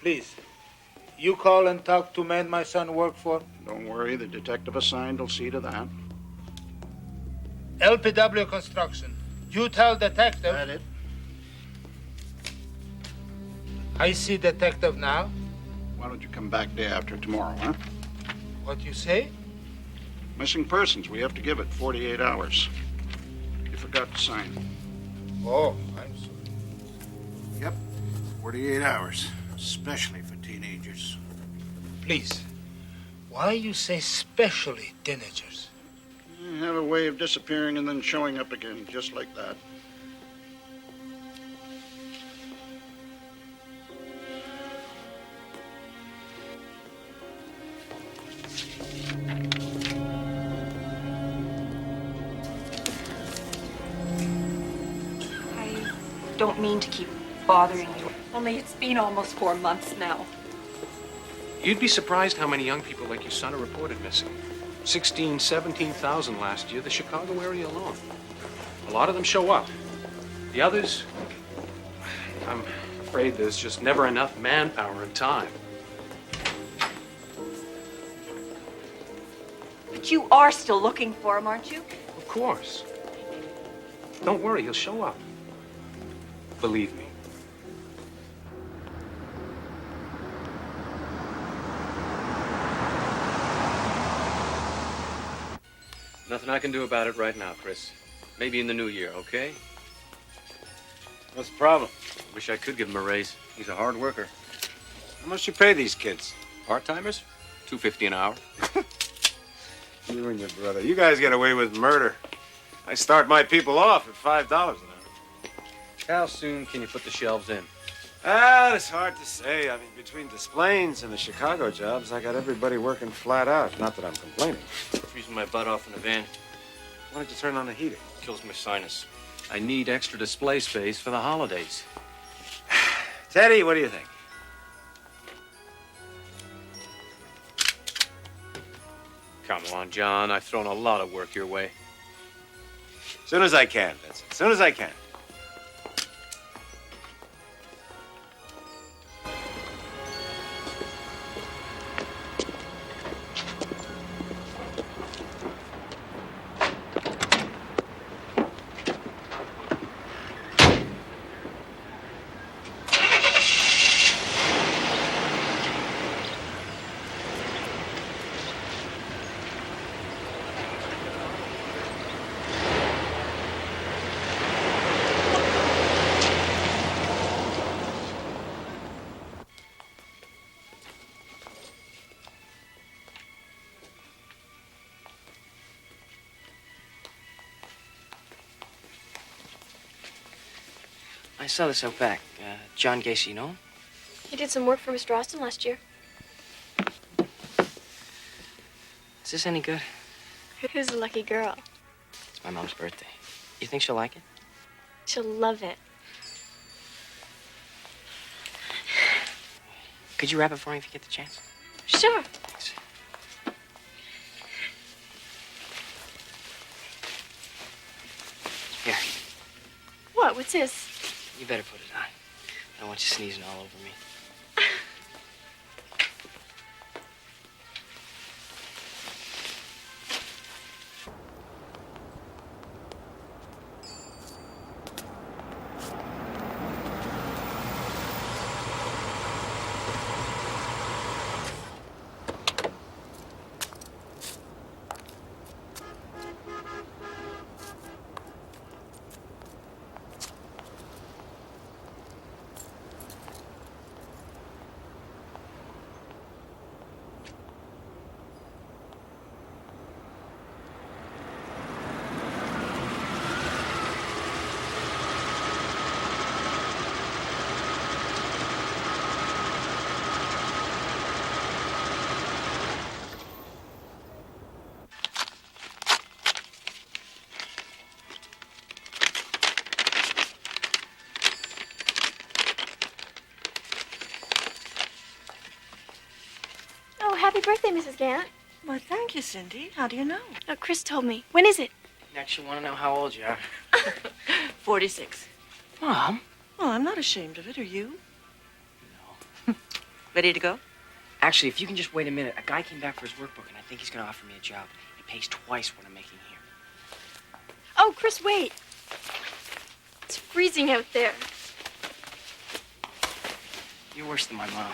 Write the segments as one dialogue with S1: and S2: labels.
S1: Please, you call and talk to men my son worked for?
S2: Don't worry, the detective assigned will see to that.
S1: LPW Construction. You tell detective.
S2: That it?
S1: I see detective now.
S2: Why don't you come back day after tomorrow, huh?
S1: What you say?
S2: Missing persons, we have to give it 48 hours. You forgot to sign.
S1: Oh, I'm sorry.
S2: Yep, 48 hours, especially for teenagers.
S1: Please, why you say specially teenagers?
S2: You have a way of disappearing and then showing up again, just like that.
S3: Don't mean to keep bothering you. Only it's been almost 4 months now.
S4: You'd be surprised how many young people like your son are reported missing. 16, 17,000 last year, the Chicago area alone. A lot of them show up. The others, I'm afraid there's just never enough manpower and time.
S3: But you are still looking for him, aren't you?
S4: Of course. Don't worry, he'll show up. Believe me. Nothing I can do about it right now, Chris. Maybe in the new year, okay?
S5: What's the problem?
S4: Wish I could give him a raise. He's a hard worker.
S5: How much you pay these kids?
S4: Part-timers? $2.50 an hour.
S5: You and your brother. You guys get away with murder. I start my people off at $5 an hour.
S4: How soon can you put the shelves in?
S5: It's hard to say. I mean, between displays and the Chicago jobs, I got everybody working flat out. Not that I'm complaining.
S4: Freezing my butt off in the van.
S5: Why don't you turn on the heating?
S4: Kills my sinus. I need extra display space for the holidays.
S5: Teddy, what do you think?
S4: Come on, John. I've thrown a lot of work your way.
S5: As soon as I can, Vincent. As soon as I can.
S6: I saw this out back. John Gacy, you know him?
S7: He did some work for Mr. Austin last year.
S6: Is this any good?
S7: Who's the lucky girl?
S6: It's my mom's birthday. You think she'll like it?
S7: She'll love it.
S6: Could you wrap it for me if you get the chance?
S7: Sure.
S6: Thanks. Here,
S7: What? What's this?
S6: you better put it on. I don't want you sneezing all over me.
S7: Happy birthday, Mrs. Gant.
S8: Well, thank you, Cindy. How do you know?
S7: Oh, Chris told me. When is it?
S6: Next, you want to know how old you are.
S8: 46.
S6: Mom?
S8: Well, I'm not ashamed of it, are you?
S6: No.
S8: Ready to go?
S6: Actually, if you can just wait a minute, a guy came back for his workbook, and I think he's going to offer me a job. He pays twice what I'm making here.
S7: Oh, Chris, wait. It's freezing out there.
S6: You're worse than my mom.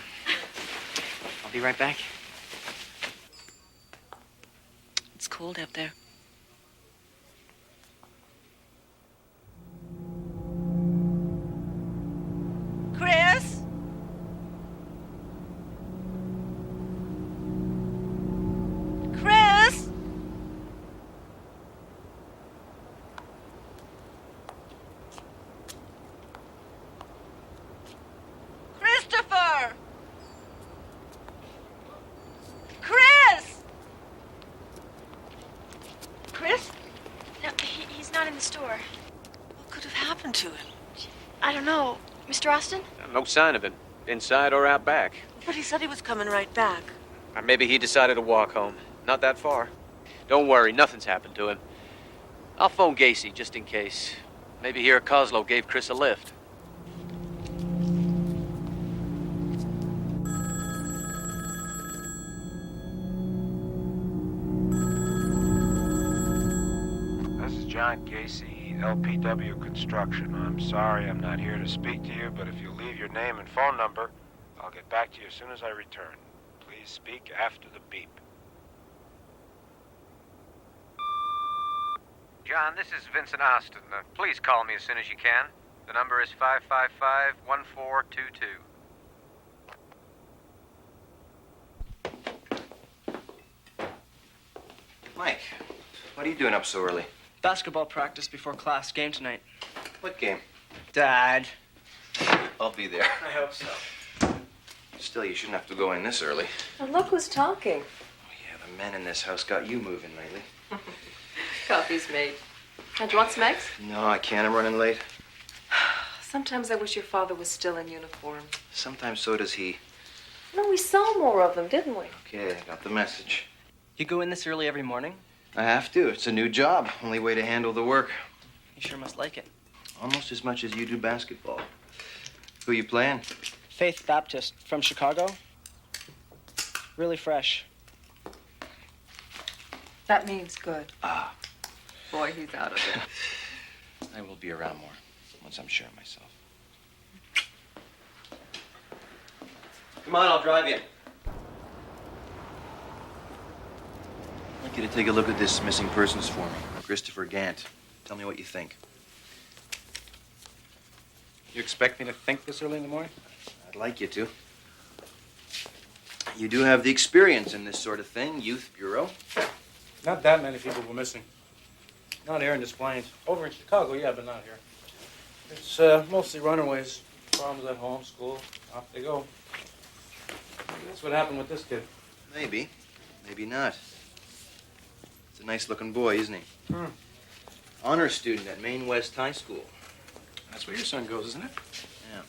S6: I'll be right back.
S8: It's cold out there. Chris? Chris? Christopher! Chris! Chris?
S7: No, he's not in the store.
S8: What could have happened to him?
S7: I don't know. Mr. Austin?
S9: No sign of him, inside or out back.
S8: But he said he was coming right back.
S9: Or maybe he decided to walk home. Not that far. Don't worry, nothing's happened to him. I'll phone Gacy just in case. Maybe here at Coslow gave Chris a lift.
S5: This is John Gacy, LPW Construction. I'm sorry I'm not here to speak to you, but if you leave your name and phone number, I'll get back to you as soon as I return. Please speak after the beep.
S9: John, this is Vincent Austin. Please call me as soon as you can. The number is 555-1422.
S10: Mike, what are you doing up so early?
S6: Basketball practice before class. Game tonight.
S10: What game?
S6: Dad.
S10: I'll be there.
S6: I hope so.
S10: Still, you shouldn't have to go in this early.
S11: And look who's talking.
S10: Yeah, the men in this house got you moving lately.
S11: Coffee's made. Now, do you want some eggs?
S10: No, I can't. I'm running late.
S11: Sometimes I wish your father was still in uniform.
S10: Sometimes so does he.
S11: No, we saw more of them, didn't we?
S10: Okay, I got the message.
S6: You go in this early every morning?
S10: I have to. It's a new job. Only way to handle the work.
S6: You sure must like it.
S10: Almost as much as you do basketball. Who you playing?
S6: Faith Baptist from Chicago. Really fresh.
S11: That means good.
S10: Ah.
S11: Boy, he's out of it.
S10: I will be around more once I'm sure of myself. Come on, I'll drive you. I'd like you to take a look at this missing persons for me. Christopher Gant. Tell me what you think.
S4: You expect me to think this early in the morning?
S10: I'd like you to. You do have the experience in this sort of thing, Youth Bureau.
S4: Not that many people were missing. Not here in Des Plaines. Over in Chicago, yeah, but not here. It's mostly runaways. Problems at home, school, off they go. Maybe that's what happened with this kid.
S10: Maybe. Maybe not. It's a nice-looking boy, isn't he? Honor student at Maine West High School.
S4: That's where your son goes, isn't it?
S10: Yeah.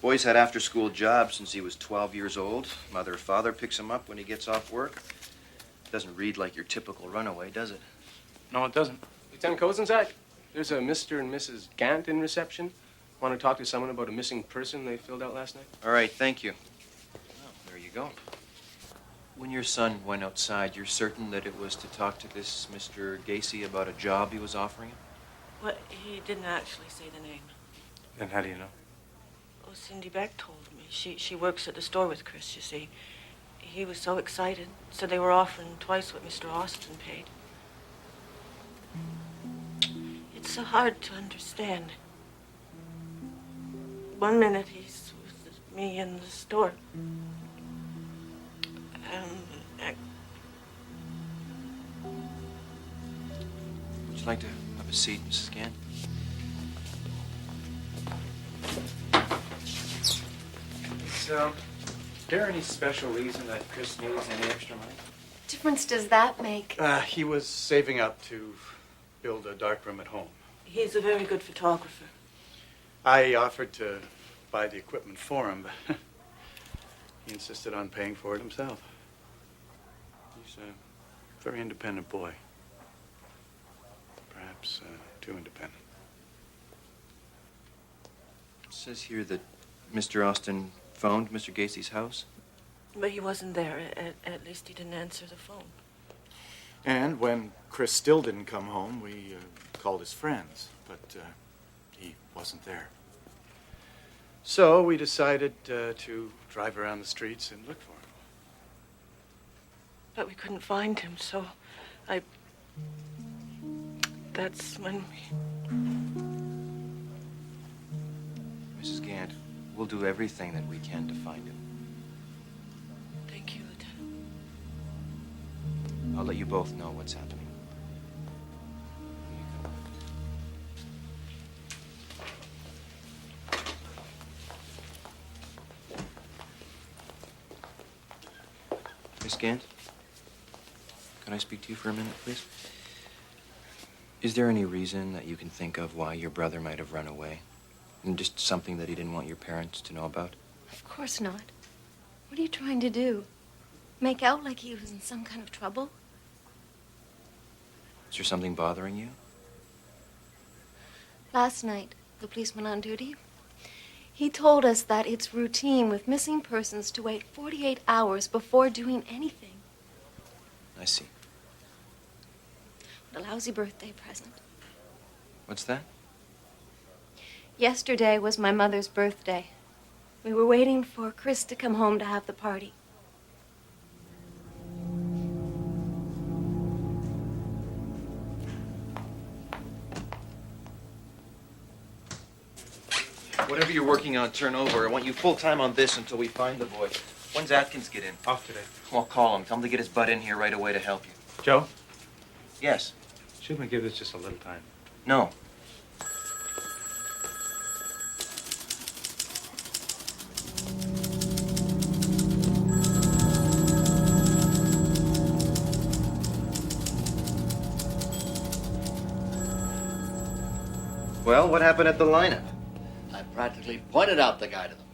S10: Boy's had after-school jobs since he was 12 years old. Mother or father picks him up when he gets off work. Doesn't read like your typical runaway, does it?
S4: No, it doesn't.
S12: Lieutenant Kozenczak, there's a Mr. and Mrs. Gant in reception. Want to talk to someone about a missing person they filled out last night?
S10: All right, thank you. Well, there you go. When your son went outside, you're certain that it was to talk to this Mr. Gacy about a job he was offering him?
S8: Well, he didn't actually say the name.
S4: Then how do you know?
S8: Oh, Cindy Beck told me. She works at the store with Chris, you see. He was so excited. Said they were offering twice what Mr. Austin paid. It's so hard to understand. 1 minute he's with me in the store.
S10: Would you like to have a seat, Mrs. Gant?
S12: Is there any special reason that Chris needs any extra money?
S11: What difference does that make?
S13: He was saving up to build a darkroom at home.
S8: He's a very good photographer.
S13: I offered to buy the equipment for him, but he insisted on paying for it himself. He's a very independent boy. Perhaps too independent.
S10: It says here that Mr. Austin phoned Mr. Gacy's house?
S8: But he wasn't there. At least he didn't answer the phone.
S13: And when Chris still didn't come home, we called his friends, but he wasn't there. So we decided to drive around the streets and look for him.
S8: But we couldn't find him, so that's when we...
S10: Mrs. Gant, we'll do everything that we can to find him.
S8: Thank you, Lieutenant.
S10: I'll let you both know what's happening. Miss Gant, can I speak to you for a minute, please? Is there any reason that you can think of why your brother might have run away? And just something that he didn't want your parents to know about?
S7: Of course not. What are you trying to do? Make out like he was in some kind of trouble?
S10: Is there something bothering you?
S7: Last night, the policeman on duty, he told us that it's routine with missing persons to wait 48 hours before doing anything.
S10: I see.
S7: What a lousy birthday present.
S10: What's that?
S7: Yesterday was my mother's birthday. We were waiting for Chris to come home to have the party.
S10: Whatever you're working on, turn over. I want you full-time on this until we find the boy. When's Atkins get in?
S1: Off today.
S10: Well, call him. Tell him to get his butt in here right away to help you.
S1: Joe?
S10: Yes.
S1: Shouldn't we give this just a little time?
S10: No. Well, what happened at the lineup?
S14: I practically pointed out the guy to them.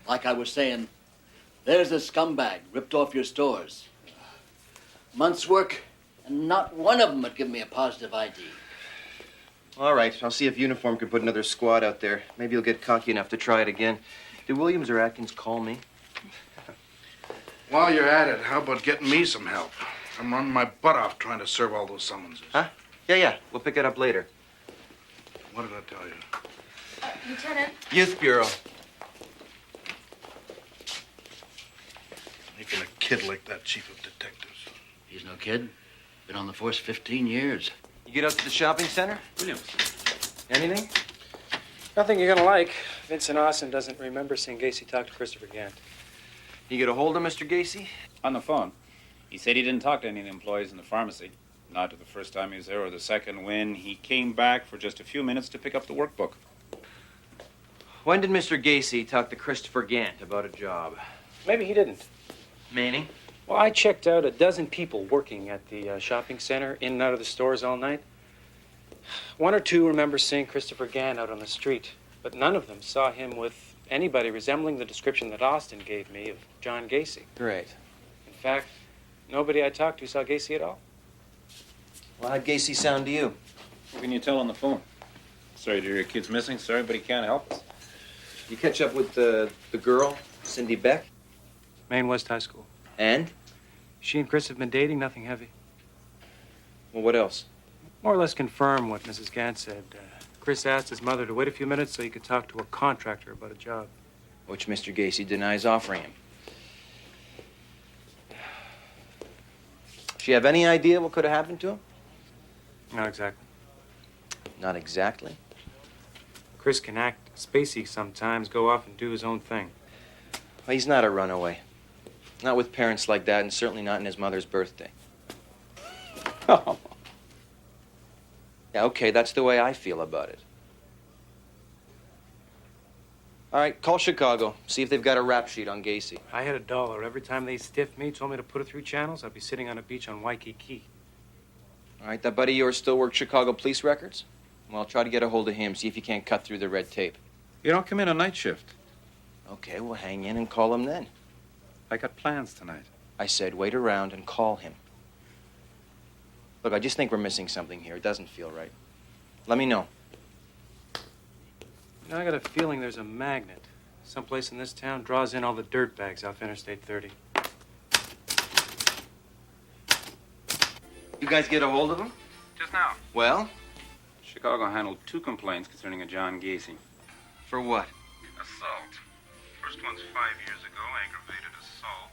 S14: Like I was saying, there's a scumbag ripped off your stores. Month's work, and not one of them would give me a positive ID.
S10: All right, I'll see if Uniform can put another squad out there. Maybe you'll get cocky enough to try it again. Did Williams or Atkins call me?
S2: While you're at it, how about getting me some help? I'm running my butt off trying to serve all those summonses.
S10: Huh? Yeah. We'll pick it up later.
S2: What did I tell you?
S7: Lieutenant?
S10: Youth Bureau.
S2: Making a kid like that chief of detectives.
S14: He's no kid. Been on the force 15 years.
S10: You get out to the shopping center?
S12: Williams.
S10: Anything?
S4: Nothing you're gonna like. Vincent Austin doesn't remember seeing Gacy talk to Christopher Gant.
S10: You get a hold of Mr. Gacy?
S15: On the phone. He said he didn't talk to any of the employees in the pharmacy. Not the first time he was there or the second when he came back for just a few minutes to pick up the workbook.
S10: When did Mr. Gacy talk to Christopher Gant about a job?
S4: Maybe he didn't.
S10: Meaning?
S4: Well, I checked out a dozen people working at the shopping center, in and out of the stores all night. One or two remember seeing Christopher Gant out on the street, but none of them saw him with anybody resembling the description that Austin gave me of John Gacy.
S10: Great.
S4: In fact, nobody I talked to saw Gacy at all.
S10: Well, how'd Gacy sound to you?
S15: What can you tell on the phone? Sorry to hear your kid's missing. Sorry, but he can't help us.
S10: You catch up with the girl, Cindy Beck?
S4: Maine West High School.
S10: And?
S4: She and Chris have been dating, nothing heavy.
S10: Well, what else?
S4: More or less confirm what Mrs. Gant said. Chris asked his mother to wait a few minutes so he could talk to a contractor about a job.
S10: Which Mr. Gacy denies offering him. Does she have any idea what could have happened to him?
S4: Not exactly.
S10: Not exactly?
S4: Chris can act spacey sometimes, go off and do his own thing.
S10: Well, he's not a runaway. Not with parents like that, and certainly not in his mother's birthday.
S4: Oh.
S10: Yeah, okay, that's the way I feel about it. All right, call Chicago. See if they've got a rap sheet on Gacy.
S4: I had $1 every time they stiffed me, told me to put it through channels, I'd be sitting on a beach on Waikiki.
S10: All right, that buddy of yours still works Chicago police records? Well, try to get a hold of him, see if you can't cut through the red tape.
S15: You don't come in on night shift.
S10: Okay, we'll hang in and call him then.
S15: I got plans tonight.
S10: I said wait around and call him. Look, I just think we're missing something here. It doesn't feel right. Let me know.
S4: You know, I got a feeling there's a magnet.
S10: Someplace in this town draws in all the dirt bags off Interstate 30.
S9: You guys get a hold of him?
S15: Just now.
S9: Well?
S15: Chicago handled 2 complaints concerning a John Gacy.
S9: For what?
S15: Assault. First one's 5 years ago, aggravated assault.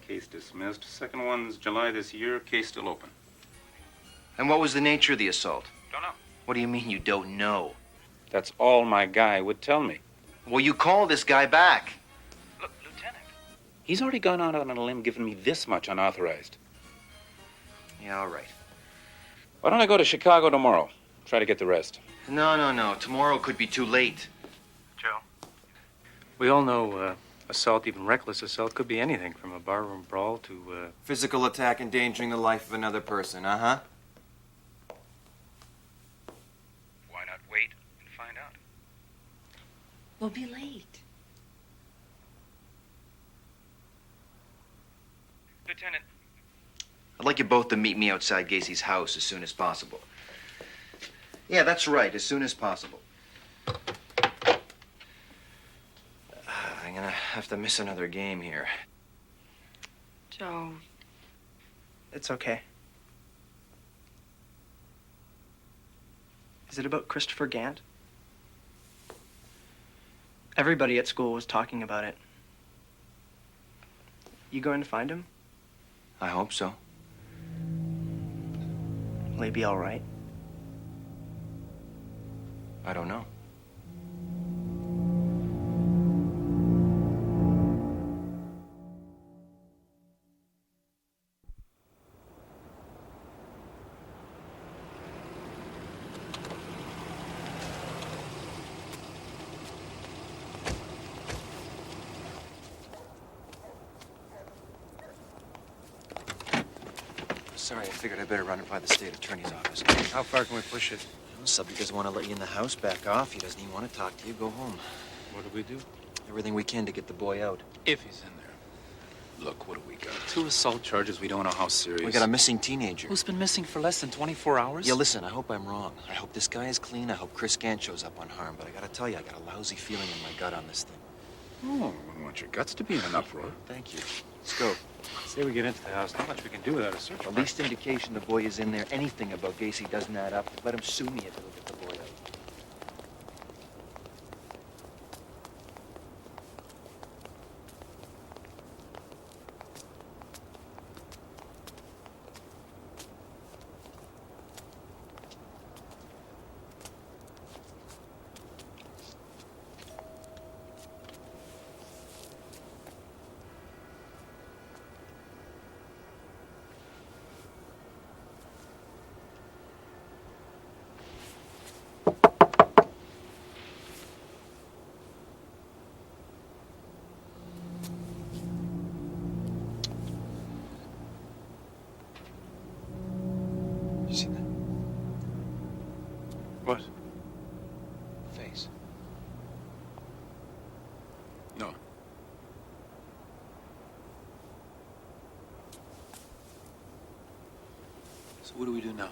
S15: Case dismissed. Second one's July this year, case still open.
S9: And what was the nature of the assault?
S15: Don't know.
S9: What do you mean you don't know?
S15: That's all my guy would tell me.
S9: Well, you call this guy back.
S15: Look, Lieutenant. He's already gone out on a limb giving me this much unauthorized.
S9: Yeah, all right.
S15: Why don't I go to Chicago tomorrow? Try to get the rest.
S9: No. Tomorrow could be too late.
S15: Joe?
S10: We all know assault, even reckless assault, could be anything from a barroom brawl to...
S9: Physical attack endangering the life of another person, uh-huh.
S15: Why not wait and find out?
S6: We'll be late.
S15: Lieutenant.
S9: I'd like you both to meet me outside Gacy's house as soon as possible. Yeah, that's right, as soon as possible. I'm gonna have to miss another game here.
S6: Joe.
S16: It's okay. Is it about Christopher Gant? Everybody at school was talking about it. You going to find him?
S9: I hope so.
S16: Will he be all right?
S9: I don't know. Sorry, I figured I better run it by the state attorney's office.
S10: How far can we push it?
S9: The subject doesn't want to let you in the house. Back off. He doesn't even want to talk to you. Go home.
S10: What do we do?
S9: Everything we can to get the boy out.
S15: If he's in there. Look, what do we got? 2 assault charges. We don't know how serious.
S9: We got a missing teenager.
S15: Who's been missing for less than 24 hours?
S9: Yeah, listen, I hope I'm wrong. I hope this guy is clean. I hope Chris Gant shows up unharmed. But I gotta tell you, I got a lousy feeling in my gut on this thing.
S15: Oh, I wouldn't want your guts to be in an uproar.
S9: Thank you. Let's go.
S10: Say we get into the house. Not much we can do without a search
S9: The
S10: warrant.
S9: least indication the boy is in there, anything about Gacy doesn't add up. Let him sue me if he'll get the boy out. You see that?
S10: What?
S9: Face.
S15: No.
S10: So what do we do now?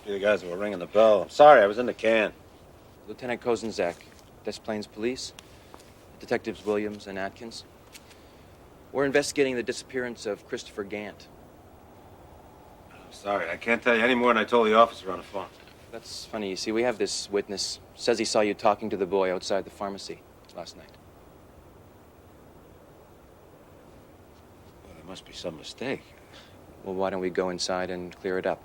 S5: You the guys who were ringing the bell. I'm sorry, I was in the can.
S10: Lieutenant Kozenczak, Des Plaines Police, Detectives Williams and Atkins. We're investigating the disappearance of Christopher Gant.
S5: I'm sorry, I can't tell you any more than I told the officer on the phone.
S10: That's funny. You see, we have this witness. Says he saw you talking to the boy outside the pharmacy last night.
S5: Well, there must be some mistake.
S10: Well, why don't we go inside and clear it up?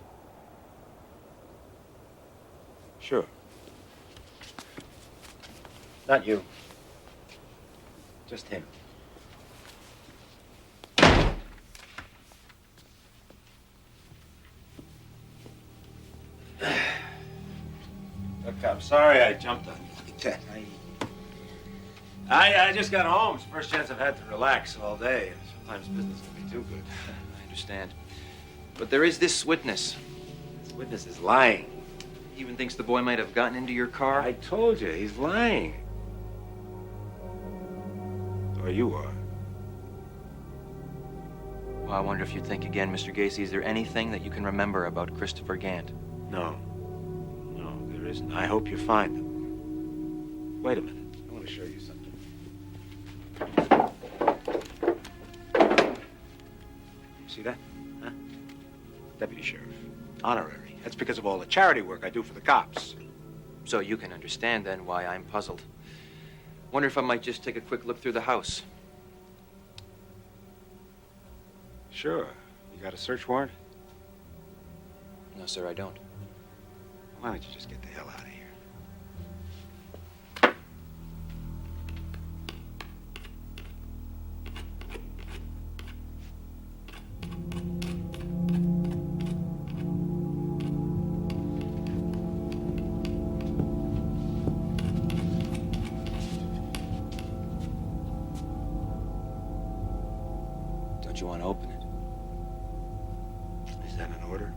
S5: Sure. Not you. Just him. Look, I'm sorry I jumped on you like that. I just got home. It's the first chance I've had to relax all day. Sometimes business can be too good.
S10: I understand. But there is this witness.
S5: This witness is lying.
S10: He even thinks the boy might have gotten into your car.
S5: I told you, he's lying. Or you are.
S10: Well, I wonder if you'd think again, Mr. Gacy. Is there anything that you can remember about Christopher Gant?
S5: No. No, there isn't. I hope you find them. Wait a minute. I want to show you something. See that? Huh? Deputy Sheriff. Honorary. That's because of all the charity work I do for the cops.
S10: So you can understand, then, why I'm puzzled. Wonder if I might just take a quick look through the house.
S5: Sure. You got a search warrant?
S10: No, sir, I don't.
S5: Why don't you just get the hell out of here?
S10: Don't you want to open it?
S5: Is that an order?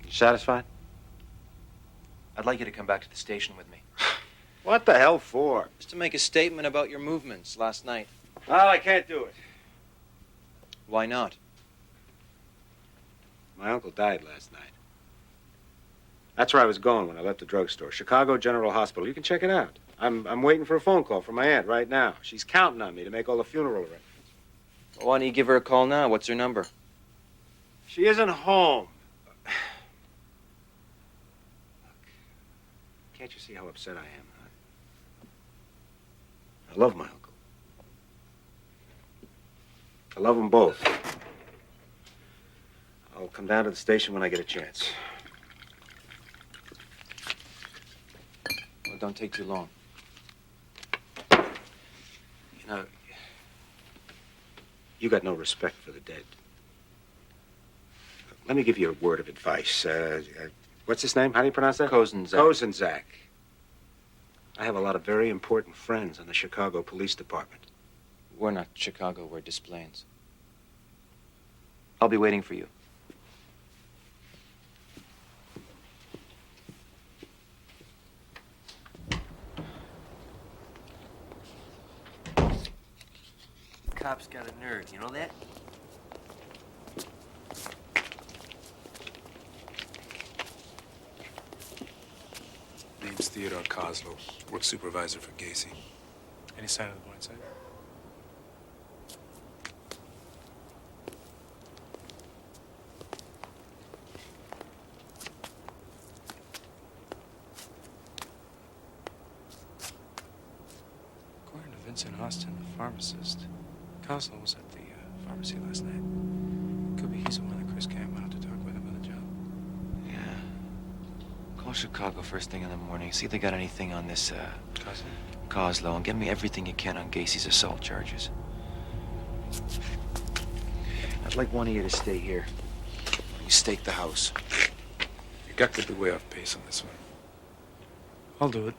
S5: You satisfied?
S10: I'd like you to come back to the station with me.
S5: What the hell for?
S10: Just to make a statement about your movements last night.
S5: Well, I can't do it.
S10: Why not?
S5: My uncle died last night. That's where I was going when I left the drugstore. Chicago General Hospital. You can check it out. I'm waiting for a phone call from my aunt right now. She's counting on me to make all the funeral arrangements.
S10: Well, why don't you give her a call now? What's her number?
S5: She isn't home. Look, can't you see how upset I am? I love my uncle. I love them both. I'll come down to the station when I get a chance.
S10: Well, don't take too long.
S5: You know, you got no respect for the dead. Let me give you a word of advice. What's his name? How do you pronounce that?
S10: Kozenczak.
S5: Kozenczak. I have a lot of very important friends in the Chicago Police Department.
S10: We're not Chicago, we're Des Plaines. I'll be waiting for you.
S6: Cop's got a nerve, you know that?
S17: Name's Theodore Kozlow. Work supervisor for Gacy. Any sign of the blind side? According to Vincent Austin, the pharmacist, Kozlow was at the pharmacy last night. Could be he's the one that Chris Camp went out to talk with about the job.
S10: Yeah. Call Chicago first thing in the morning. See if they got anything on this, Kozlow, and get me everything you can on Gacy's assault charges. I'd like one of you to stay here. You stake the house.
S17: You got to be way off pace on this one. I'll do it.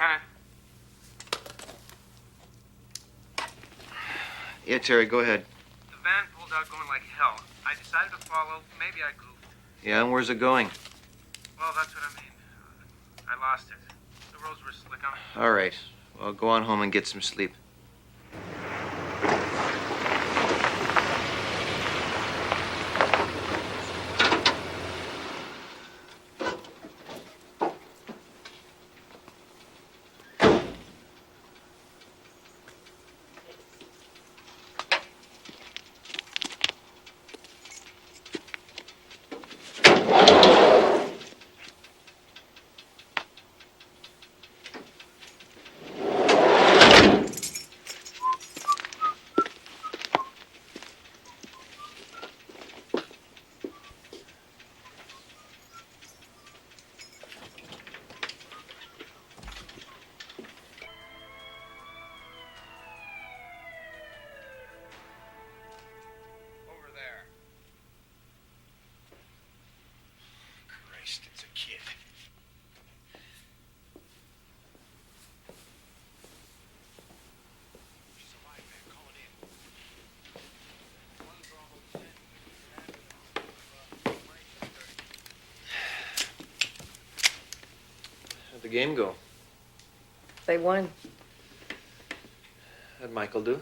S17: Lieutenant.
S10: Yeah, Terry, go ahead.
S17: The van pulled out going like hell. I decided to follow. Maybe I goofed.
S10: Yeah, and where's it going?
S17: Well, that's what I mean. I lost it. The roads were slick on it.
S10: All right. Well, go on home and get some sleep.
S13: It's a kid. She's alive, man. Call it in.
S10: How'd the game go?
S11: They won.
S10: How'd Michael do?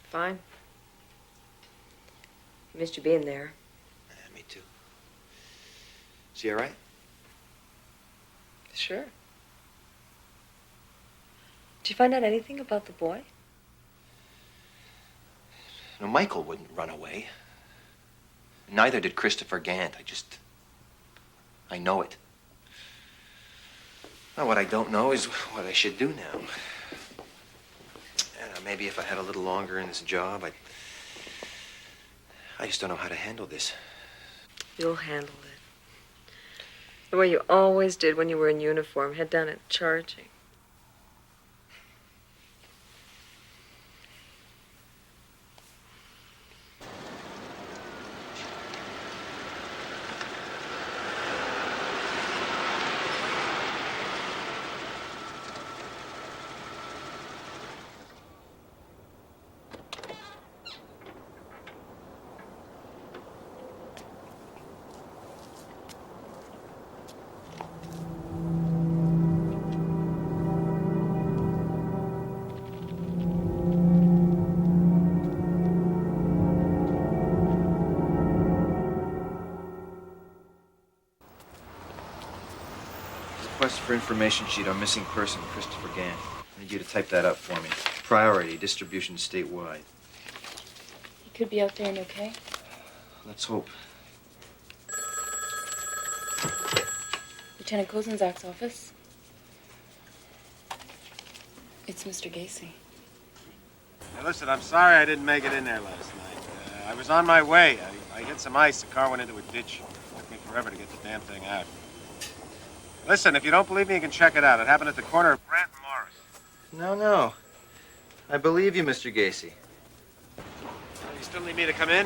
S11: Fine. Missed you being there.
S10: Yeah, me too. Is he all right?
S11: Sure. Did you find out anything about the boy?
S10: No, Michael wouldn't run away. Neither did Christopher Gant. I know it. Now, what I don't know is what I should do now. Maybe if I had a little longer in this job, I just don't know how to handle this.
S11: You'll handle it. The way you always did when you were in uniform, head down and charging.
S10: Request for information sheet on missing person, Christopher Gant. I need you to type that up for me. Priority, distribution statewide.
S11: He could be out there and okay?
S10: Let's hope.
S11: Lieutenant Kozenczak's office. It's Mr. Gacy.
S5: Now, listen, I'm sorry I didn't make it in there last night. I was on my way. I hit some ice. The car went into a ditch. It took me forever to get the damn thing out. Listen, if you don't believe me, you can check it out. It happened at the corner of Brant and Morris.
S10: No. I believe you, Mr. Gacy.
S5: You still need me to come in?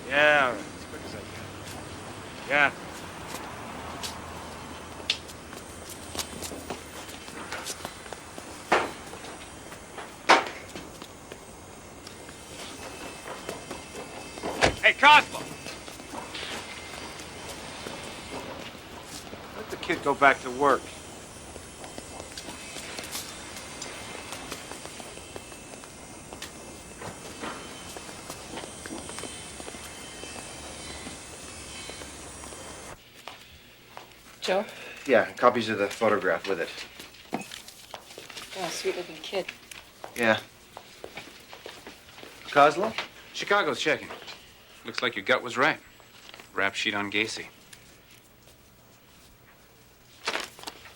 S5: Yeah, all right. As quick as I can. Yeah. Hey, Cosmo! Let the kid go back to work.
S11: Joe?
S10: Yeah, copies of the photograph with it.
S11: Oh, sweet-looking kid.
S10: Yeah. Kozlo?
S15: Chicago's checking. Looks like your gut was right. Rap sheet on Gacy.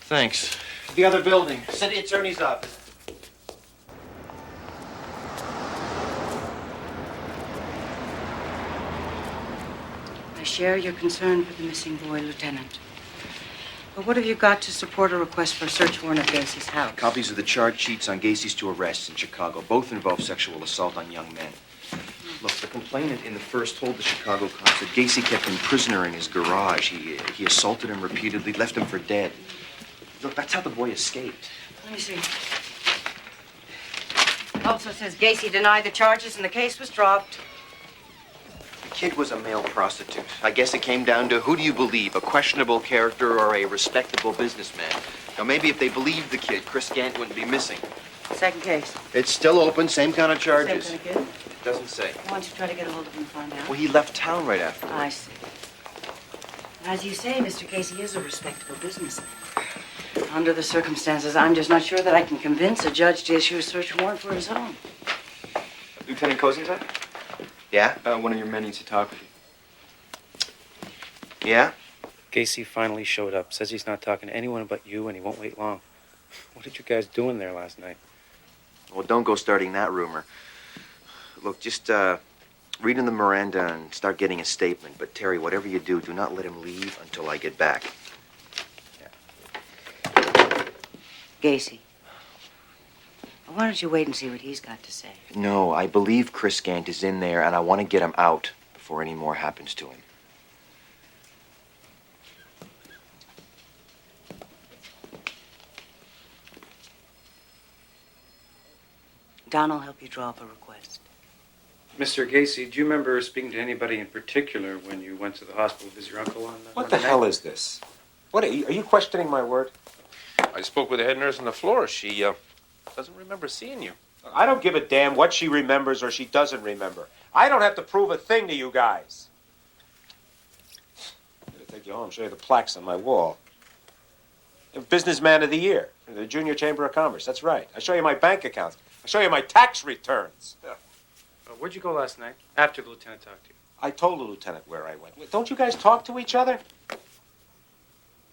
S10: Thanks. The other building. City Attorney's office.
S18: I share your concern for the missing boy, Lieutenant. But what have you got to support a request for a search warrant at Gacy's house?
S10: Copies of the charge sheets on Gacy's two arrests in Chicago. Both involve sexual assault on young men. Look, the complainant in the first told the Chicago cops that Gacy kept him prisoner in his garage. He assaulted him repeatedly, left him for dead. Look, that's how the boy escaped.
S18: Let me see. Also says Gacy denied the charges and the case was dropped.
S10: The kid was a male prostitute. I guess it came down to who do you believe, a questionable character or a respectable businessman? Now, maybe if they believed the kid, Chris Gant wouldn't be missing.
S18: Second case.
S10: It's still open, same kind of charges.
S18: Same kind of
S10: It doesn't say.
S18: Why don't you try to get a hold of him and find out?
S10: Well, he left town right after.
S18: I see. As you say, Mr. Gacy is a respectable businessman. Under the circumstances, I'm just not sure that I can convince a judge to issue a search warrant for his home.
S10: Lieutenant Kozenczak? Yeah?
S17: One of your men needs to talk with you.
S10: Yeah?
S17: Gacy finally showed up. Says he's not talking to anyone but you, and he won't wait long. What did you guys do in there last night?
S10: Well, don't go starting that rumor. Look, just read in the Miranda and start getting a statement. But, Terry, whatever you do, do not let him leave until I get back.
S18: Gacy. Why don't you wait and see what he's got to say?
S10: No, I believe Chris Gant is in there, and I want to get him out before any more happens to him.
S18: Don will help you draw up a request.
S17: Mr. Gacy, do you remember speaking to anybody in particular when you went to the hospital to visit your uncle on
S4: What the hell is this? What are you questioning my word? I spoke with the head nurse on the floor. She doesn't remember seeing you.
S19: I don't give a damn what she remembers or she doesn't remember. I don't have to prove a thing to you guys. I'm going to take you home, show you the plaques on my wall. Businessman of the Year, the Junior Chamber of Commerce. That's right. I show you my bank accounts. I show you my tax returns.
S17: Where'd you go last night after the lieutenant talked to you?
S19: I told the lieutenant where I went. Don't you guys talk to each other?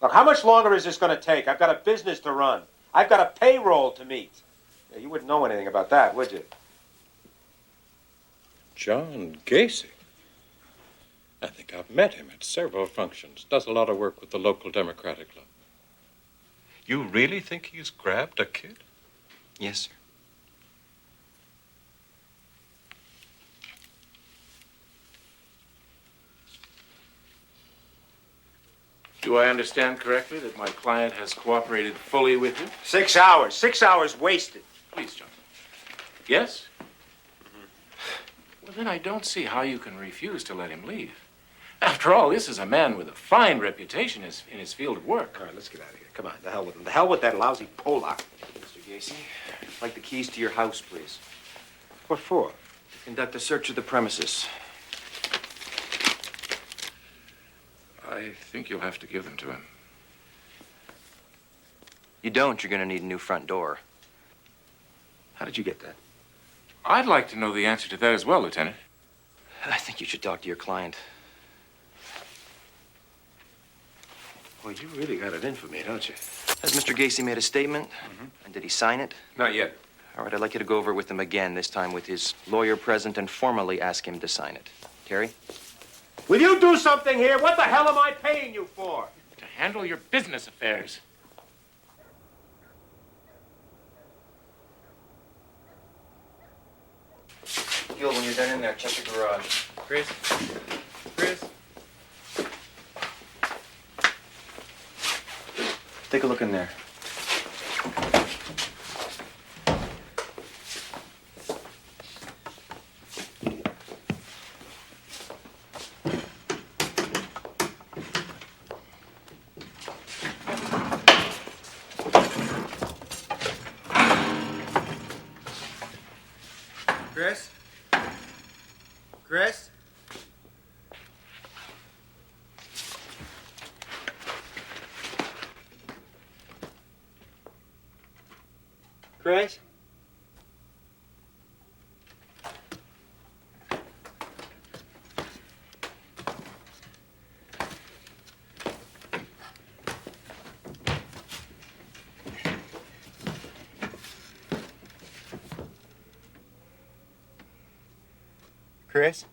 S19: Look, how much longer is this going to take? I've got a business to run. I've got a payroll to meet. Yeah, you wouldn't know anything about that, would you?
S20: John Gacy. I think I've met him at several functions. Does a lot of work with the local Democratic Club. You really think he's grabbed a kid?
S10: Yes, sir.
S1: Do I understand correctly that my client has cooperated fully with you?
S19: 6 hours. 6 hours wasted.
S1: Please, John. Yes? Well, then I don't see how you can refuse to let him leave. After all, this is a man with a fine reputation in his field of work.
S19: All right, let's get out of here. Come on, the hell with him. The hell with that lousy Polak.
S10: Mr. Gacy, I'd like the keys to your house, please.
S19: What for?
S10: To conduct a search of the premises.
S1: I think you'll have to give them to him.
S10: You don't, you're going to need a new front door.
S19: How did you get that?
S1: I'd like to know the answer to that as well, Lieutenant.
S10: I think you should talk to your client.
S19: Well, you really got it in for me, don't you?
S10: Has Mr. Gacy made a statement? And did he sign it?
S4: Not yet.
S10: All right, I'd like you to go over it with him again, this time with his lawyer present, and formally ask him to sign it. Terry?
S19: Will you do something here? What the hell am I paying you for?
S1: To handle your business affairs.
S10: Gil, when you're done in there, check the garage.
S17: Chris? Chris?
S10: Take a look in there.
S13: Chris? Chris? Chris? Chris?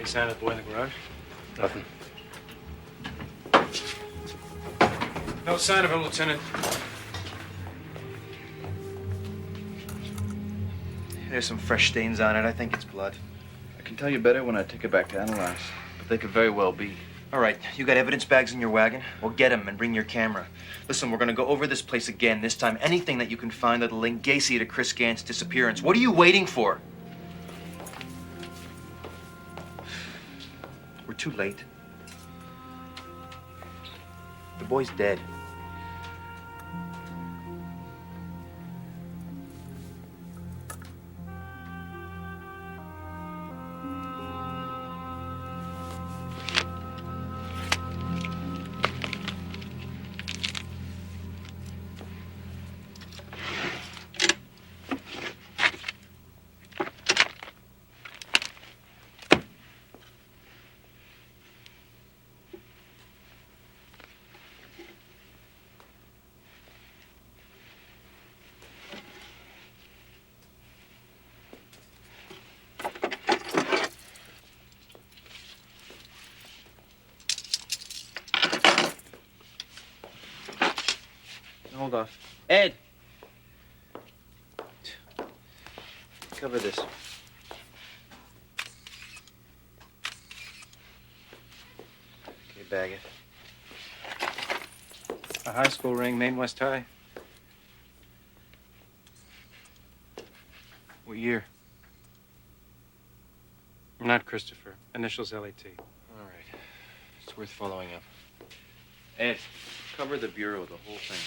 S12: Any sign of the boy in the garage?
S17: Nothing.
S4: No sign of him, Lieutenant.
S10: There's some fresh stains on it. I think it's blood.
S17: I can tell you better when I take it back to analyze, but they could very well be.
S10: All right, you got evidence bags in your wagon? Well, get them and bring your camera. Listen, we're gonna go over this place again. This time, anything that you can find that'll link Gacy to Chris Gant's disappearance. What are you waiting for? We're too late. The boy's dead.
S17: Hold off. Ed! Cover this.
S10: Okay, bag it.
S17: A high school ring, Maine West High.
S10: What year?
S17: Not Christopher. Initials LAT.
S10: All right. It's worth following up. Ed, cover the bureau, the whole thing.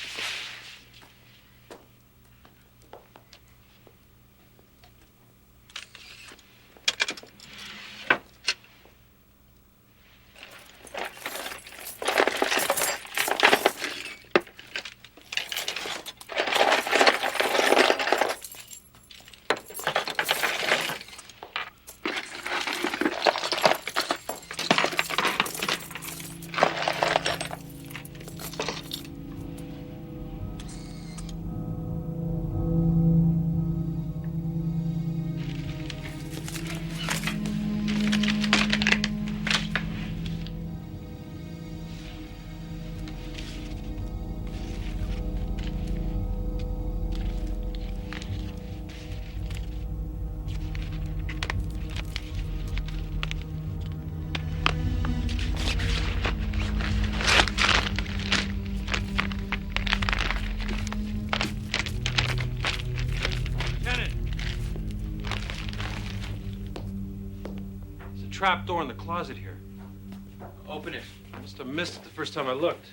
S4: Trap door in the closet here.
S10: Open it.
S4: I must have missed it the first time I looked.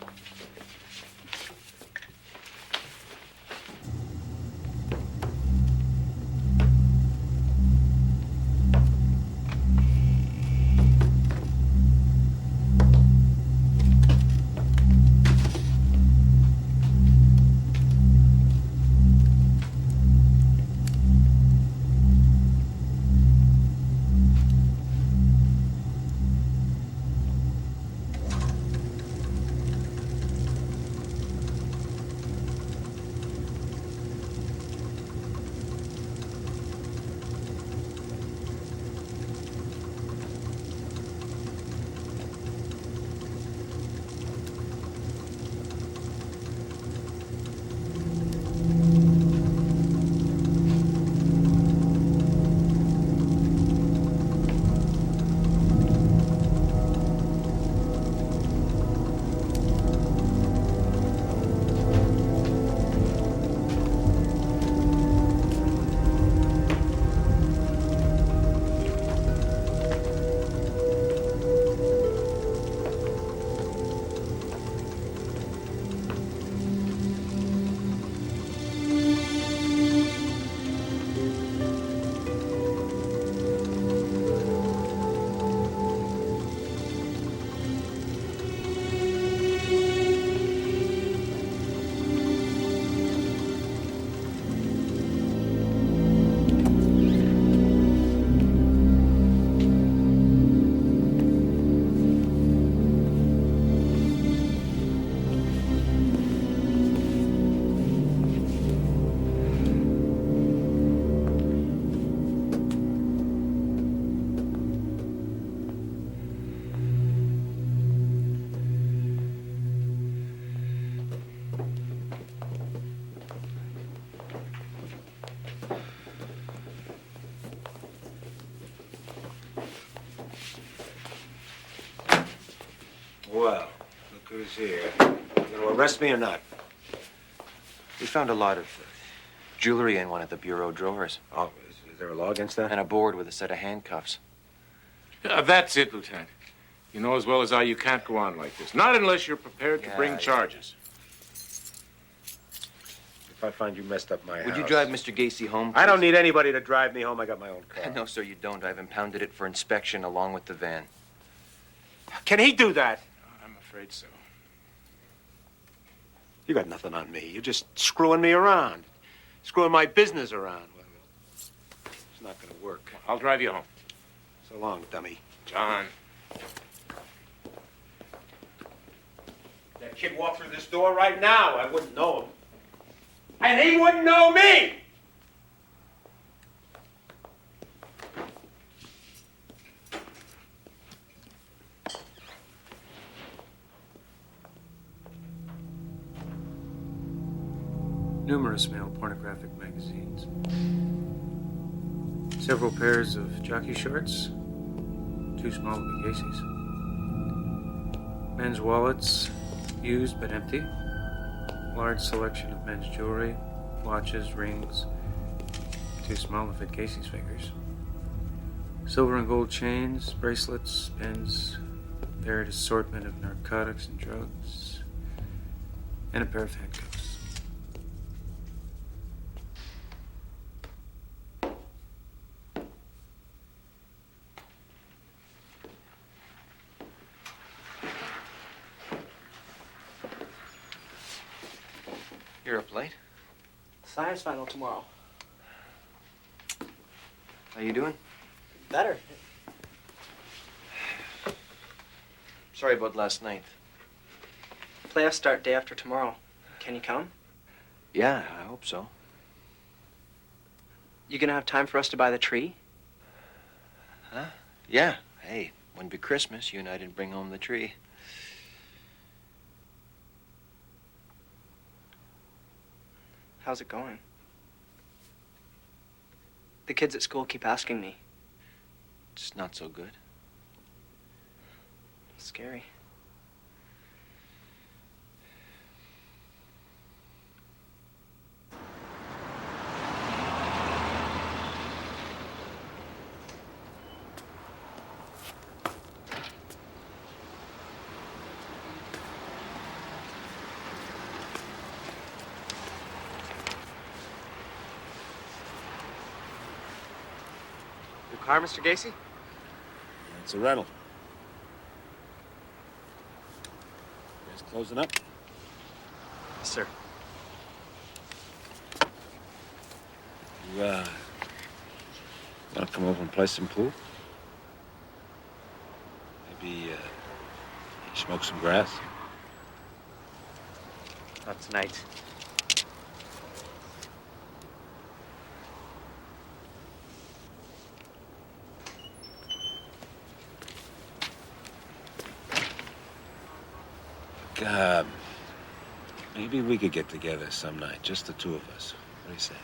S19: Well, look who's here. You gonna arrest me or not?
S10: We found a lot of jewelry in one of the bureau drawers.
S19: Oh, is there a law against that?
S10: And a board with a set of handcuffs.
S1: That's it, Lieutenant. You know as well as I you can't go on like this. Not unless you're prepared to bring charges.
S19: If I find you messed up my house...
S10: Would you drive Mr. Gacy home, please?
S19: I don't need anybody to drive me home. I got my own car.
S10: No, sir, you don't. I've impounded it for inspection along with the van.
S19: Can he do that?
S1: I'm afraid so.
S19: You got nothing on me. You're just screwing me around. Screwing my business around. Well, it's not gonna work.
S1: I'll drive you home.
S19: So long, dummy.
S1: John.
S19: That kid walked through this door right now. I wouldn't know him. And he wouldn't know me!
S17: Numerous male pornographic magazines. Several pairs of jockey shorts. Too small to be Gacy's. Men's wallets, used but empty. Large selection of men's jewelry, watches, rings. Too small to fit Gacy's fingers. Silver and gold chains, bracelets, pins. Varied assortment of narcotics and drugs. And a pair of handcuffs.
S10: You're up late.
S16: Science final tomorrow.
S10: How you doing?
S16: Better.
S10: Sorry about last night.
S16: Playoffs start day after tomorrow. Can you come?
S10: Yeah, I hope so.
S16: You gonna have time for us to buy the tree?
S10: Huh? Yeah. Hey, wouldn't be Christmas. You and I didn't bring home the tree.
S16: How's it going? The kids at school keep asking me.
S10: It's not so good.
S16: Scary.
S10: Your car, Mr. Gacy?
S19: It's a rental. You guys closing up?
S10: Yes, sir.
S19: You, want to come over and play some pool? Maybe, smoke some grass?
S10: Not tonight.
S19: Maybe we could get together some night, just the two of us. What do you say?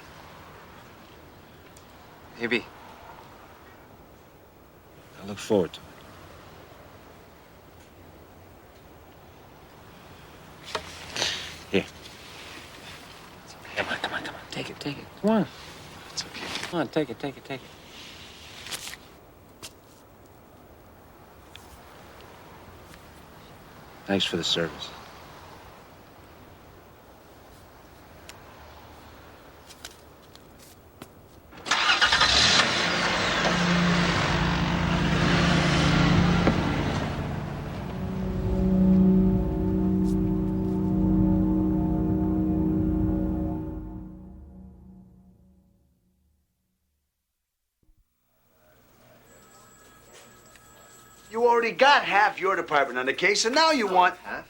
S10: Maybe.
S19: I look forward to it. Here. Come on. Take it. Come on.
S10: It's okay.
S19: Come on, take it. Thanks for the service.
S21: You already got half your department on the case, and now you want...
S10: Half?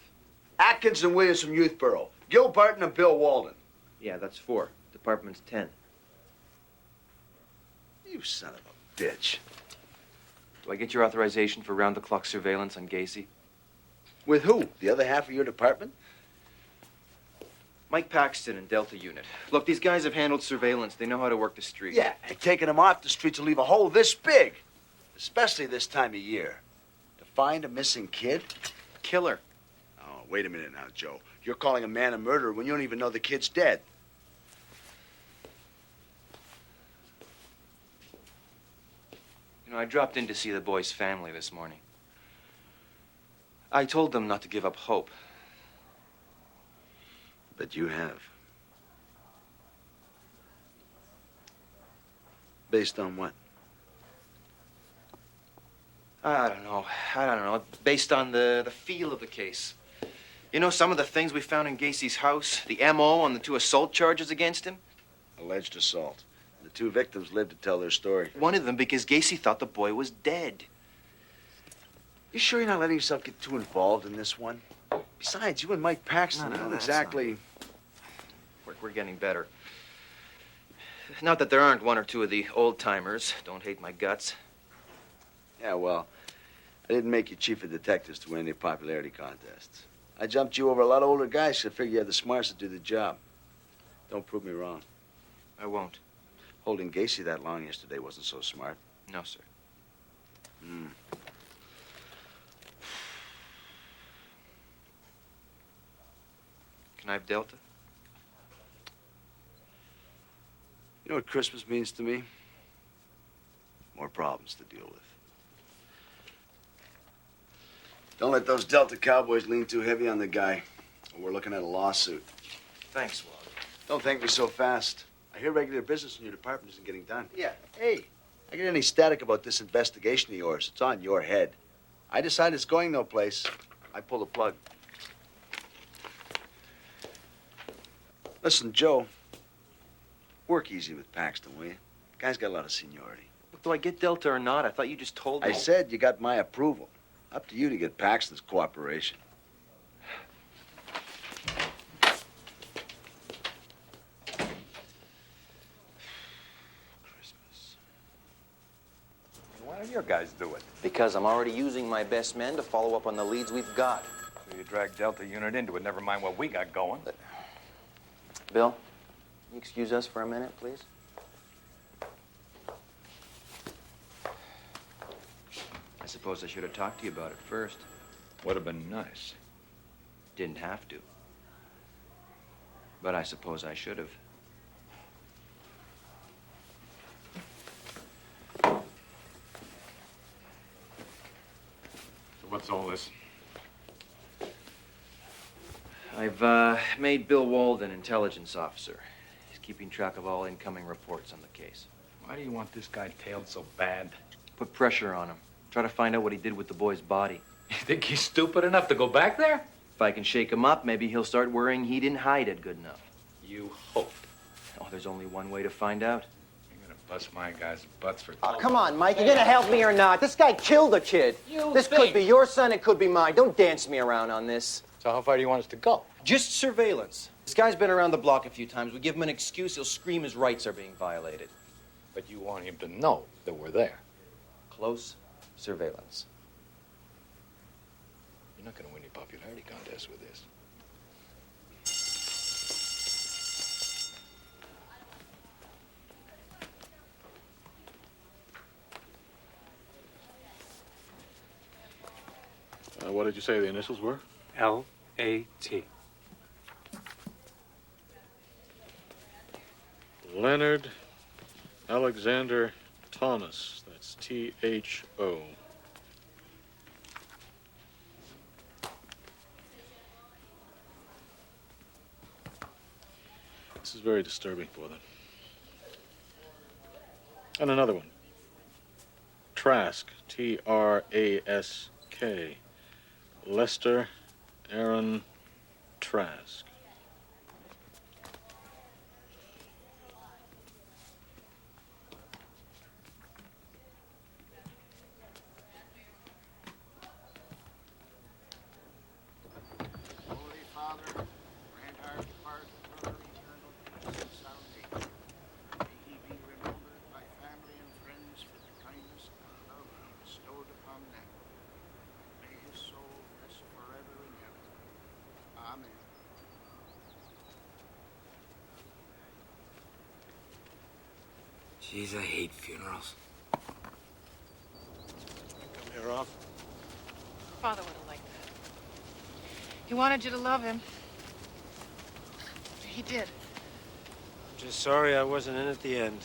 S21: Atkins and Williams from Youth Bureau. Gil Barton and Bill Walden.
S10: Yeah, that's 4. Department's 10.
S21: You son of a bitch.
S10: Do I get your authorization for round-the-clock surveillance on Gacy?
S21: With who? The other half of your department?
S10: Mike Paxton and Delta Unit. Look, these guys have handled surveillance. They know how to work the street.
S21: Yeah, and taking them off the streets will leave a hole this big. Especially this time of year. To find a missing kid?
S10: killer.
S21: Oh, wait a minute now, Joe. You're calling a man a murderer when you don't even know the kid's dead.
S10: You know, I dropped in to see the boy's family this morning. I told them not to give up hope.
S21: But you have. Based on what?
S10: I don't know. Based on the feel of the case. You know, some of the things we found in Gacy's house, the M.O. on the 2 assault charges against him.
S21: Alleged assault. The 2 victims lived to tell their story.
S10: One of them because Gacy thought the boy was dead.
S21: You sure you're not letting yourself get too involved in this one? Besides, you and Mike Paxton aren't exactly...
S10: We're getting better. Not that there aren't 1 or 2 of the old-timers. Don't hate my guts.
S21: Yeah, well, I didn't make you chief of detectives to win any popularity contests. I jumped you over a lot of older guys, so I figured you had the smarts to do the job. Don't prove me wrong.
S10: I won't.
S21: Holding Gacy that long yesterday wasn't so smart.
S10: No, sir.
S21: Hmm.
S10: Can I have Delta?
S21: You know what Christmas means to me? More problems to deal with. Don't let those Delta cowboys lean too heavy on the guy, or we're looking at a lawsuit.
S10: Thanks, Wally.
S21: Don't thank me so fast. I hear regular business in your department isn't getting done.
S10: Yeah.
S21: Hey, I get any static about this investigation of yours, it's on your head. I decide it's going no place. I pull the plug. Listen, Joe, work easy with Paxton, will you? Guy's got a lot of seniority.
S10: Look, do I get Delta or not? I thought you just told me.
S21: I said you got my approval. Up to you to get Paxton's cooperation.
S3: Why don't your guys do it?
S10: Because I'm already using my best men to follow up on the leads we've got.
S3: So you drag Delta unit into it, never mind what we got going.
S10: Bill, can you excuse us for a minute, please? I suppose I should have talked to you about it first.
S3: Would have been nice.
S10: Didn't have to. But I suppose I should have.
S3: So what's all this?
S10: I've made Bill Walden intelligence officer. He's keeping track of all incoming reports on the case.
S3: Why do you want this guy tailed so bad?
S10: Put pressure on him. Try to find out what he did with the boy's body.
S3: You think he's stupid enough to go back there?
S10: If I can shake him up, maybe he'll start worrying he didn't hide it good enough.
S3: You hope.
S10: Oh, there's only one way to find out.
S3: You're gonna bust my guys' butts for...
S22: Oh, come on, Mike. You gonna help me or not? This guy killed a kid. This could be your son, it could be mine. Don't dance me around on this.
S3: So how far do you want us to go?
S10: Just surveillance. This guy's been around the block a few times. We give him an excuse, he'll scream his rights are being violated.
S3: But you want him to know that we're there.
S10: Close surveillance.
S3: You're not gonna win any popularity contest with this.
S20: What did you say the initials were?
S17: L-A-T.
S20: Leonard Alexander Thomas. That's T-H-O. This is very disturbing for them. And another one. Trask. T-R-A-S-K. Lester Aaron Trask.
S6: Jeez, I hate funerals.
S20: Come here, Rob.
S18: Father would have liked that.
S7: He wanted you to love him. He did.
S5: I'm just sorry I wasn't in at the end.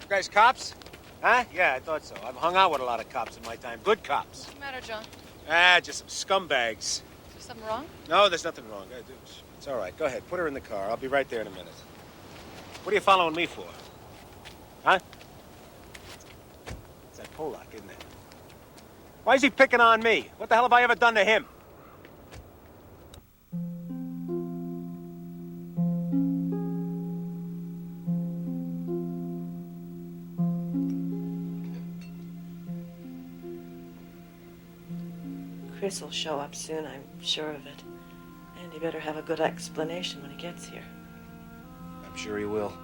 S5: You guys cops? Huh? Yeah, I thought so. I've hung out with a lot of cops in my time. Good cops.
S7: What's the matter, John?
S5: Just some scumbags.
S7: Is there something wrong?
S5: No, there's nothing wrong. It's all right. Go ahead. Put her in the car. I'll be right there in a minute. What are you following me for? Huh? It's that Polak, isn't it? Why is he picking on me? What the hell have I ever done to him?
S11: Chris will show up soon, I'm sure of it. And he better have a good explanation when he gets here.
S10: I'm sure he will.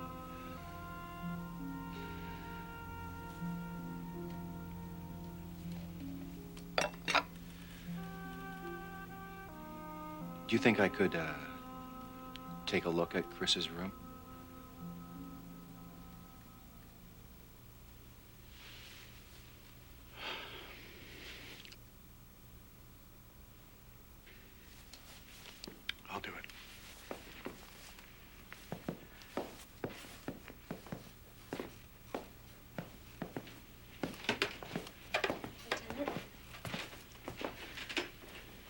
S10: Do you think I could, take a look at Chris's room?
S13: I'll do it.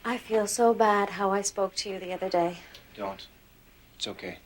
S8: I feel so bad how I spoke to you the other day.
S10: Don't. It's okay.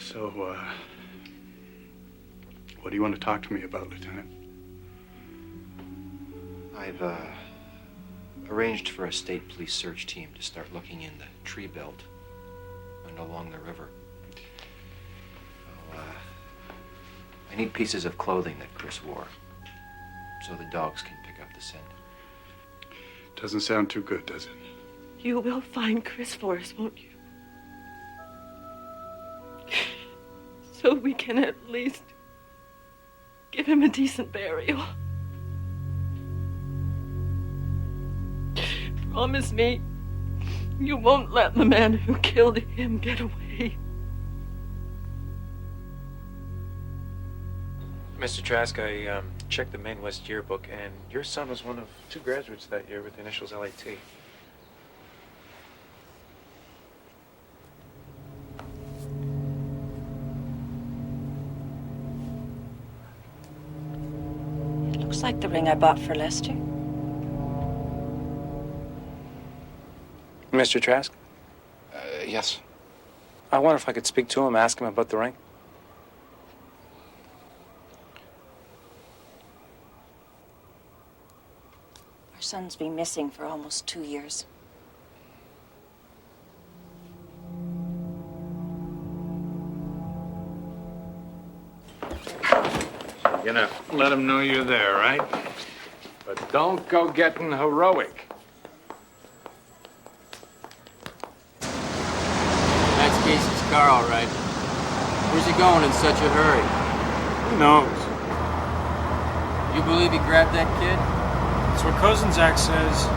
S13: So, what do you want to talk to me about, Lieutenant?
S10: I've, arranged for a state police search team to start looking in the tree belt and along the river. So, I need pieces of clothing that Chris wore, so the dogs can pick up the scent.
S13: Doesn't sound too good, does it?
S11: You will find Chris for us, won't you? So we can at least give him a decent burial. Promise me you won't let the man who killed him get away.
S4: Mr. Trask, I checked the Maine West yearbook, and your son was one of 2 graduates that year with the initials LAT.
S18: Looks like the ring I bought for Lester.
S4: Mr. Trask?
S10: Yes.
S4: I wonder if I could speak to him, ask him about the ring.
S18: Our son's been missing for almost 2 years.
S20: You're gonna let him know you're there, right? But don't go getting heroic.
S10: That's Gacy's car, all right. Where's he going in such a hurry?
S20: Who knows?
S10: You believe he grabbed that kid?
S23: That's what Kozenczak says.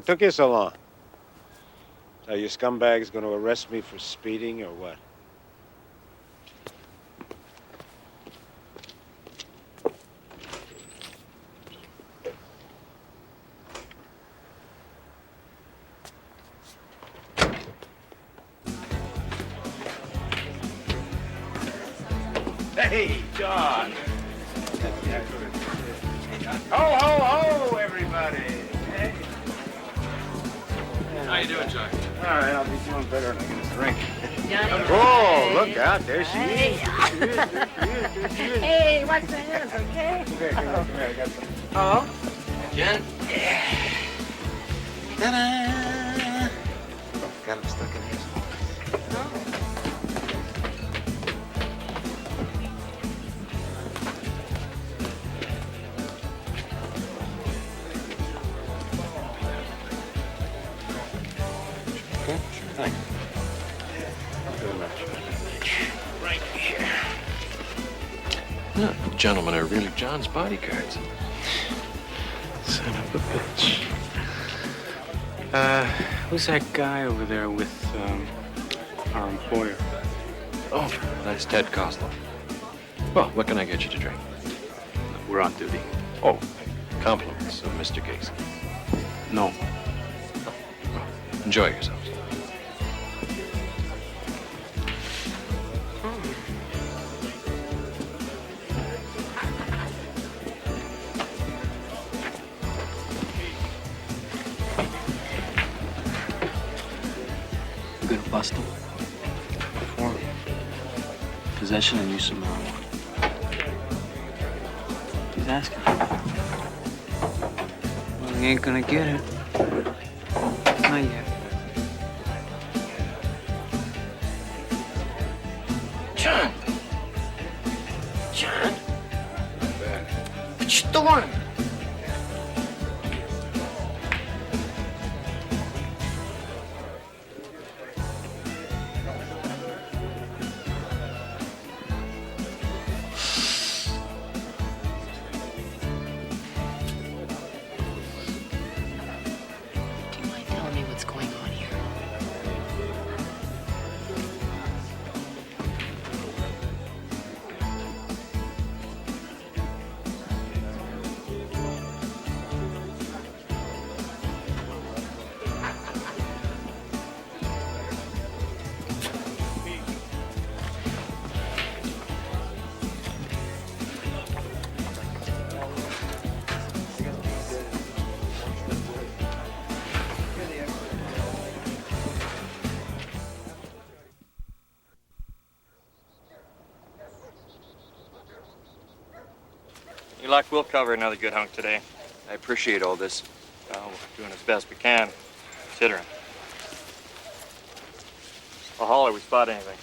S19: What took you so long? So you scumbags going to arrest me for speeding or what?
S5: Hey, John. Ho, ho, ho, everybody. Hey.
S4: How you doing, John?
S19: All right, I'll be doing better when I get a drink.
S18: Johnny.
S19: Oh, look out. There she is.
S18: Hey, watch the hands, okay?
S19: Come here, I got some.
S18: Oh?
S10: Jen? Ta-da! Got him stuck in his. Okay, sure thing.
S1: Right here. No, gentlemen are really John's bodyguards. Son of a bitch.
S17: Who's that guy over there with our employer?
S1: Oh, that's Ted Costello. Well, what can I get you to drink?
S17: We're on duty.
S1: Oh, compliments of Mr. Gacy.
S17: No.
S1: Enjoy yourselves.
S6: You gonna bust him? For possession and use of marijuana. He's asking.
S17: Well, he ain't gonna get it. Not yet.
S1: John! John! What you doing?
S6: Do you mind telling me what's going on here?
S2: You like we'll cover another good hunk today.
S10: I appreciate all this.
S2: Well, we're doing as best we can, considering. I'll holler if we spot anything.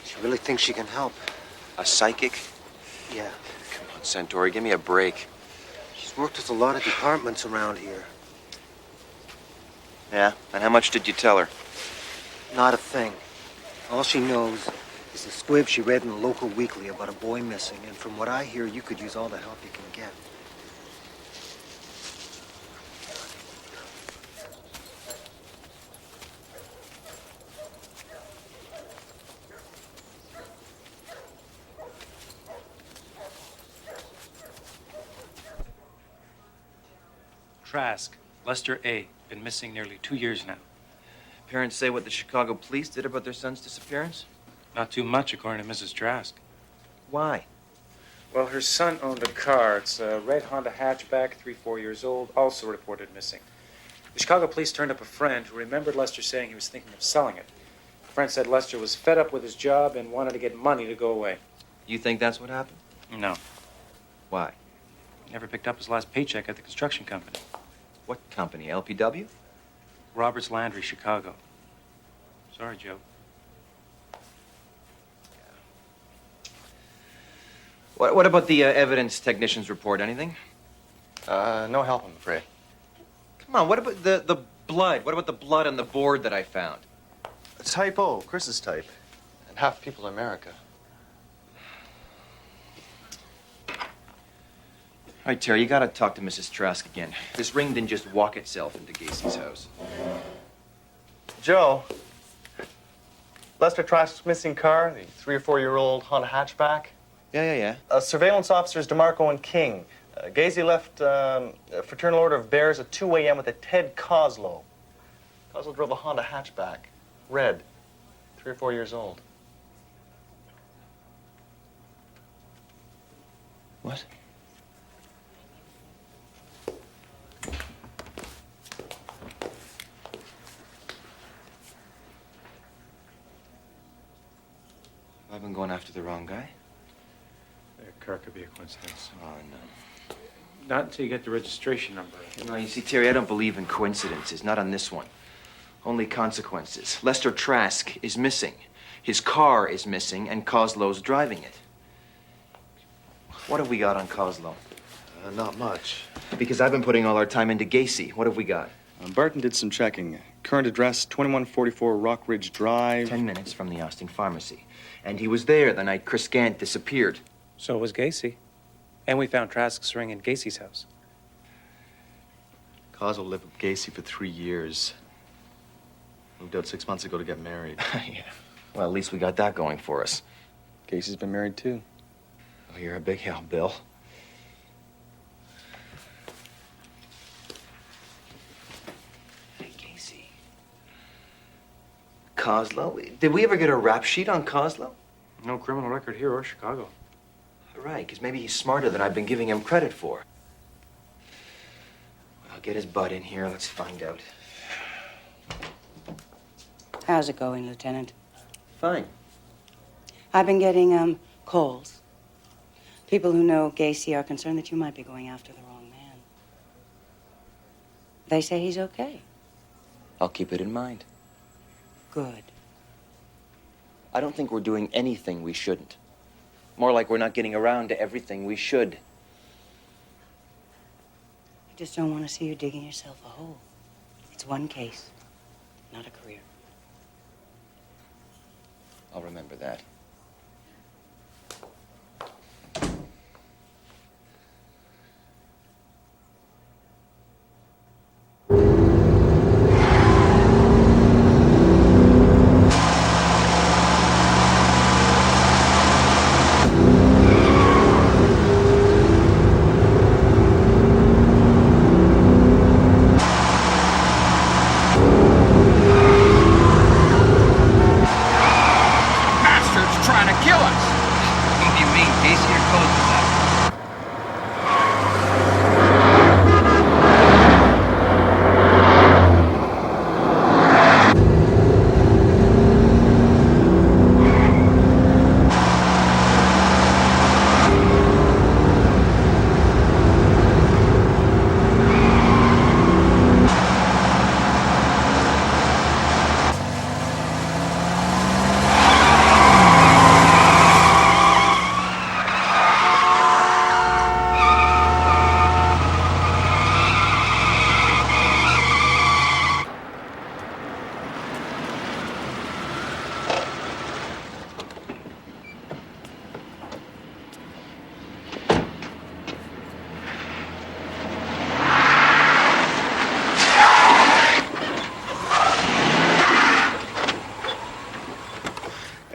S10: She really thinks she can help. A psychic?
S9: Yeah.
S10: Come on, Centauri, give me a break.
S9: She's worked with a lot of departments around here.
S10: Yeah? And how much did you tell her?
S9: Not a thing. All she knows is the squib she read in the local weekly about a boy missing, and from what I hear, you could use all the help you can get.
S17: Trask, Lester A. Been missing nearly 2 years now.
S10: Parents say what the Chicago police did about their son's disappearance?
S17: Not too much, according to Mrs. Trask.
S10: Why?
S17: Well, her son owned a car. It's a red Honda hatchback, 3-4 years old, also reported missing. The Chicago police turned up a friend who remembered Lester saying he was thinking of selling it. The friend said Lester was fed up with his job and wanted to get money to go away.
S10: You think that's what happened?
S17: No.
S10: Why?
S17: Never picked up his last paycheck at the construction company.
S10: What company? LPW?
S17: Roberts Landry, Chicago. Sorry, Joe.
S10: What about the evidence technician's report? Anything?
S3: No help, I'm afraid.
S10: Come on, what about the blood? What about the blood on the board that I found?
S3: A typo, Chris's type. And half people in America.
S10: All right, Terry, you gotta talk to Mrs. Trask again. This ring didn't just walk itself into Gacy's house.
S12: Joe, Lester Trask's missing car, the 3 or 4 year old Honda hatchback.
S10: Yeah.
S12: Surveillance officers DeMarco and King. Gacy left a fraternal order of bearers at 2 a.m. with a Ted Coslow. Coslow drove a Honda hatchback, red, 3 or 4 years old.
S10: What? I've been going after the wrong guy.
S4: That car could be a coincidence.
S10: Oh, no.
S4: Not until you get the registration number.
S10: No, you see, Terry, I don't believe in coincidences. Not on this one. Only consequences. Lester Trask is missing. His car is missing, and Coslow's driving it. What have we got on Coslow?
S12: Not much.
S10: Because I've been putting all our time into Gacy. What have we got?
S12: Barton did some checking. Current address, 2144 Rock Ridge Drive.
S10: 10 minutes from the Austin Pharmacy. And he was there the night Chris Gant disappeared.
S17: So was Gacy. And we found Trask's ring in Gacy's house.
S12: Coslow lived with Gacy for 3 years. Moved out 6 months ago to get married.
S10: Yeah. Well, at least we got that going for us.
S12: Gacy's been married, too.
S10: Oh, you're a big help, Bill. Hey, Gacy. Coslow? Did we ever get a rap sheet on Coslow?
S4: No criminal record here or Chicago.
S10: Right, because maybe he's smarter than I've been giving him credit for. I'll get his butt in here. Let's find out.
S18: How's it going, Lieutenant?
S10: Fine.
S18: I've been getting, calls. People who know Gacy are concerned that you might be going after the wrong man. They say he's okay.
S10: I'll keep it in mind.
S18: Good.
S10: I don't think we're doing anything we shouldn't. More like we're not getting around to everything we should.
S18: I just don't want to see you digging yourself a hole. It's one case, not a career.
S10: I'll remember that.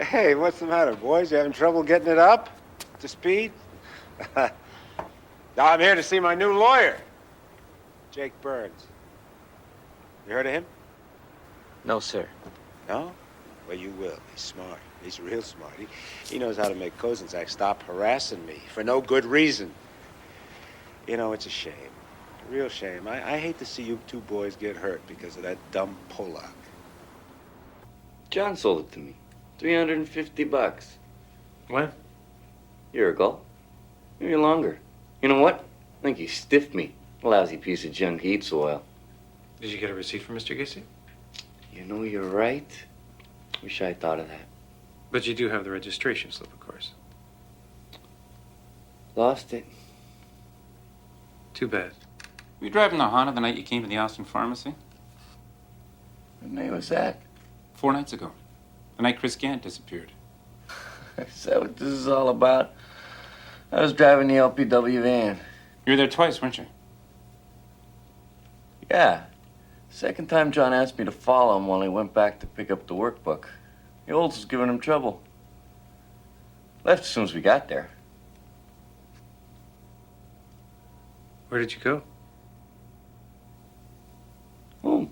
S5: Hey, what's the matter, boys? You having trouble getting it up to speed? Now I'm here to see my new lawyer, Jake Burns. You heard of him?
S10: No, sir.
S5: No? Well, you will. He's smart. He's real smart. He knows how to make Kozenczak stop harassing me for no good reason. You know, it's a shame. A real shame. I hate to see you two boys get hurt because of that dumb Polak.
S14: John sold it to me. $350.
S4: When?
S14: A year ago. Maybe longer. You know what? I think he stiffed me. Lousy piece of junk he eats oil.
S4: Did you get a receipt from Mr. Gacy?
S14: You know, you're right. Wish I thought of that.
S4: But you do have the registration slip, of course.
S14: Lost it.
S4: Too bad.
S15: Were you driving the Honda the night you came to the Austin Pharmacy?
S14: What night was that?
S15: 4 nights ago. The night Chris Gant disappeared.
S14: Is that what this is all about? I was driving the LPW van.
S15: You're You were there twice, weren't you?
S14: Yeah. Second time John asked me to follow him while he went back to pick up the workbook. The olds was giving him trouble. Left as soon as we got there.
S17: Where did you go?
S14: Home.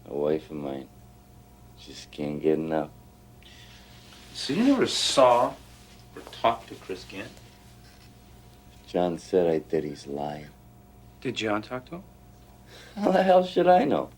S14: A wife of mine. Just can't get enough.
S15: So you never saw or talked to Chris Gant?
S14: John said I did. He's lying.
S17: Did John talk to him?
S14: How the hell should I know?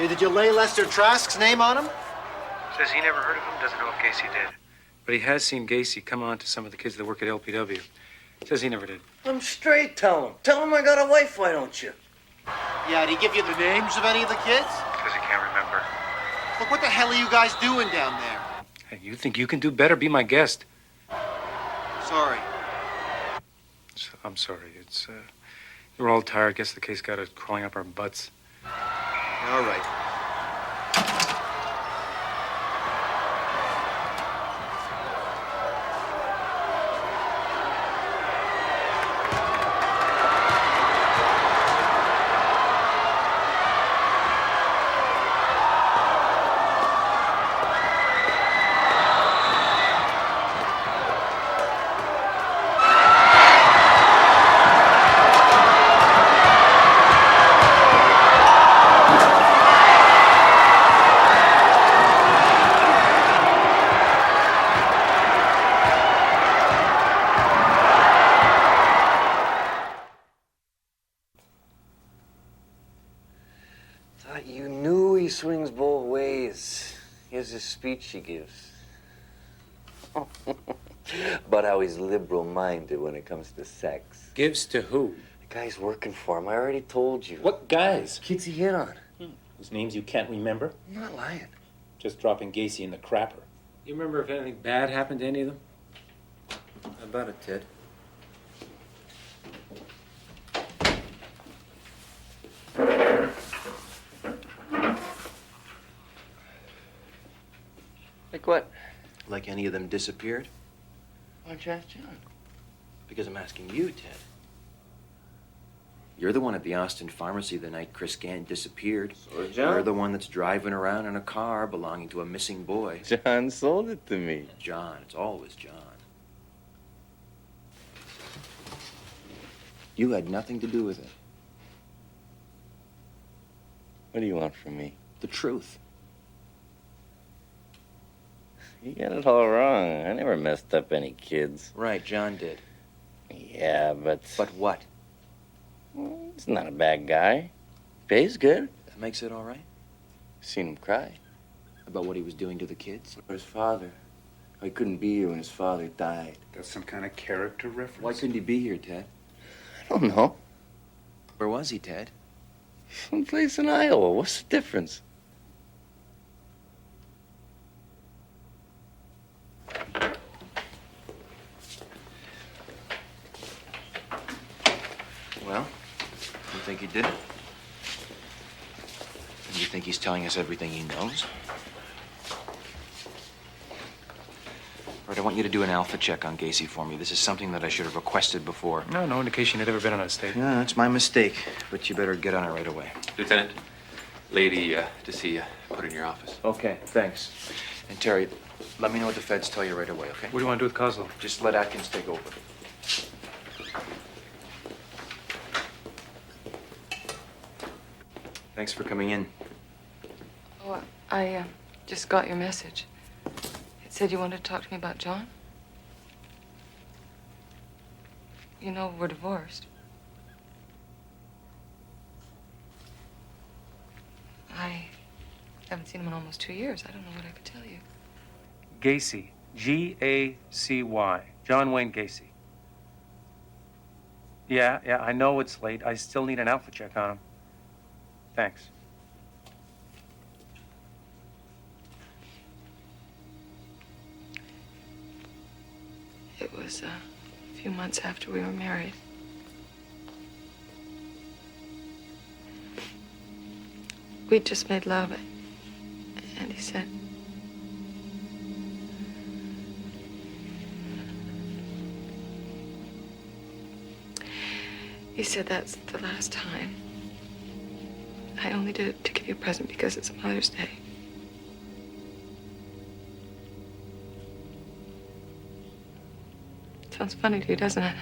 S9: Did you lay Lester Trask's name on him?
S17: Says he never heard of him, doesn't know if Gacy did. But he has seen Gacy come on to some of the kids that work at LPW. Says he never did.
S14: I'm straight, tell him. Tell him I got a wife, why don't you?
S9: Yeah, did he give you the names of any of the kids?
S17: Says he can't remember.
S9: Look, what the hell are you guys doing down there?
S17: Hey, you think you can do better? Be my guest.
S9: Sorry.
S17: I'm sorry. We're all tired. Guess the case got us crawling up our butts.
S9: All right.
S14: Swings both ways. Here's a speech he gives. About how he's liberal-minded when it comes to sex.
S15: Gives to who?
S14: The guy's working for him. I already told you.
S15: What guys?
S14: Kids he hit on.
S15: Whose names you can't remember?
S14: I'm not lying.
S15: Just dropping Gacy in the crapper.
S17: You remember if anything bad happened to any of them?
S10: How about it, Ted?
S14: Like what?
S10: Like any of them disappeared?
S14: Why don't you ask John?
S10: Because I'm asking you, Ted. You're the one at the Austin pharmacy the night Chris Gant disappeared.
S14: So is John.
S10: You're the one that's driving around in a car belonging to a missing boy.
S14: John sold it to me.
S10: John. It's always John. You had nothing to do with it.
S14: What do you want from me?
S10: The truth.
S14: You got it all wrong. I never messed up any kids.
S10: Right, John did.
S14: Yeah, but...
S10: But what?
S14: Well, he's not a bad guy. Pays good.
S10: That makes it all right?
S14: Seen him cry.
S10: About what he was doing to the kids?
S14: Or his father. He couldn't be here when his father died.
S15: That's some kind of character reference?
S10: Why couldn't he be here, Ted?
S14: I don't know.
S10: Where was he, Ted?
S14: Someplace in Iowa. What's the difference?
S10: Well, you think he did it? And you think he's telling us everything he knows? All right, I want you to do an alpha check on Gacy for me. This is something that I should have requested before.
S17: No indication he'd ever been on a state.
S10: Yeah, that's my mistake, but you better get on it right away.
S16: Lieutenant, lady to see you. Put in your office.
S10: Okay, thanks. And Terry, let me know what the feds tell you right away, okay?
S17: What do you want to do with Kozlow?
S10: Just let Atkins take over. Thanks for coming in.
S11: Oh, I just got your message. It said you wanted to talk to me about John? You know we're divorced. I haven't seen him in almost 2 years. I don't know what I could tell you.
S17: Gacy. Gacy. John Wayne Gacy. Yeah, I know it's late. I still need an outfit check on him. Thanks.
S11: It was a few months after we were married. We'd just made love, and he said, that's the last time. I only did it to give you a present because it's Mother's Day. Sounds funny to you, doesn't it?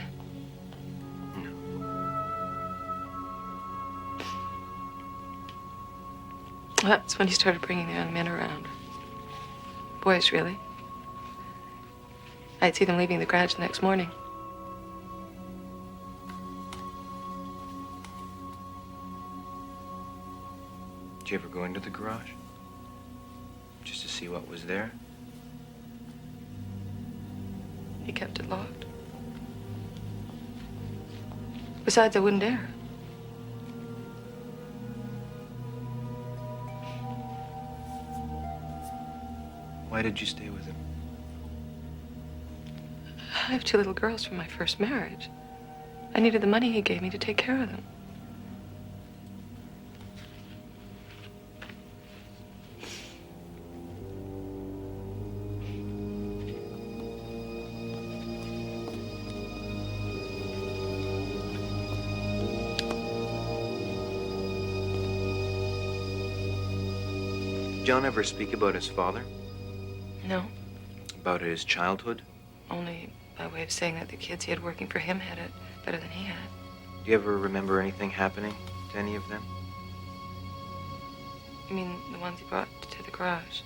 S11: Well, that's when he started bringing the young men around. Boys, really. I'd see them leaving the garage the next morning.
S10: Did you ever go into the garage? Just to see what was there?
S11: He kept it locked. Besides, I wouldn't dare.
S10: Why did you stay with him?
S11: I have 2 little girls from my first marriage. I needed the money he gave me to take care of them.
S10: Did John ever speak about his father?
S11: No,
S10: About his childhood?
S11: only by way of saying that the kids he had working for him had it better than he had.
S10: Do you ever remember anything happening to any of them?
S11: You mean the ones he brought to the garage?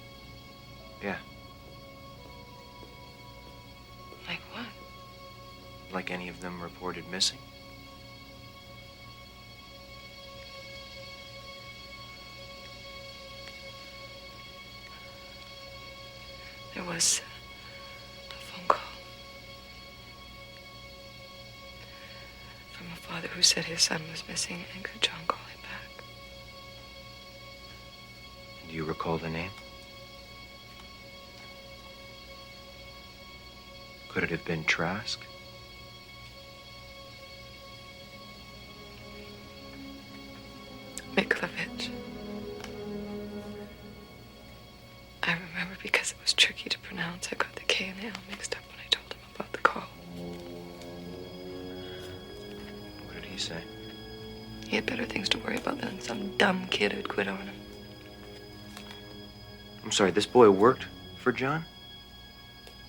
S10: Yeah.
S11: Like what?
S10: Like any of them reported missing?
S11: There was a phone call from a father who said his son was missing and could John call him back.
S10: Do you recall the name? Could it have been Trask?
S11: Miklovich. I remember because it was tricky to pronounce. I got the K and the L mixed up when I told him about the call.
S10: What did he say?
S11: He had better things to worry about than some dumb kid who'd quit on him.
S10: I'm sorry, this boy worked for John?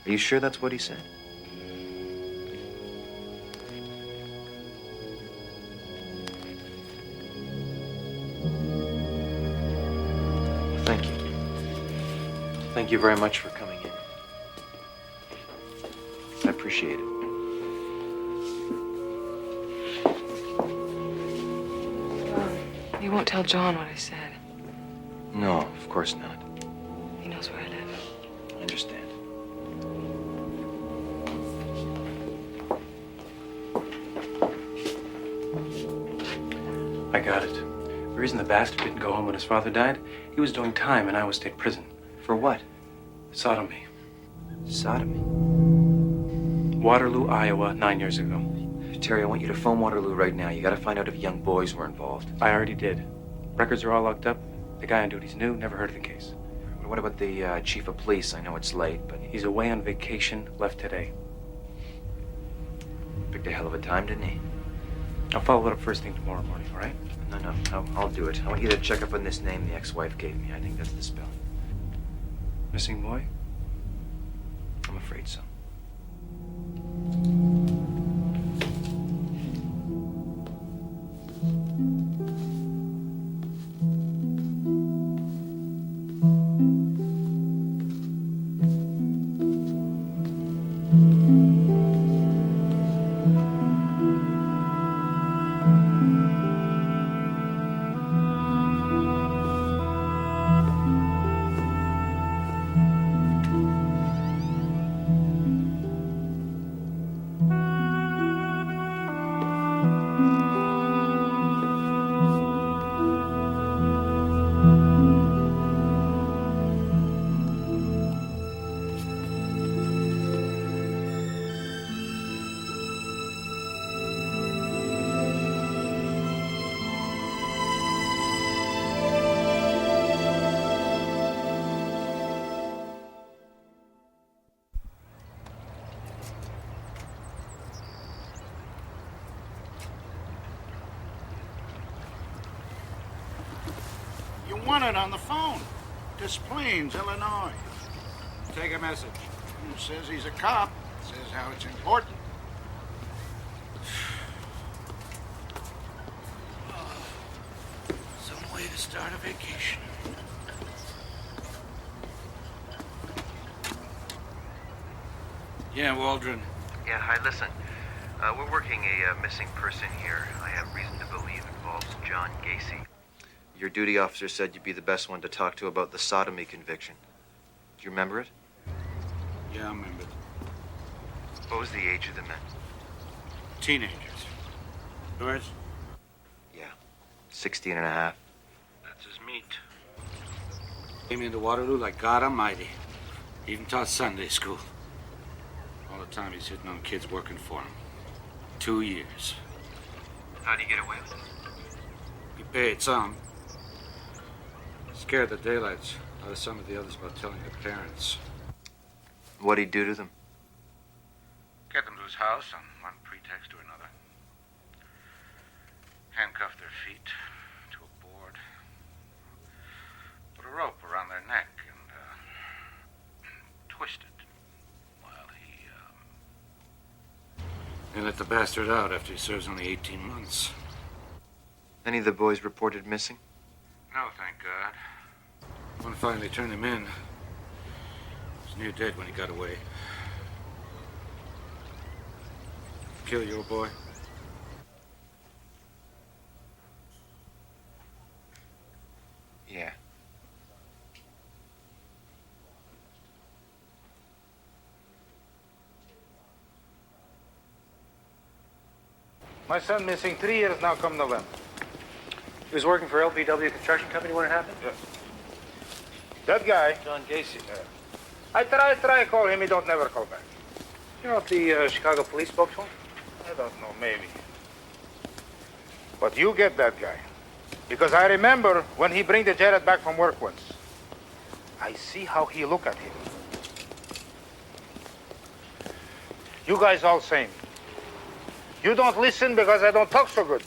S10: Are you sure that's what he said? Well, thank you. Thank you very much for coming in. I appreciate it.
S11: You won't tell John what I said.
S10: No, of course not.
S11: He knows where I live.
S10: I understand.
S17: I got it. The reason the bastard didn't go home when his father died, he was doing time in Iowa State Prison.
S10: For what?
S17: Sodomy.
S10: Sodomy?
S17: Waterloo, Iowa, 9 years ago.
S10: Terry, I want you to phone Waterloo right now. You gotta find out if young boys were involved.
S17: I already did. Records are all locked up. The guy on duty's new, never heard of the case.
S10: What about the chief of police? I know it's late, but
S17: He's away on vacation, left today.
S10: picked a hell of a time, didn't he?
S17: I'll follow it up first thing tomorrow morning, all right?
S10: No, I'll do it. I want you to check up on this name the ex-wife gave me. I think that's the spelling.
S17: Missing boy?
S10: I'm afraid so.
S7: wanted on the phone. Des Plaines, Illinois.
S23: Take a message.
S7: Says he's a cop. Says how it's important. Some way to start a vacation.
S23: Yeah, Waldron.
S10: Yeah, hi, listen. We're working a missing person here. I have reason to believe involves John Gacy. Your duty officer said you'd be the best one to talk to about the sodomy conviction. Do you remember it?
S23: Yeah, I remember.
S10: What was the age of the men?
S23: Teenagers. Yours?
S10: Yeah, 16 and a half.
S23: That's his meat. Came into Waterloo like God Almighty. Even taught Sunday school. All the time he's hitting on kids working for him. 2 years.
S10: How'd he get away with it?
S23: He paid some. Scared the daylights out of some of the others about telling their parents.
S10: What'd he do to them?
S23: Get them to his house on one pretext or another. Handcuff their feet to a board. Put a rope around their neck and twist it while he They let the bastard out after he serves only 18 months.
S10: Any of the boys reported missing?
S23: No, thank God. One finally turned him in. He was near dead when he got away. Kill your boy?
S10: Yeah.
S5: My son missing 3 years now come November.
S12: He was working for LPW Construction Company when it happened?
S5: Yes. That guy,
S12: John Gacy.
S5: I try call him, he don't never call back.
S12: You know if the Chicago police spoke to him?
S5: I don't know, maybe. But you get that guy. Because I remember when he bring the Jared back from work once. I see how he look at him. You guys all same. You don't listen because I don't talk so good.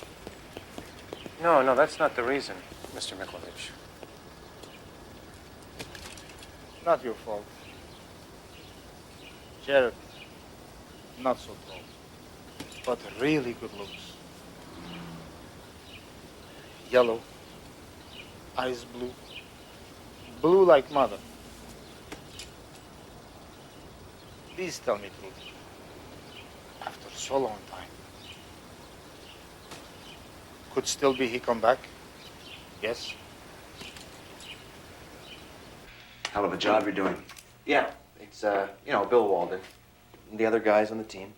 S12: No, that's not the reason, Mr. Miklovich.
S5: Not your fault. Jared, not so tall, but really good looks. Yellow, eyes blue, blue like mother. Please tell me truth. After so long time. Could still be he come back? Yes?
S10: Hell of a job you're doing. Yeah, it's, Bill Walden and the other guys on the team.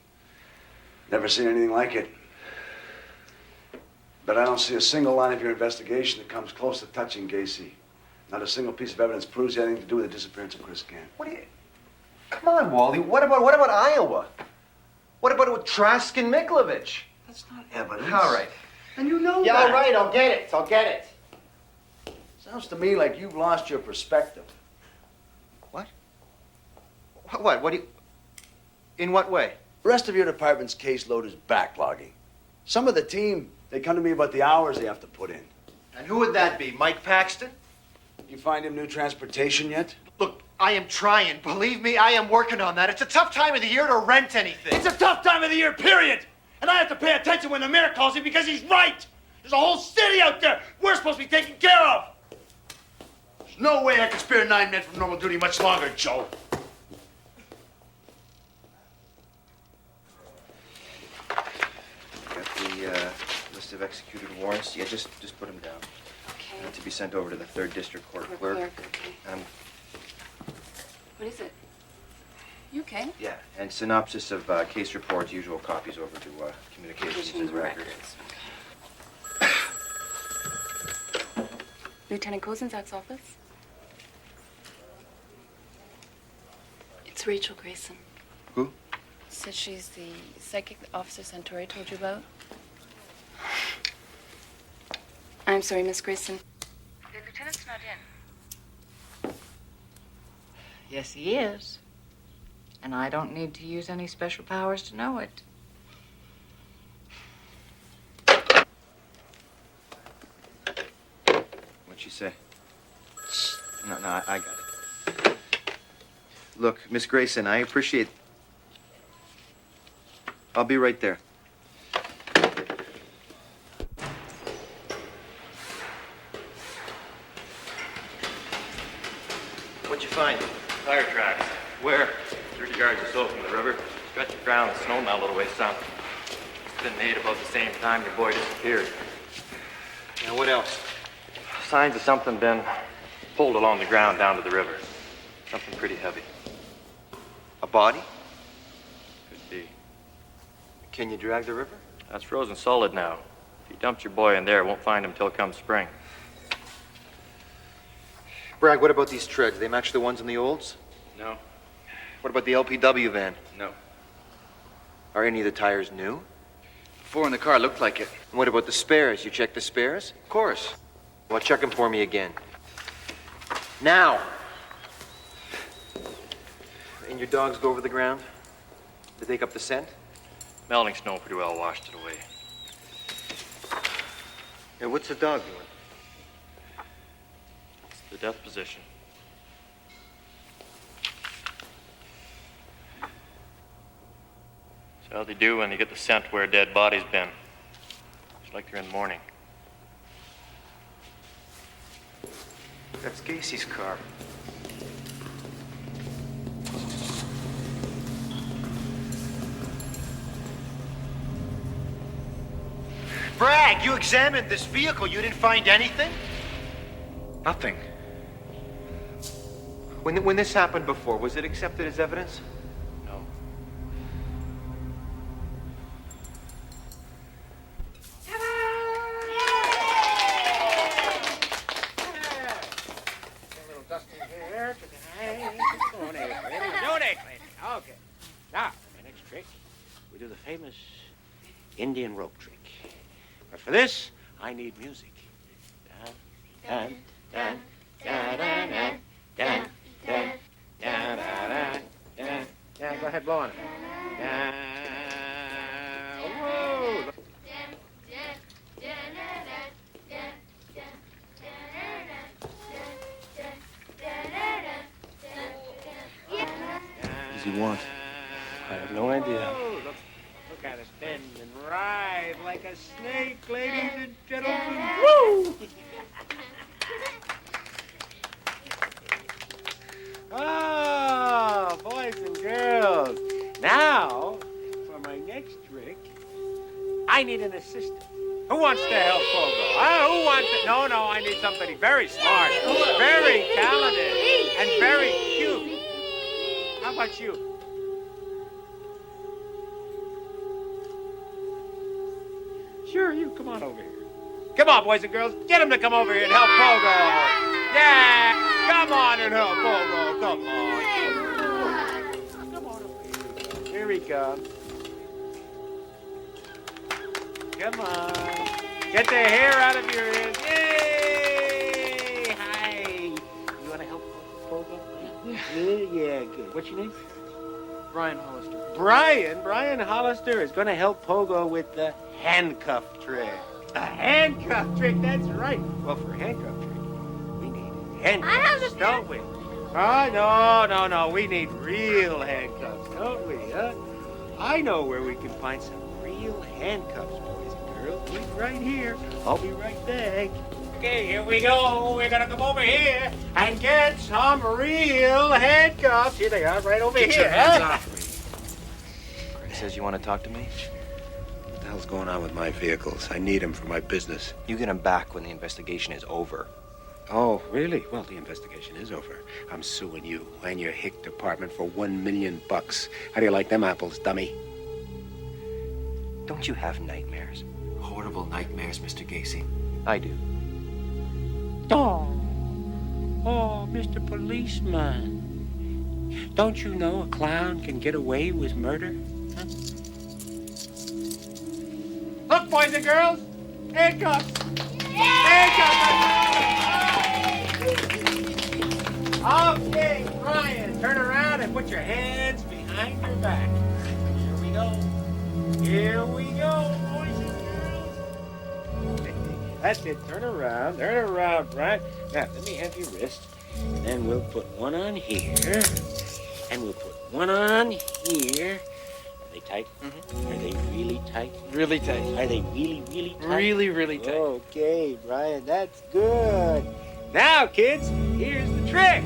S21: Never seen anything like it. But I don't see a single line of your investigation that comes close to touching Gacy. Not a single piece of evidence proves he had anything to do with the disappearance of Chris Gant.
S10: What do you... Come on, Wally. What about Iowa? What about with Trask and Miklovich?
S21: That's not evidence.
S10: All right.
S21: And you know
S9: Yeah,
S21: that.
S9: all right, I'll get it.
S21: Sounds to me like you've lost your perspective.
S10: What? What? What do you... In what way?
S21: The rest of your department's caseload is backlogging. Some of the team, they come to me about the hours they have to put in.
S9: And who would that be? Mike Paxton?
S21: You find him new transportation yet?
S9: Look, I am trying. Believe me, I am working on that. It's a tough time of the year to rent anything.
S7: It's a tough time of the year, period. And I have to pay attention when the mayor calls me because he's right. There's a whole city out there we're supposed to be taking care of. There's no way I can spare 9 men from normal duty much longer, Joe.
S10: Got the list of executed warrants. Yeah, just put them down.
S11: Okay.
S10: To be sent over to the 3rd District Court Clerk.
S11: Okay. What is it? You okay?
S10: Yeah, and synopsis of case reports, usual copies over to communications and records.
S11: Okay. Lieutenant Kozenczak's office? It's Rachel Grayson.
S10: Who?
S11: Said she's the psychic that Officer Santori told you about. I'm sorry, Miss Grayson. The lieutenant's not in.
S18: Yes, he is. And I don't need to use any special powers to know it.
S10: What'd she say? No, I got it. Look, Miss Grayson, I appreciate... I'll be right there. What'd you find?
S2: Tire tracks. Where? 30 yards or so from the river. Stretch of ground, snow melt a little way south. It's been made about the same time your boy disappeared.
S10: Now, what else?
S2: Signs of something been pulled along the ground down to the river. Something pretty heavy.
S10: A body?
S2: Could be.
S10: Can you drag the river?
S2: That's frozen solid now. If you dumped your boy in there, won't find him till come spring.
S10: Bragg, what about these treads? They match the ones in the olds?
S2: No.
S10: What about the LPW van?
S2: No.
S10: Are any of the tires new?
S16: Four in the car looked like it.
S10: And what about the spares? You checked the spares?
S16: Of course.
S10: Well, check them for me again. Now! And your dogs go over the ground? They take up the scent?
S2: Melting snow pretty well washed it away.
S10: Yeah, what's the dog doing?
S2: It's the death position. It's how they do when they get the scent where a dead body's been. It's like they're in mourning.
S10: That's Gacy's car. Bragg, you examined this vehicle. You didn't find anything?
S4: Nothing.
S10: When this happened before, was it accepted as evidence?
S2: No.
S19: A little dusting here. Donate. Okay. Now, for my next trick, we do the famous Indian rope trick. But for this, I need music. Dun, dun, dun, dun, dun, dun, dun, dun, dun, dun, dun. Go ahead, blow on it. Whoa!
S10: Does he want?
S19: I have no idea. Look at us bend and writhe like a snake, ladies and gentlemen. Woo! Oh, boys and girls. Now, for my next trick, I need an assistant. Who wants to help Pogo? Who wants to? No, I need somebody very smart, very talented, and very cute. How about you? Sure, you come on over here. Come on, boys and girls. Get him to come over here and help Pogo. Yeah, come on and help Pogo. Come on. Come on over here. Here he comes. Come on. Get the hair out of your ears. Yay! Hi. You want to help Pogo? Yeah, good. What's your name?
S10: Brian Hollister.
S19: Brian Hollister is going to help Pogo with the handcuff trick. A handcuff trick, that's right. Well, for a handcuff trick, we need handcuffs, don't we? Oh, no. We need real handcuffs, don't we, huh? I know where we can find some real handcuffs, boys and girls. Wait right here. I'll be right back. Okay, here we go. We're going to come over here and get some real handcuffs. Here they are, right over here.
S10: Get your hands off me. He says you want to talk to me?
S5: What the hell's going on with my vehicles? I need them for my business.
S10: You get them back when the investigation is over.
S5: Oh, really? Well, the investigation is over. I'm suing you and your hick department for $1 million. How do you like them apples, dummy?
S10: Don't you have nightmares?
S16: Horrible nightmares, Mr. Gacy.
S10: I do.
S19: Oh, Mr. Policeman. Don't you know a clown can get away with murder? Huh? Look, boys and girls, handcuffs. Okay, Brian, turn around and put your hands behind your back. Here we go, boys and girls. That's it, turn around, Brian. Now, let me have your wrist.
S23: And then we'll put one on here. And we'll put one on here. Are they tight? Mm-hmm. Are they really tight?
S6: Really tight.
S23: Are they really, really tight?
S6: Really, really tight.
S23: Okay, Brian, that's good. Now, kids, here's the trick.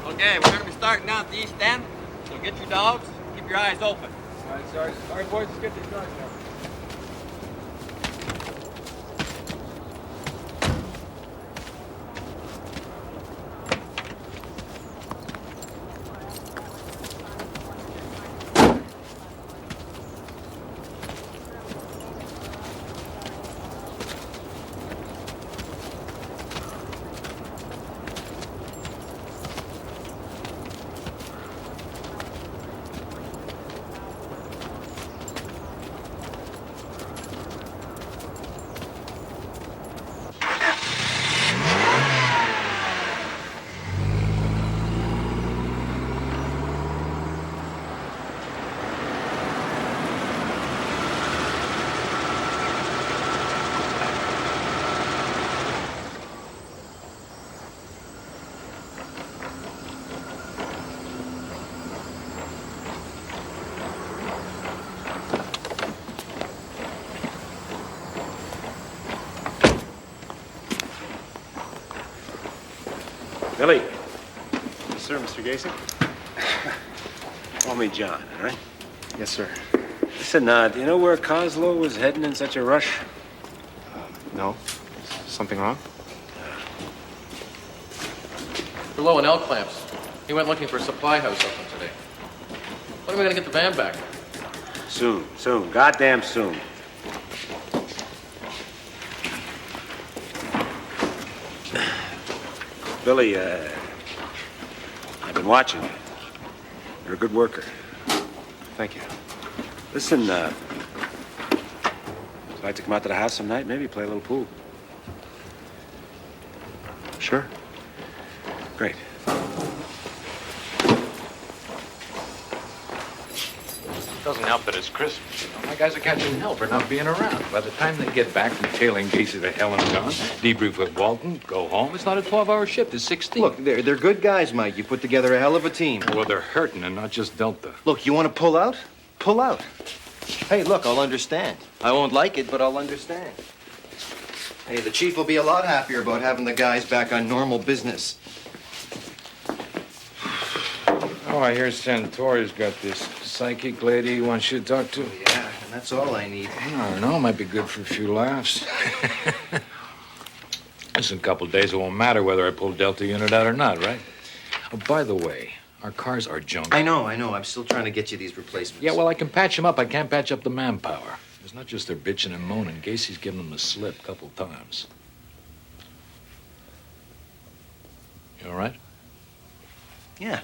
S2: Okay, we're gonna be starting down at the east end, so get your dogs, keep your eyes open.
S12: All right, Sarge. All right, boys, let's get these dogs now.
S19: Billy.
S12: Yes, sir, Mr. Gacy.
S19: Call me John, all right?
S12: Yes, sir.
S19: Listen, do you know where Coslow was heading in such a rush?
S12: No. Something wrong?
S4: We're low on L clamps. He went looking for a supply house open today. When are we going to get the van back?
S19: Soon. Goddamn soon. Billy, I've been watching you. You're a good worker.
S12: Thank you.
S19: Listen, would you like to come out to the house some night? Maybe play a little pool.
S10: Sure.
S15: Great.
S20: Doesn't help that it's Christmas. You know, my guys are catching hell for not being around. By the time they get back from tailing Gacy to hell and gone, debrief with Walton, go home, it's not a 12-hour shift, it's 16.
S10: Look, they're good guys, Mike. You put together a hell of a team.
S20: Well, they're hurting and not just Delta.
S10: Look, you want to pull out? Pull out. Hey, look, I'll understand. I won't like it, but I'll understand. Hey, the chief will be a lot happier about having the guys back on normal business.
S1: Oh, I hear Santori's got this psychic lady he wants you to talk to.
S10: Yeah, and that's all I need.
S1: I don't know, might be good for a few laughs. Listen, a couple of days, it won't matter whether I pull Delta unit out or not, right? Oh, by the way, our cars are junk.
S10: I know. I'm still trying to get you these replacements.
S1: Yeah, well, I can patch them up. I can't patch up the manpower. It's not just they're bitching and moaning. Gacy's given them the slip a couple times. You all right?
S10: Yeah.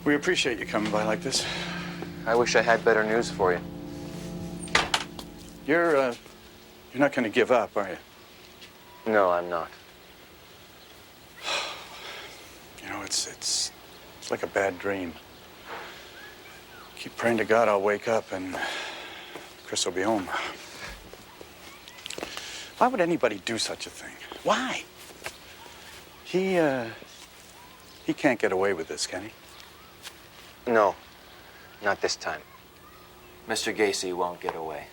S15: We appreciate you coming by like this.
S10: I wish I had better news for you.
S15: You're not going to give up, are you?
S10: No, I'm not.
S15: You know, it's like a bad dream. Keep praying to God I'll wake up and Chris will be home. Why would anybody do such a thing? Why? He can't get away with this, can he?
S10: No, not this time. Mr. Gacy won't get away.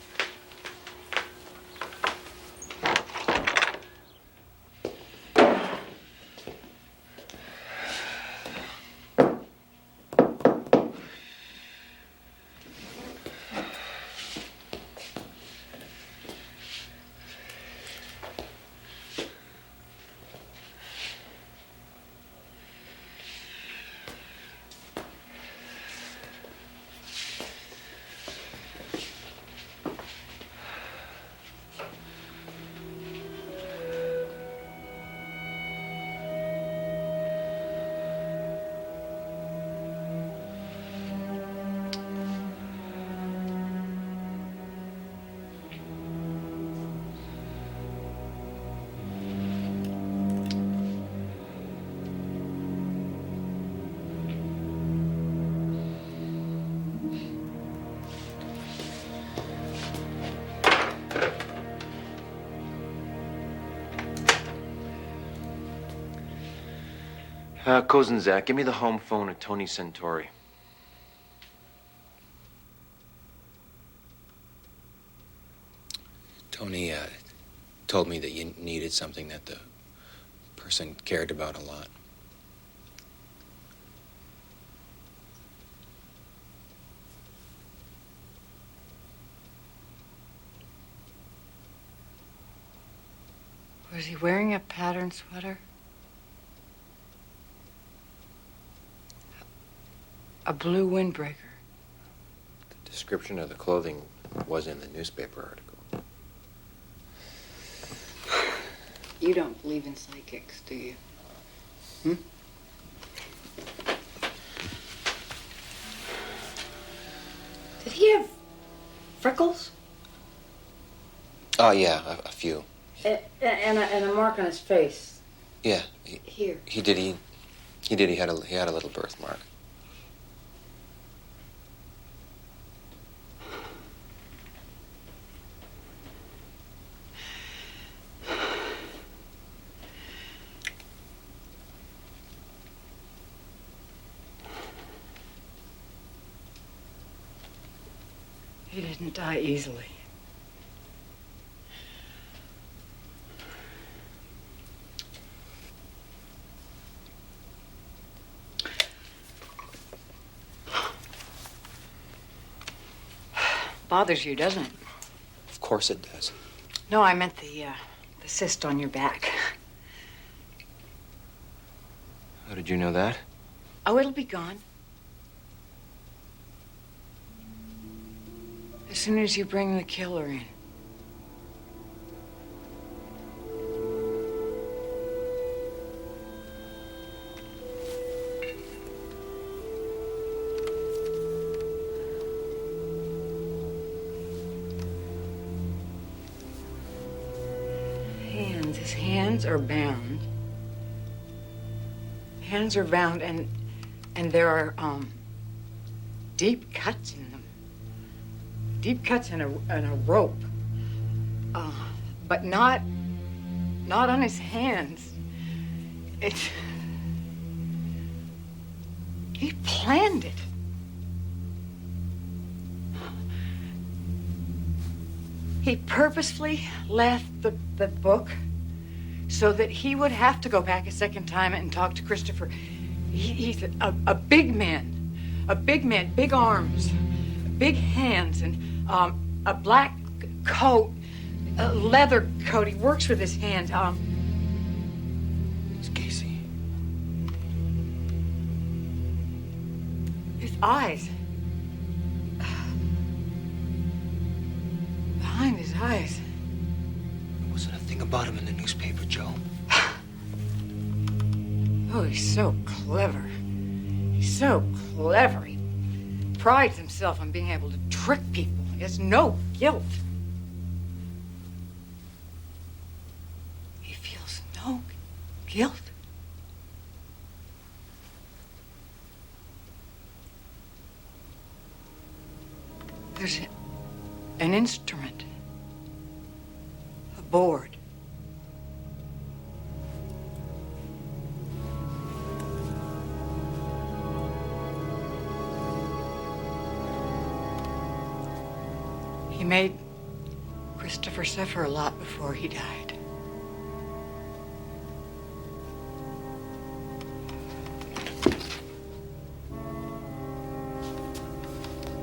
S10: Kozenczak, give me the home phone of Tony Santori. Tony told me that you needed something that the person cared about a lot.
S18: Was he wearing a patterned sweater? A blue windbreaker.
S10: The description of the clothing was in the newspaper article.
S18: You don't believe in psychics, do you? Hmm? Did he have freckles?
S10: Oh, yeah, a few.
S18: And a mark on his face.
S10: Yeah.
S18: Here.
S10: He did. He had a little birthmark.
S18: He didn't die easily. Bothers you, doesn't it?
S10: Of course it does.
S18: No, I meant the cyst on your back.
S10: How did you know that?
S18: Oh, it'll be gone. As soon as you bring the killer in. hands. His hands are bound. Hands are bound, and there are deep cuts in them. Deep cuts in a rope, but not on his hands. He planned it. He purposefully left the book so that he would have to go back a second time and talk to Christopher. He's a big man, big arms, big hands, and a black coat, a leather coat. He works with his hands.
S10: It's Gacy.
S18: His eyes. Behind his eyes.
S10: There wasn't a thing about him in the newspaper, Joe.
S18: Oh, he's so clever. He's so clever. He prides himself on being able to trick people. He has no guilt. He feels no guilt. There's an instrument. A board. He made Christopher suffer a lot before he died.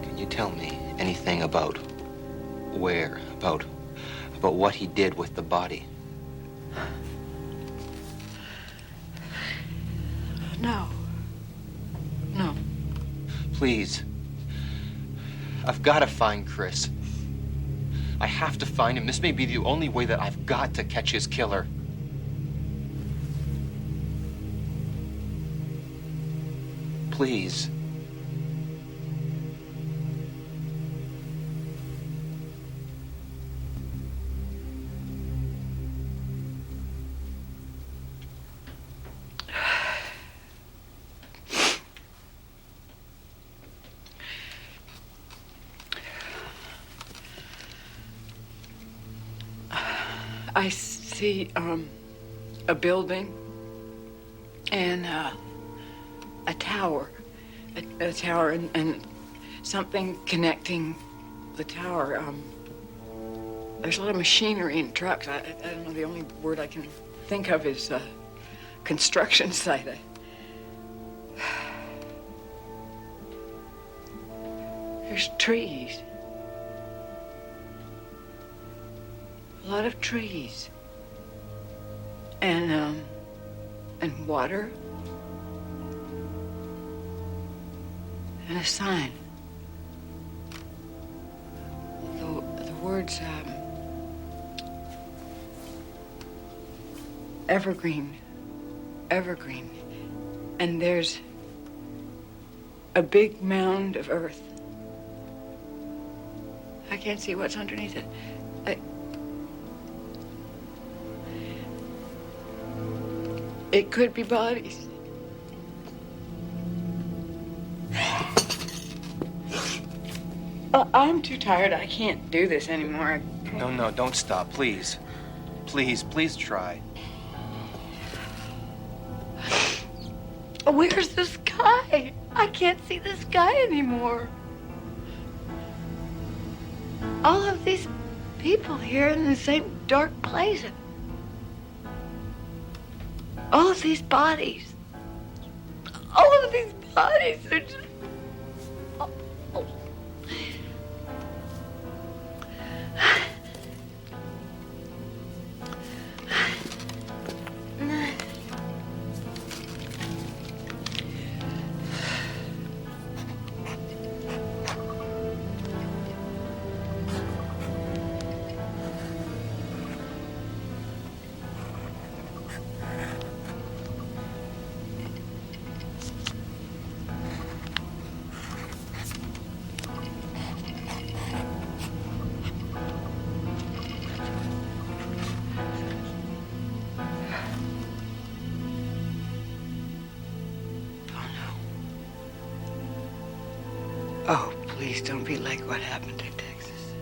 S10: Can you tell me anything about where, about what he did with the body?
S18: No. No.
S10: Please. I've got to find Chris. I have to find him. This may be the only way that I've got to catch his killer. Please.
S18: I see a building and a tower, a tower and something connecting the tower. There's a lot of machinery and trucks. I don't know, the only word I can think of is construction site. There's trees. A lot of trees. And water. And a sign. The words, evergreen. Evergreen. And there's a big mound of earth. I can't see what's underneath it. It could be bodies. I'm too tired. I can't do this anymore.
S10: No, don't stop, please. Please try.
S18: Where's the sky? I can't see the sky anymore. All of these people here in the same dark place. All of these bodies. All of these bodies are just... Please don't be like what happened in Texas.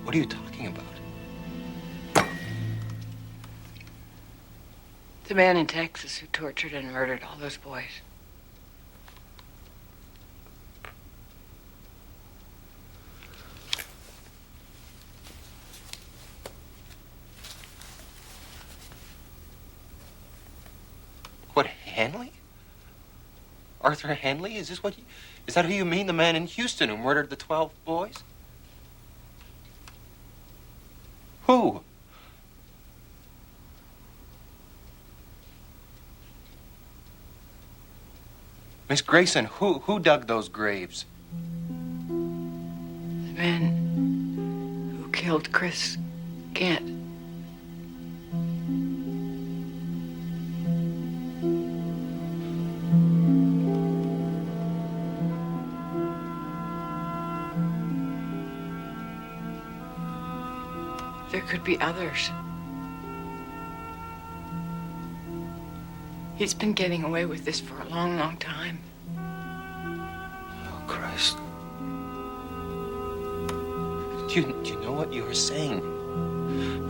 S10: What are you talking about?
S18: The man in Texas who tortured and murdered all those boys.
S10: What, Hanley? Arthur Hanley? Is that who you mean? The man in Houston who murdered the 12 boys? Who? Miss Grayson, who dug those graves?
S18: The man who killed Chris Gant. There could be others. He's been getting away with this for a long, long time.
S10: Oh, Christ. Do you know what you are saying?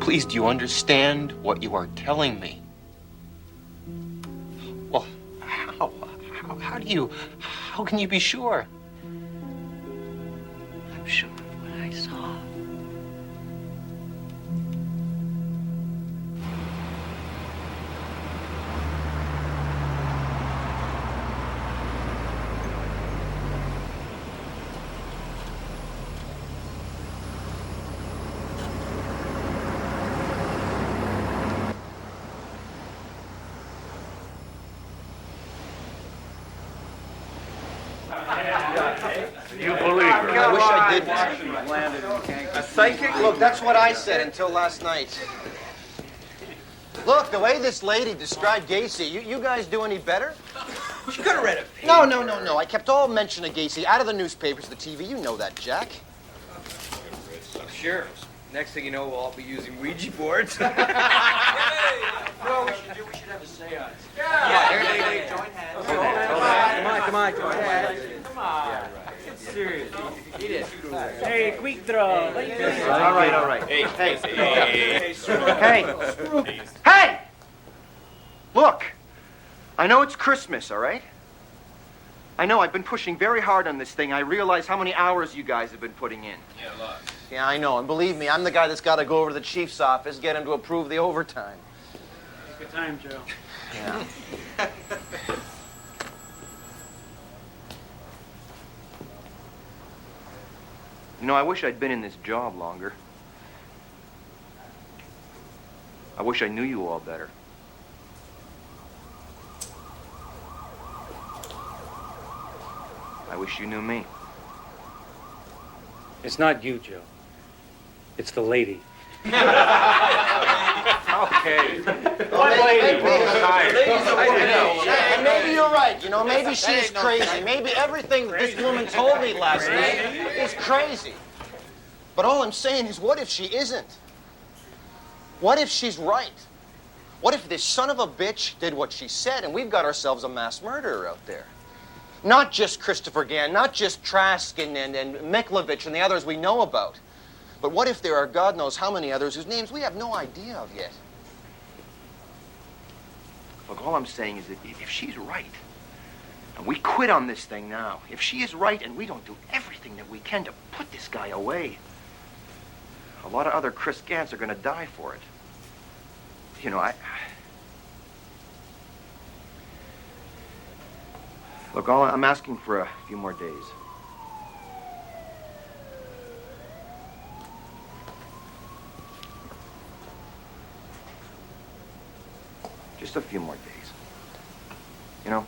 S10: Please, do you understand what you are telling me? Well, how can you be sure?
S18: I'm sure of what I saw.
S9: You believe her? I wish I didn't. A psychic? Look, that's what I said until last night. Look, the way this lady described Gacy, you guys do any better?
S6: She could have read it.
S9: No. I kept all mention of Gacy out of the newspapers, the TV. You know that, Jack.
S6: Sure. Next thing you know, we'll all be using Ouija boards.
S9: You know what
S6: we should do? We should have a seance.
S9: Yeah.
S6: Join hands. Come on, join hands. Come on. Yeah, right. Get serious. Eat it.
S8: Hey, quick draw.
S9: All right. Hey! Look, I know it's Christmas, all right? I know I've been pushing very hard on this thing. I realize how many hours you guys have been putting in.
S6: Yeah, lots.
S9: Yeah, I know. And believe me, I'm the guy that's got to go over to the chief's office, get him to approve the overtime.
S8: Good time, Joe.
S9: Yeah. You know, I wish I'd been in this job longer. I wish I knew you all better. I wish you knew me.
S8: It's not you, Joe. It's the lady.
S9: Okay. What lady? And maybe you're right, you know. Maybe she's crazy. Maybe everything that this woman told me last night is crazy. But all I'm saying is, what if she isn't? What if she's right? What if this son of a bitch did what she said and we've got ourselves a mass murderer out there? Not just Christopher Gann, not just Trask and Miklovich and the others we know about. But what if there are God knows how many others whose names we have no idea of yet? Look, all I'm saying is that if she's right, and we quit on this thing now, if she is right and we don't do everything that we can to put this guy away, a lot of other Chris Gants are going to die for it. You know, Look, I'm asking for a few more days. Just a few more days. You know?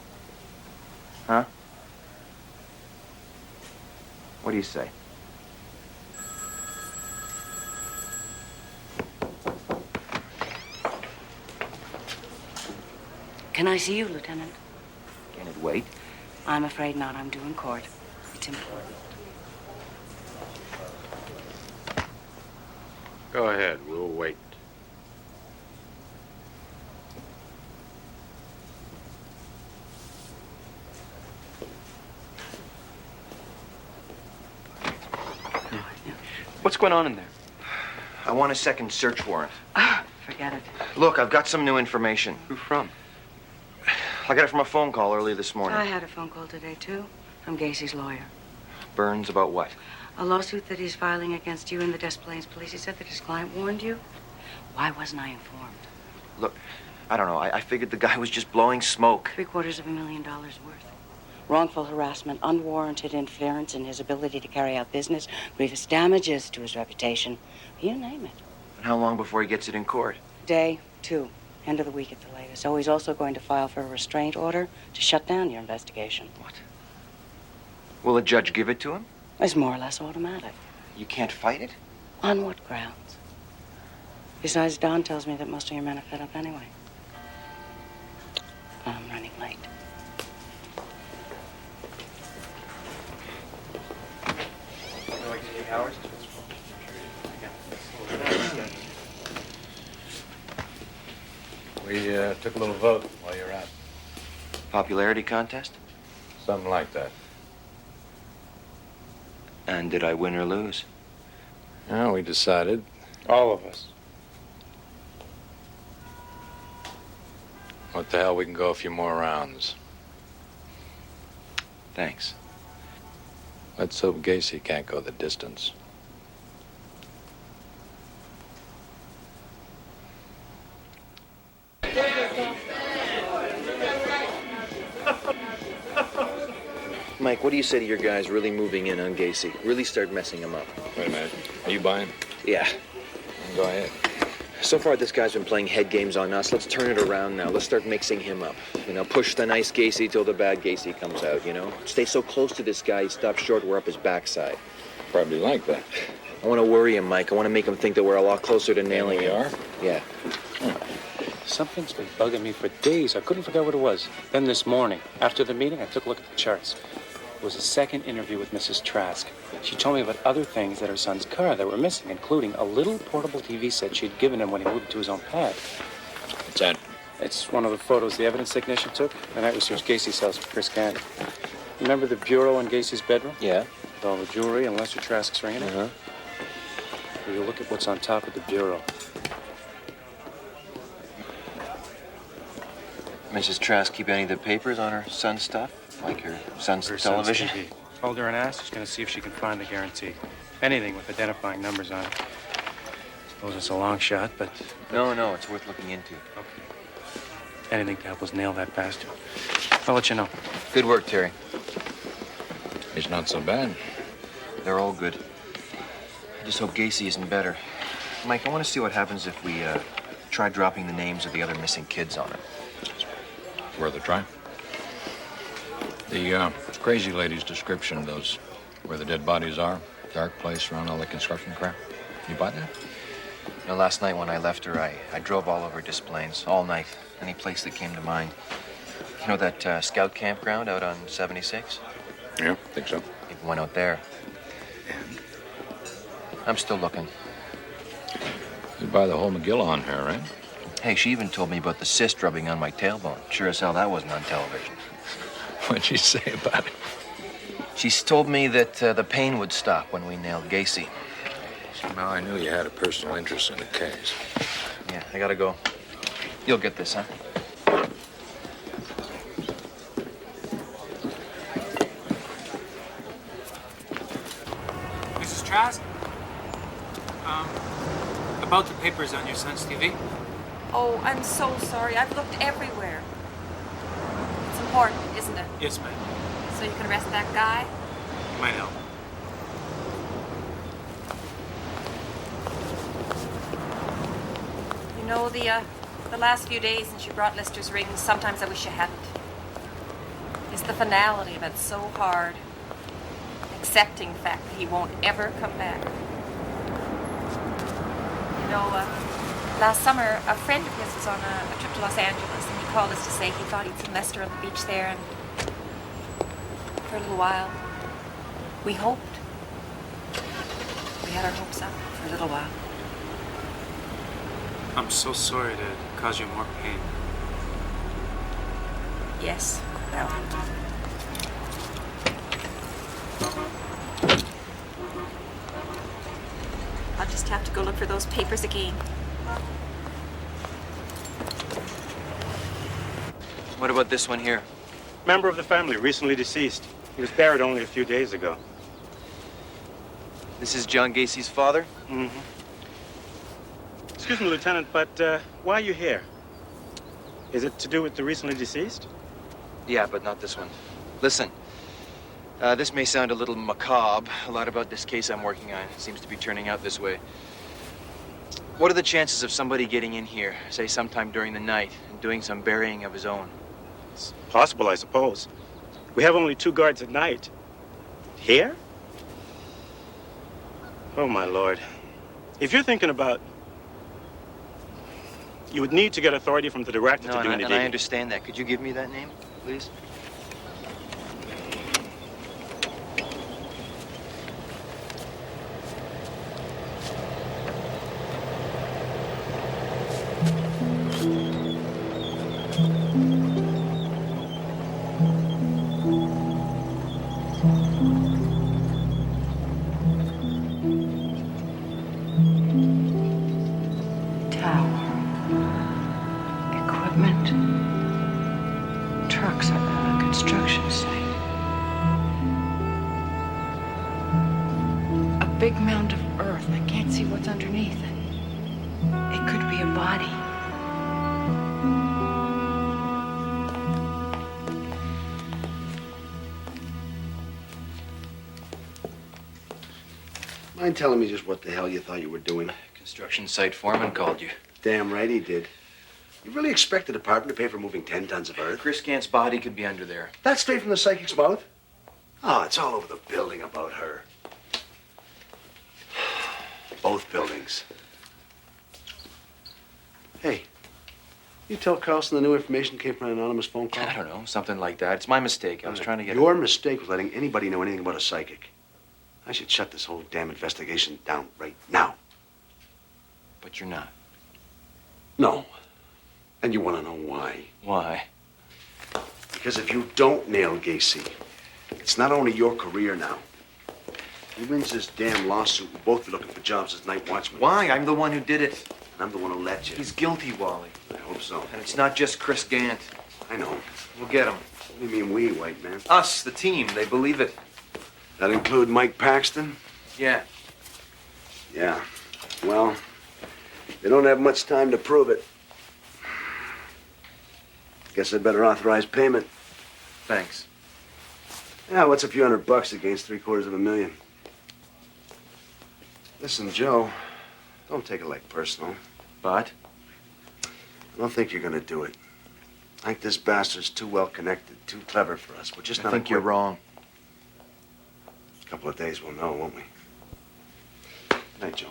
S9: Huh? What do you say?
S13: Can I see you, Lieutenant?
S9: Can it wait?
S13: I'm afraid not. I'm due in court. It's important.
S20: Go ahead. We'll wait.
S10: What's going on in there? I want a second search warrant.
S13: Forget it.
S10: Look, I've got some new information.
S17: Who from?
S10: I got it from a phone call earlier this morning.
S13: I had a phone call today, too, from Gacy's lawyer.
S10: Burns about what?
S13: A lawsuit that he's filing against you and the Des Plaines police. He said that his client warned you. Why wasn't I informed?
S10: Look, I don't know. I figured the guy was just blowing smoke.
S13: $750,000 worth. Wrongful harassment, unwarranted interference in his ability to carry out business, grievous damages to his reputation. You name it.
S10: And how long before he gets it in court?
S13: Day 2, end of the week at the latest. So he's also going to file for a restraint order to shut down your investigation.
S10: What? Will the judge give it to him?
S13: It's more or less automatic.
S10: You can't fight it?
S13: On what grounds? Besides, Don tells me that most of your men are fed up anyway. I'm running late.
S15: We took a little vote while you're out.
S10: Popularity contest?
S15: Something like that.
S10: And did I win or lose?
S15: Well, we decided, all of us, what the hell, we can go a few more rounds.
S10: Thanks.
S15: Let's hope Gacy can't go the distance.
S10: Mike, what do you say to your guys really moving in on Gacy? Really start messing him up?
S15: Wait a minute. Are you buying?
S10: Yeah.
S15: Go ahead.
S10: So far, this guy's been playing head games on us. Let's turn it around now. Let's start mixing him up. You know, push the nice Gacy till the bad Gacy comes out, you know? Stay so close to this guy, he stops short, we're up his backside.
S15: Probably like that.
S10: I want to worry him, Mike. I want to make him think that we're a lot closer to nailing him.
S15: We are?
S10: Yeah.
S17: Something's been bugging me for days. I couldn't figure out what it was. Then this morning, after the meeting, I took a look at the charts. It was a second interview with Mrs. Trask. She told me about other things at her son's car that were missing, including a little portable TV set she'd given him when he moved to his own pad.
S15: What's that?
S17: It's one of the photos the evidence technician took the night we searched Gacy's house for Chris Candy. Remember the bureau in Gacy's bedroom?
S10: Yeah.
S17: With all the jewelry and Lester Trask's ring in it?
S10: Uh-huh.
S17: Will you look at what's on top of the bureau?
S10: Mrs. Trask keep any of the papers on her son's stuff? Like her son's television?
S17: Son's TV. Hold her and ask. She's going to see if she can find the guarantee. Anything with identifying numbers on it. Suppose it's a long shot, but...
S10: No, it's worth looking into.
S17: Okay. Anything to help us nail that bastard. I'll let you know.
S10: Good work, Terry.
S15: He's not so bad.
S10: They're all good. I just hope Gacy isn't better. Mike, I want to see what happens if we try dropping the names of the other missing kids on it.
S15: Worth a try. The crazy lady's description of those, where the dead bodies are, dark place around all the construction crap. You buy that?
S10: You know, last night when I left her, I drove all over Des Plaines, all night. Any place that came to mind. You know that scout campground out on 76?
S15: Yeah, think so.
S10: Even went out there. I'm still looking.
S15: You buy the whole McGill on her, right?
S10: Hey, she even told me about the cyst rubbing on my tailbone. Sure as hell that wasn't on television.
S15: What'd she say about it?
S10: She's told me that the pain would stop when we nailed Gacy.
S15: Somehow I knew you had a personal interest in the case.
S10: Yeah, I gotta go. You'll get this, huh?
S17: Mrs. Trask? About the papers on your son's TV?
S3: Oh, I'm so sorry. I've looked everywhere. It's important, isn't it?
S17: Yes, ma'am.
S3: So you can arrest that guy?
S17: Might help.
S3: You know, the last few days since you brought Lister's ring, sometimes I wish you hadn't. It's the finality of it so hard. Accepting the fact that he won't ever come back. You know, last summer, a friend of his was on a trip to Los Angeles, and he called us to say he thought he'd seen Lester on the beach there, and for a little while, we hoped. We had our hopes up for a little while.
S17: I'm so sorry to cause you more pain.
S3: Yes, well. just have to go look for those papers again.
S10: What about this one here?
S5: Member of the family, recently deceased. He was buried only a few days ago.
S10: This is John Gacy's father?
S5: Mm-hmm. Excuse me, Lieutenant, but why are you here? Is it to do with the recently deceased?
S10: Yeah, but not this one. Listen, this may sound a little macabre. A lot about this case I'm working on seems to be turning out this way. What are the chances of somebody getting in here, say sometime during the night, and doing some burying of his own?
S5: It's possible, I suppose. We have only 2 guards at night. Here? Oh, my Lord. If you're thinking about... You would need to get authority from the director to do any
S10: and
S5: digging.
S10: I understand that. Could you give me that name, please?
S18: Trucks are on a construction site. A big mound of earth. I can't see what's underneath it. It could be a body.
S7: Mind telling me just what the hell you thought you were doing?
S10: Construction site foreman called you.
S7: Damn right he did. You really expect the department to pay for moving 10 tons of earth?
S10: Chris Gant's body could be under there.
S7: That's straight from the psychic's mouth? Oh, it's all over the building about her. Both buildings. Hey, you tell Carlson the new information came from an anonymous phone call?
S10: I don't know, something like that. It's my mistake. I was trying to get...
S7: Your mistake was letting anybody know anything about a psychic. I should shut this whole damn investigation down right now.
S10: But you're not.
S7: No. And you want to know why?
S10: Why?
S7: Because if you don't nail Gacy, it's not only your career now. He wins this damn lawsuit, we'll both be looking for jobs as night watchmen.
S10: Why? I'm the one who did it.
S7: And I'm the one who let you.
S10: He's guilty, Wally.
S7: I hope so.
S10: And it's not just Chris Gant.
S7: I know.
S10: We'll get him.
S7: What do you mean we, white man?
S10: Us, the team. They believe it.
S7: That include Mike Paxton?
S10: Yeah.
S7: Yeah. Well, they don't have much time to prove it. Guess I'd better authorize payment.
S10: Thanks.
S7: Yeah, what's a few $100 against $750,000? Listen, Joe, don't take it like personal.
S10: But?
S7: I don't think you're gonna do it. I think this bastard's too well connected, too clever for us. We're just not...
S10: I think you're wrong.
S7: A couple of days we'll know, won't we? Good night, Joe.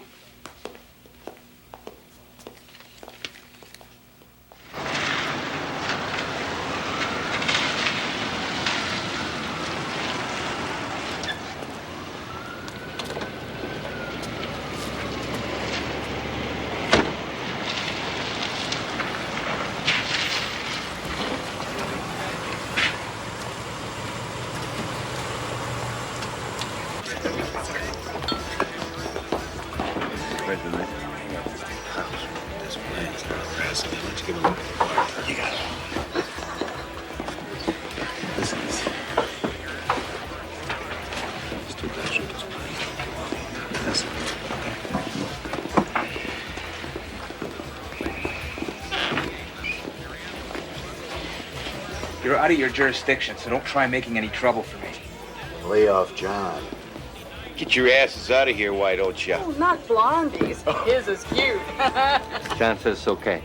S14: You're out of your jurisdiction, so don't try making any trouble for me.
S7: Lay off John.
S21: Get your asses out of here, why don't you?
S18: Oh, not blondies. His is cute.
S10: John says it's okay.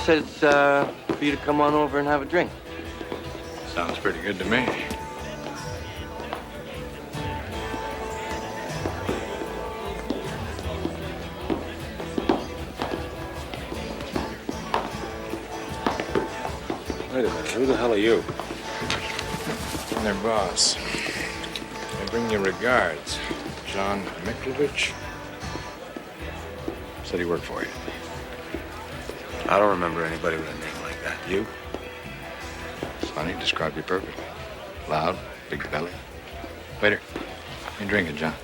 S10: Says for you to come on over and have a drink.
S20: Sounds pretty good to me. Wait a minute, who the hell are you? I'm their boss. I bring you regards. John Miklovich. Said he worked for you.
S21: I don't remember anybody with a name like that. You?
S20: Sonny described you perfectly. Loud, big belly. Waiter, you drinking, John?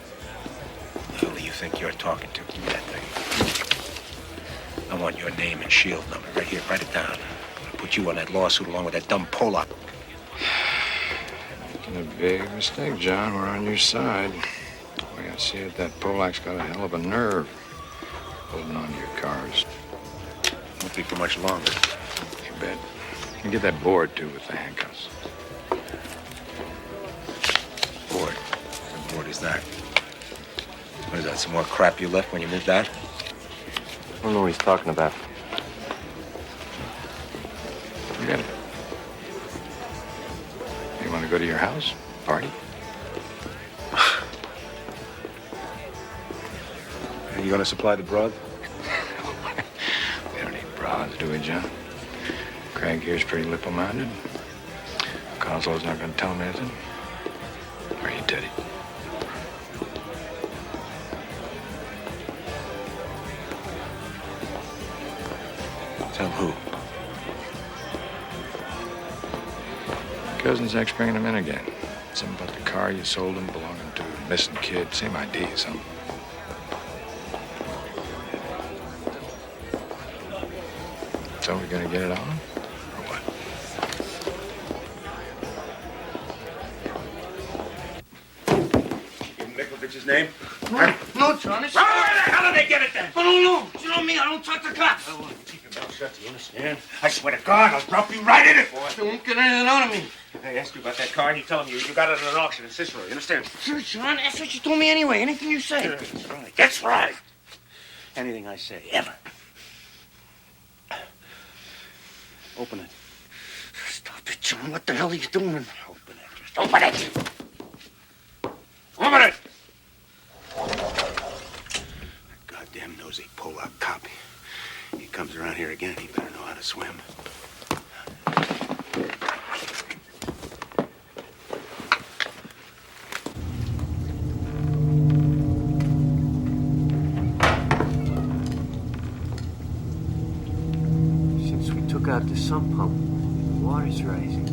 S19: do you think you're talking to? Give me that thing. I want your name and shield number right here. Write it down. I'm gonna put you on that lawsuit along with that dumb Polak.
S20: Making a big mistake, John. We're on your side. We gotta see it. That Polak's got a hell of a nerve holding on to your cars.
S19: Won't be for much longer.
S20: You bet. And get that board, too, with the handcuffs.
S19: Board? What board is that? What is that, some more crap you left when you moved out?
S10: I don't know what he's talking about.
S20: Forget it. You want to go to your house? Party?
S19: Are you gonna supply the broad?
S20: We don't need broads, do we, John? Craig here's pretty lipple-minded. Coslow's not gonna tell him anything. Are you, Teddy?
S19: Tell who?
S20: Kozenczak's bringing him in again. Something about the car you sold him belonging to a missing kid. Same idea, something. So we're gonna get it on him? Or what?
S19: Give Mikovich's name?
S7: No, John, it's...
S19: Where the hell did they get it then?
S7: I don't know. You know me, I don't talk to cops.
S19: I want you to keep your mouth shut, do you understand? I swear to God, I'll drop you right in it, boy.
S7: They won't get anything out of me.
S19: I asked you about that car, and you tell him you got it at an auction in Cicero, you understand?
S7: Sure, John, that's what you told me anyway. Anything you say.
S19: That's right. That's right. Anything I say, ever. Open it.
S7: Stop it, John. What the hell are you doing?
S19: Open it. Just open it. Open it. That goddamn nosy Polak cop. He comes around here again, he better know how to swim.
S6: Since we took out the sump pump, the water's rising.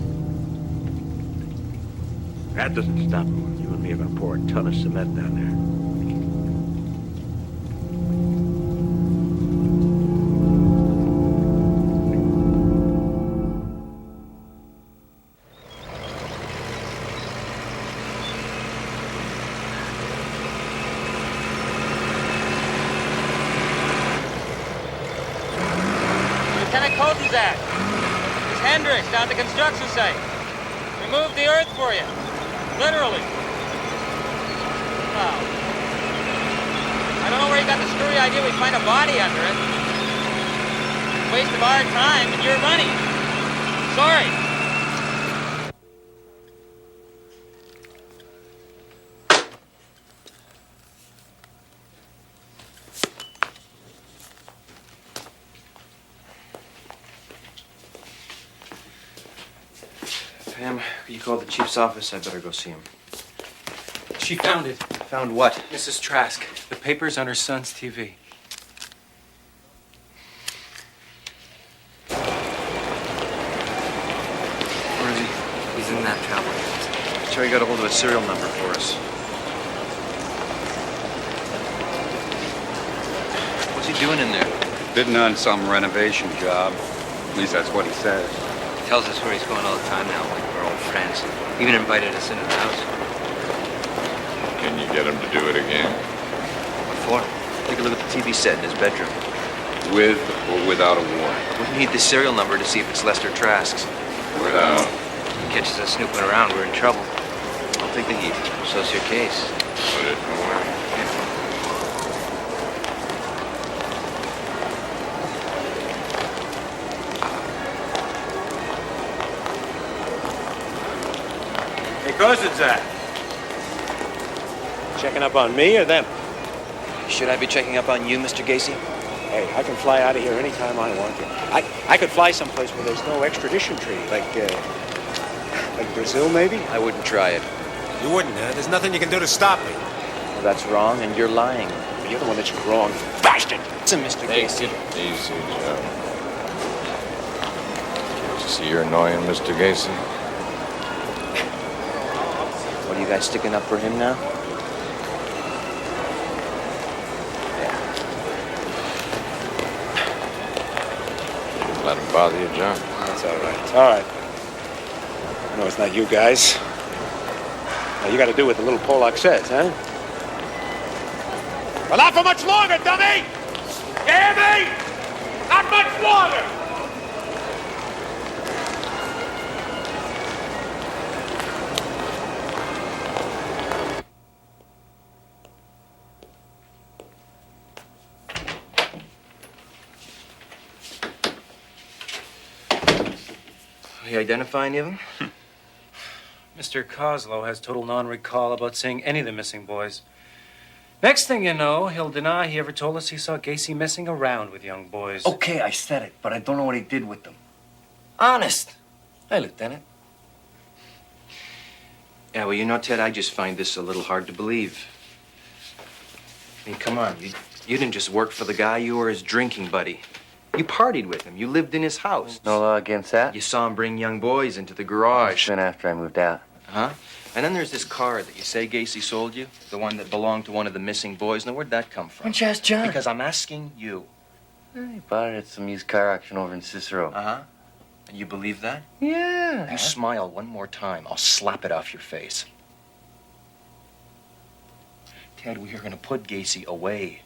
S19: That doesn't stop him. You and me are gonna pour a ton of cement down there.
S2: Lieutenant Kozenczak. It's Hendricks down at the construction site. We moved the earth for you. Literally. Wow. I don't know where you got the screwy idea we'd find a body under it. Waste of our time and your money. Sorry.
S10: Pam, you called the chief's office. I better go see him.
S6: She found it.
S10: Found what?
S6: Mrs. Trask. The papers on her son's TV.
S10: Where is he?
S6: He's in that travel.
S10: Sure, you got a hold of a serial number for us. What's he doing in there?
S14: Bidding on some renovation job. At least that's what he says.
S6: Tells us where he's going all the time now, like we're old friends. Even invited us into the house.
S20: Can you get him to do it again?
S10: What for? Take a look at the TV set in his bedroom.
S14: With or without a warrant?
S10: We need the serial number to see if it's Lester Trask's.
S14: Without.
S6: Catches us snooping around, we're in trouble.
S10: I'll take the heat.
S6: So's your case.
S20: Put it away.
S19: Hey, Kozenczak. Checking up on me or them?
S10: Should I be checking up on you, Mr. Gacy?
S19: Hey, I can fly out of here anytime I want to. I could fly someplace where there's no extradition treaty, like Brazil, maybe?
S10: I wouldn't try it.
S7: You wouldn't, huh? There's nothing you can do to stop me.
S10: Well, that's wrong, and you're lying.
S19: You're the one that's wrong. Bastard!
S10: Listen, Mr. Gacy.
S20: Easy, Joe. Can't you see you're annoying, Mr. Gacy?
S10: What, are you guys sticking up for him now?
S20: let him bother you, John.
S19: That's all right. It's all right. I know it's not you guys. Now, you got to do what the little Pollock says, huh? Well, not for much longer, dummy! You hear me? Not much longer!
S10: You identify any of them?
S17: Mr. Coslow has total non-recall about seeing any of the missing boys. Next thing you know, he'll deny he ever told us he saw Gacy messing around with young boys.
S8: Okay, I said it, but I don't know what he did with them.
S10: Honest. Hey, Lieutenant. Yeah, well, you know, Ted, I just find this a little hard to believe. I mean, come on. You didn't just work for the guy. You were his drinking buddy. You partied with him. You lived in his house.
S8: No law against that.
S10: You saw him bring young boys into the garage.
S8: Then after I moved out.
S10: Huh? And then there's this car that you say Gacy sold you, the one that belonged to one of the missing boys. Now, where'd that come from?
S8: Why don't you ask John?
S10: Because I'm asking you.
S8: He bought it at some used car auction over in Cicero.
S10: Uh-huh. And you believe that?
S8: Yeah.
S10: You smile one more time, I'll slap it off your face. Ted, we are going to put Gacy away.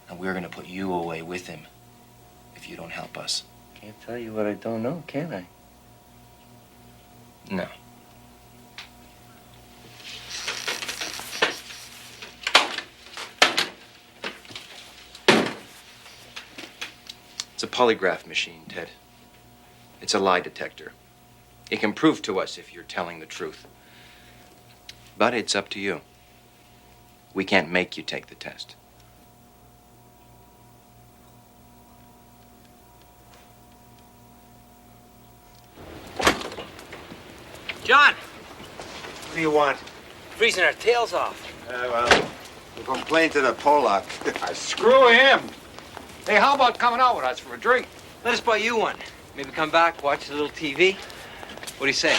S10: And we're going to put you away with him if you don't help us.
S8: Can't tell you what I don't know, can I?
S10: No. It's a polygraph machine, Ted. It's a lie detector. It can prove to us if you're telling the truth. But it's up to you. We can't make you take the test.
S2: John,
S19: What do you want?
S2: freezing our tails off.
S5: Well, we'll complain to the Pollock.
S20: Screw him. Hey, how about coming out with us for a drink?
S6: Let us buy you one. Maybe come back, watch a little TV. What do you say?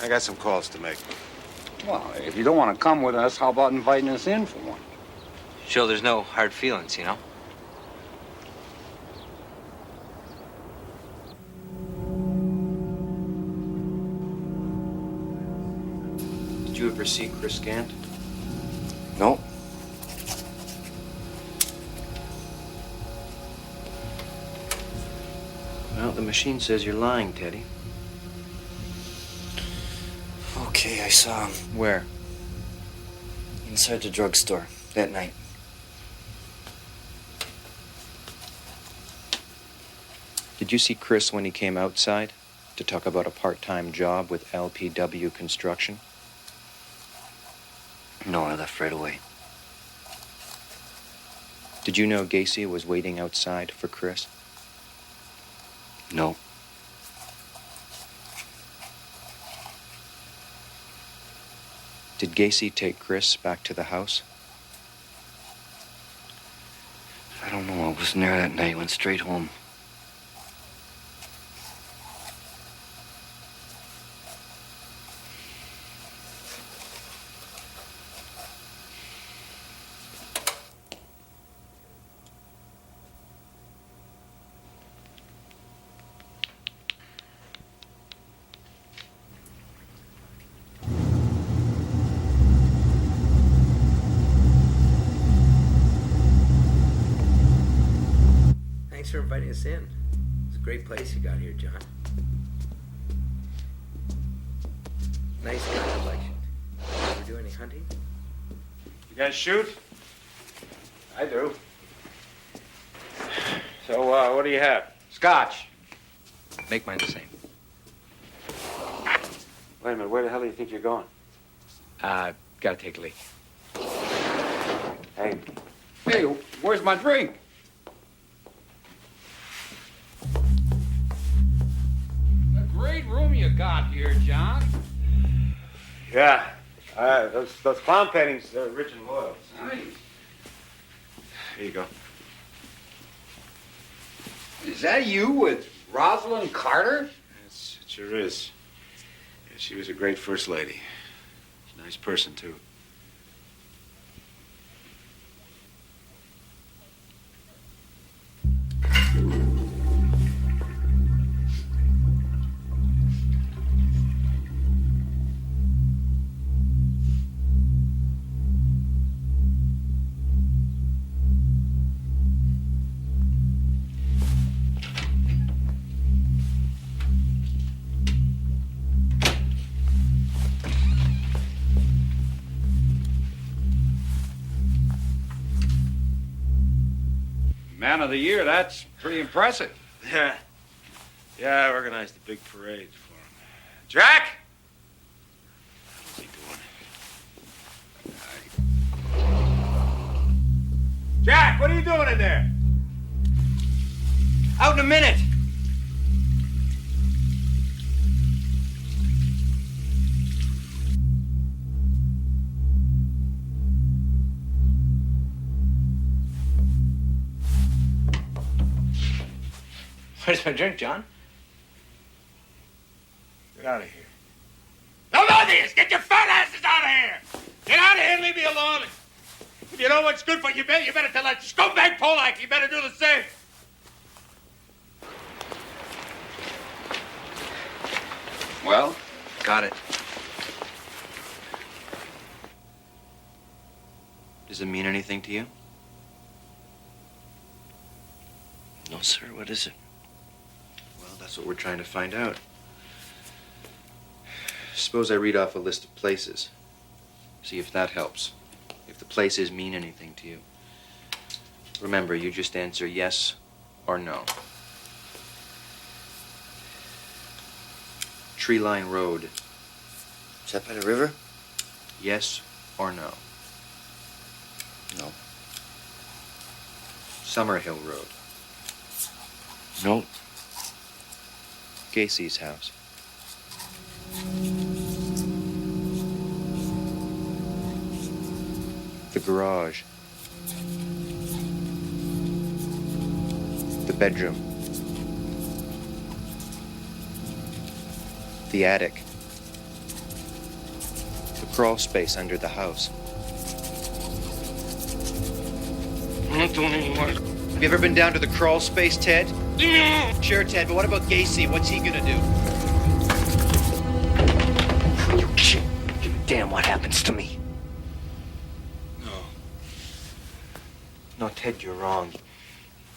S5: I got some calls to make.
S14: Well, if you don't want to come with us, how about inviting us in for one?
S6: Show there's no hard feelings, you know?
S10: Did you ever see Chris Gant?
S8: No.
S10: Well, the machine says you're lying, Teddy.
S8: Okay, I saw him.
S10: Where?
S8: Inside the drugstore that night.
S10: Did you see Chris when he came outside to talk about a part-time job with LPW Construction?
S8: No, I left right away.
S10: Did you know Gacy was waiting outside for Chris?
S8: No.
S10: Did Gacy take Chris back to the house?
S8: I don't know. I wasn't there that night. Went straight home.
S2: Thanks for inviting us in. It's a great place you got here, John. Nice gun collection. Ever do any hunting?
S19: You guys shoot? I do. So, what do you have?
S10: Scotch. Make mine the same.
S19: Wait a minute, where the hell do you think you're going?
S10: Gotta take a leak.
S19: Hey,
S20: Hey, where's my drink? A great room you got here, John.
S19: yeah. Those clown paintings, they're rich and loyal.
S20: Nice.
S19: Here you go.
S20: Is that you with Rosalind Carter?
S5: Yes, it sure is. Yeah, she was a great first lady. She's a nice person, too.
S23: Man of the Year, that's pretty impressive.
S19: Yeah. Yeah, I organized a big parade for him. Jack! How's he doing? Jack, what are you doing in there?
S6: Out in a minute.
S1: Where's my drink, John?
S19: Get out of here. No more of this! Get your fat asses out of here! Get out of here and leave me alone! If you know what's good for you, you better tell that scumbag Polak you better do the same!
S10: Well, got it. Does it mean anything to you?
S8: No, sir. What is it?
S10: Well, that's what we're trying to find out. Suppose I read off a list of places. See if that helps. If the places mean anything to you. Remember, you just answer yes or no. Tree Line Road.
S8: Is that by the river?
S10: Yes or no?
S8: No.
S10: Summerhill Road.
S8: No.
S10: Gacy's house. The garage. The bedroom. The attic. The crawl space under the house.
S8: I'm not doing any more.
S10: Have you ever been down to the crawl space, Ted? Sure, Ted, but what about Gacy? What's he gonna do?
S8: You can't give a damn what happens to me.
S10: No, Ted, you're wrong.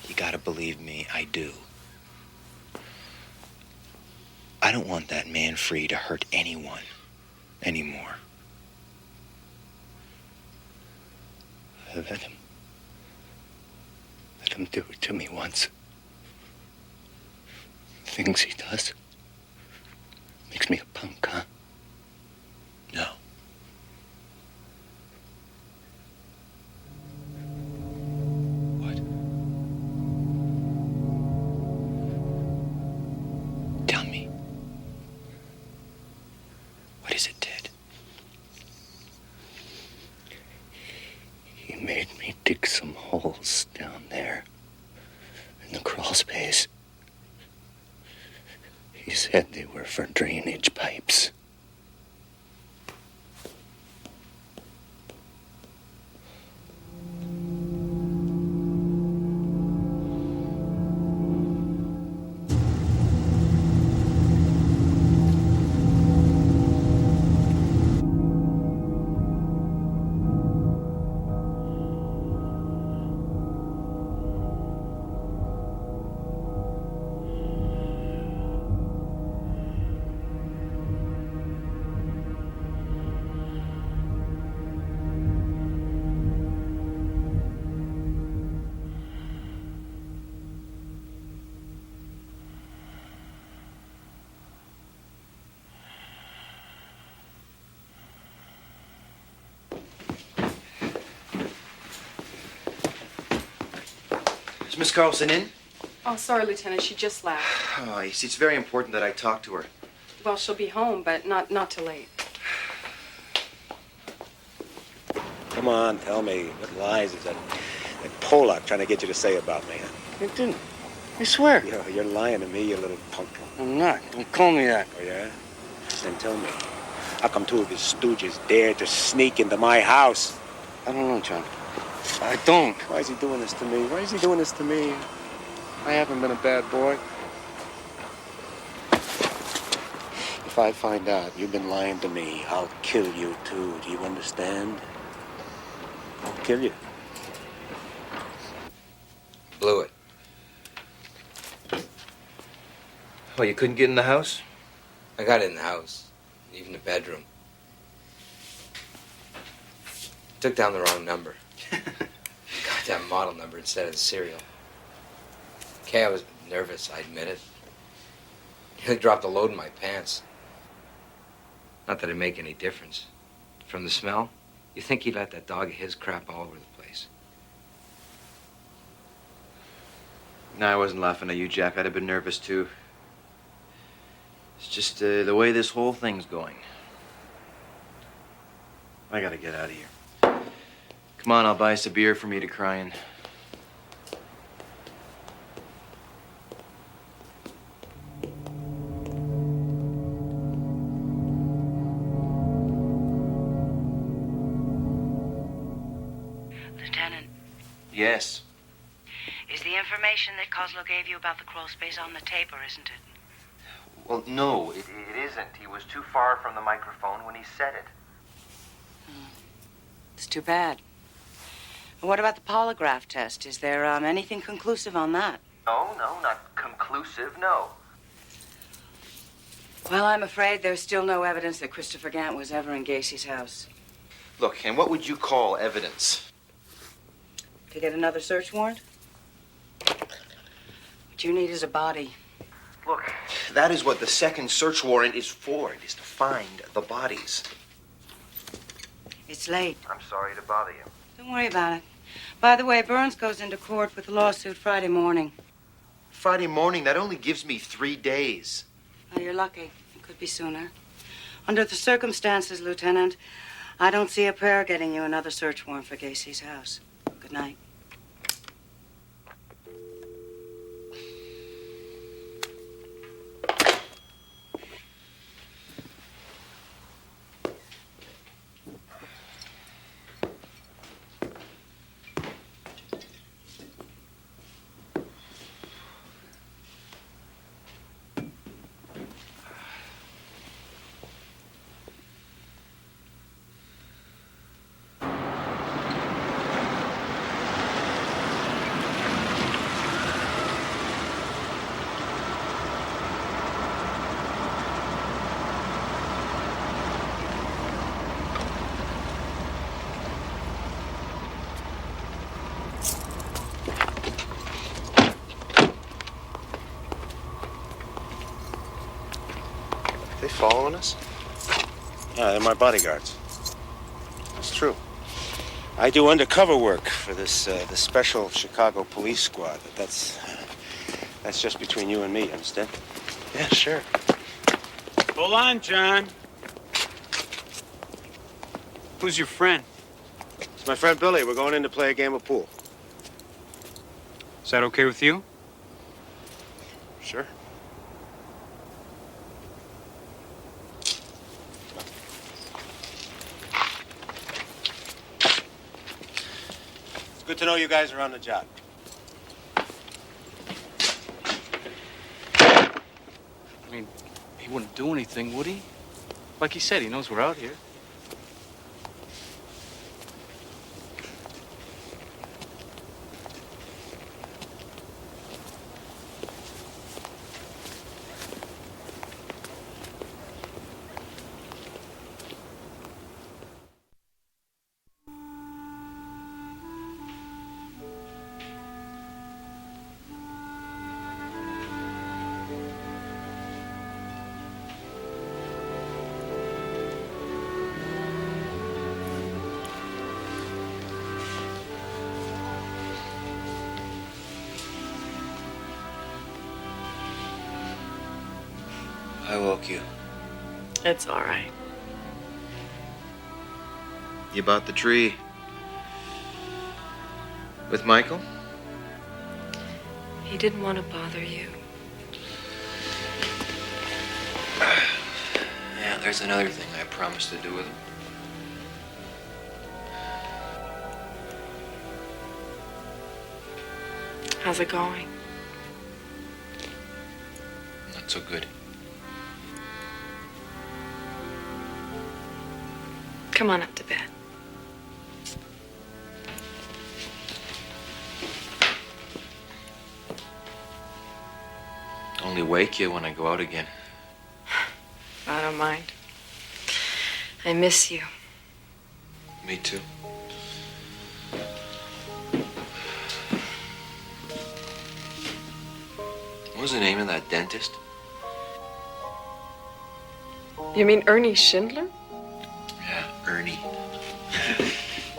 S10: You gotta believe me, I do. I don't want that man free to hurt anyone anymore.
S8: Let him do it to me once. Things he does makes me a punk, huh?
S10: No. What? Tell me. What is it, Ted?
S8: He made me dig some holes down there in the crawl space. He said they were for drainage pipes.
S10: Is Miss Carlson in?
S11: Oh, sorry, Lieutenant. She just left.
S10: Oh, you see, it's very important that I talk to her.
S11: Well, she'll be home, but not till late.
S19: Come on, tell me, what lies is that Polak trying to get you to say about me?
S8: I didn't. I swear.
S19: You're lying to me, you little punk.
S8: I'm not. Don't call me that.
S19: Oh, yeah? Then tell me, how come two of his stooges dared to sneak into my house?
S8: I don't know, John. I don't.
S19: Why is he doing this to me? Why is he doing this to me? I haven't been a bad boy. If I find out you've been lying to me, I'll kill you too. Do you understand? I'll kill you.
S10: Blew it. Oh, you couldn't get in the house?
S6: I got in the house, even the bedroom. Took down the wrong number. Got that model number instead of the serial.
S4: Okay, I was nervous, I admit it. Nearly dropped a load in my pants. Not that it'd make any difference. From the smell, you think he'd let that dog of his crap all over the place.
S10: No, I wasn't laughing at you, Jack. I'd have been nervous, too. It's just the way this whole thing's going. I gotta get out of here. Come on, I'll buy us a beer for me to cry in.
S13: Lieutenant,
S10: Yes.
S13: is the information that Kozlo gave you about the crawl space on the tape, or isn't it?
S10: Well, no, it isn't. He was too far from the microphone when he said it.
S13: It's too bad. And what about the polygraph test? Is there anything conclusive on that?
S10: No, not conclusive, no.
S13: Well, I'm afraid there's still no evidence that Christopher Gant was ever in Gacy's house.
S10: Look, and what would you call evidence?
S13: To get another search warrant? What you need is a body.
S10: Look, that is what the second search warrant is for. It is to find the bodies.
S13: It's late.
S10: I'm sorry to bother you.
S13: Don't worry about it. By the way, Burns goes into court with the lawsuit Friday morning.
S10: Friday morning, that only gives me 3 days.
S13: Well, you're lucky. It could be sooner. Under the circumstances, Lieutenant, I don't see a prayer getting you another search warrant for Gacy's house. Good night.
S5: They following us? Yeah, they're my bodyguards. That's true. I do undercover work for this special Chicago police squad. That's just between you and me, understand? Yeah, sure.
S23: Hold on, John. Who's your friend?
S5: It's my friend Billy. We're going in to play a game of pool.
S23: Is that okay with you?
S5: Sure. It's good to know you guys are on the job.
S17: I mean, he wouldn't do anything, would he? Like he said, he knows we're out here.
S10: I woke you.
S11: It's all right.
S10: You bought the tree. With Michael?
S11: He didn't want to bother you.
S10: Yeah, there's another thing I promised to do with him.
S11: How's it going?
S10: Not so good.
S11: Come on up to bed.
S10: Only wake you when I go out again.
S11: I don't mind. I miss you.
S10: Me too. was the name of that dentist?
S11: You mean Ernie Schindler?
S10: Yeah, Ernie.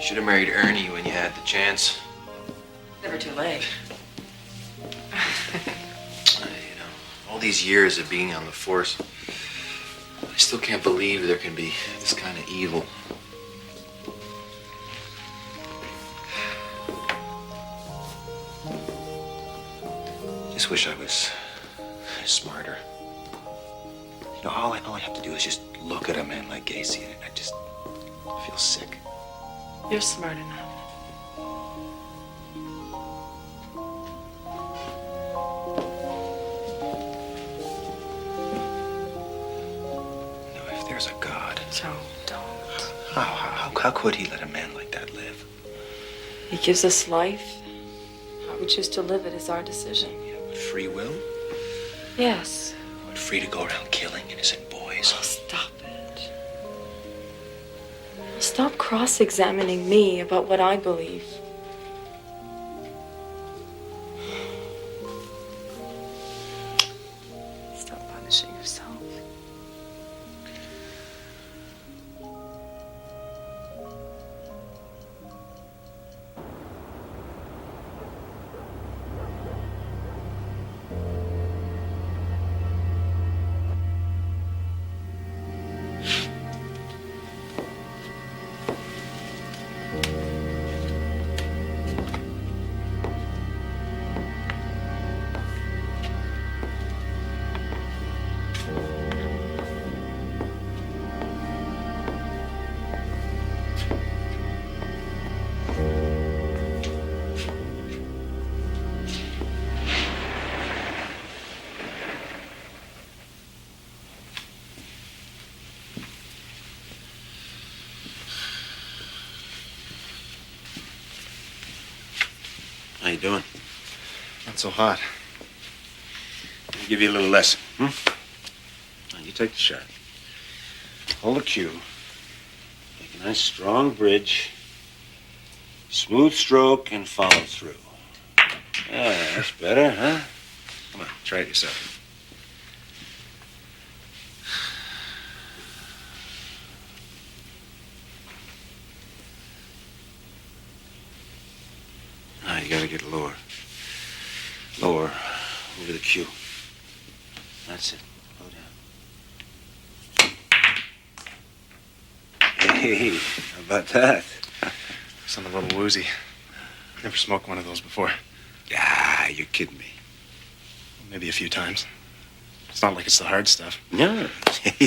S10: Should have married Ernie when you had the chance.
S11: Never too late.
S10: All these years of being on the force, I still can't believe there can be this kind of evil. Just wish I was smarter. You know, all I have to do is just look at a man like Gacy and I just feel sick.
S11: You're smart enough.
S10: If there's a God.
S11: Joe, don't.
S10: How could he let a man like that live?
S11: He gives us life. How we choose to live it is our decision.
S10: With free will?
S11: Yes.
S10: We're free to go around killing innocent boys.
S11: Oh, stop it. Stop cross-examining me about what I believe. Stop punishing yourself.
S23: How you doing?
S15: Not so hot.
S23: Let me give you a little lesson. Now, you take the shot. Hold the cue. Make a nice strong bridge. Smooth stroke and follow through. Yeah, that's better, huh? Come on, try it yourself. Now you gotta get lower. Lower. Over the cue. That's it. Low down. Hey, how about that?
S15: Sound a little woozy. Never smoked one of those before.
S23: Ah, you're kidding me.
S15: Maybe a few times. It's not like it's the hard stuff.
S23: No.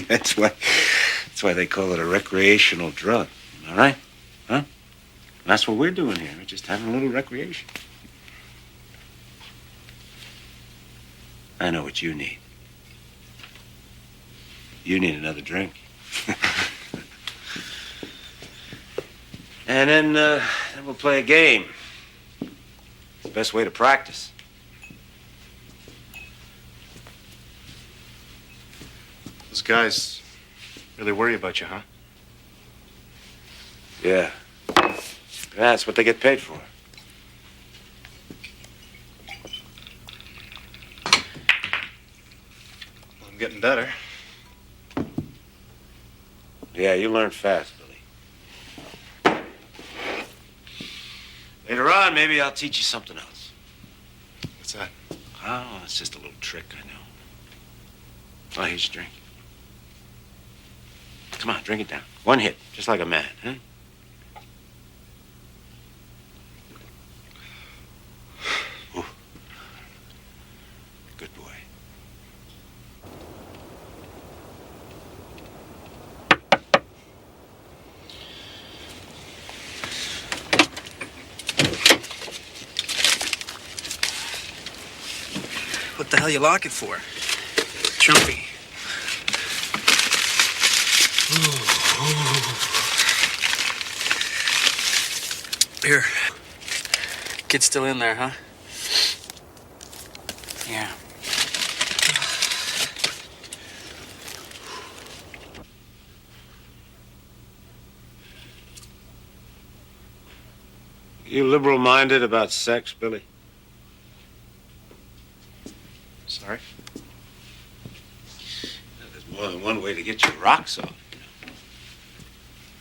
S23: That's why they call it a recreational drug. All right? Huh? That's what we're doing here. We're just having a little recreation. I know what you need. You need another drink. And then we'll play a game. It's the best way to practice.
S15: Those guys really worry about you, huh?
S23: Yeah. That's what they get paid for.
S15: I'm getting better.
S23: Yeah, you learn fast, Billy. Later on, maybe I'll teach you something else.
S15: What's that?
S23: Oh, it's just a little trick, I know. Oh, here's your drink. Come on, drink it down. One hit, just like a man, huh? Ooh. Good boy.
S6: What the hell you lock it for? Chumpy. Here. Kid's still in there, huh? Yeah.
S23: You liberal-minded about sex, Billy?
S15: Sorry?
S23: rocks off.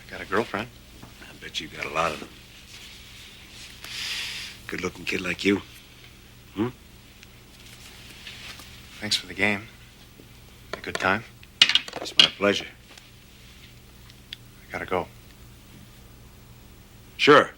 S15: I got a girlfriend.
S23: I bet you got a lot of them. Good-looking kid like you. Hmm?
S15: Thanks for the game. A good time.
S23: It's my pleasure.
S15: I gotta go.
S23: Sure.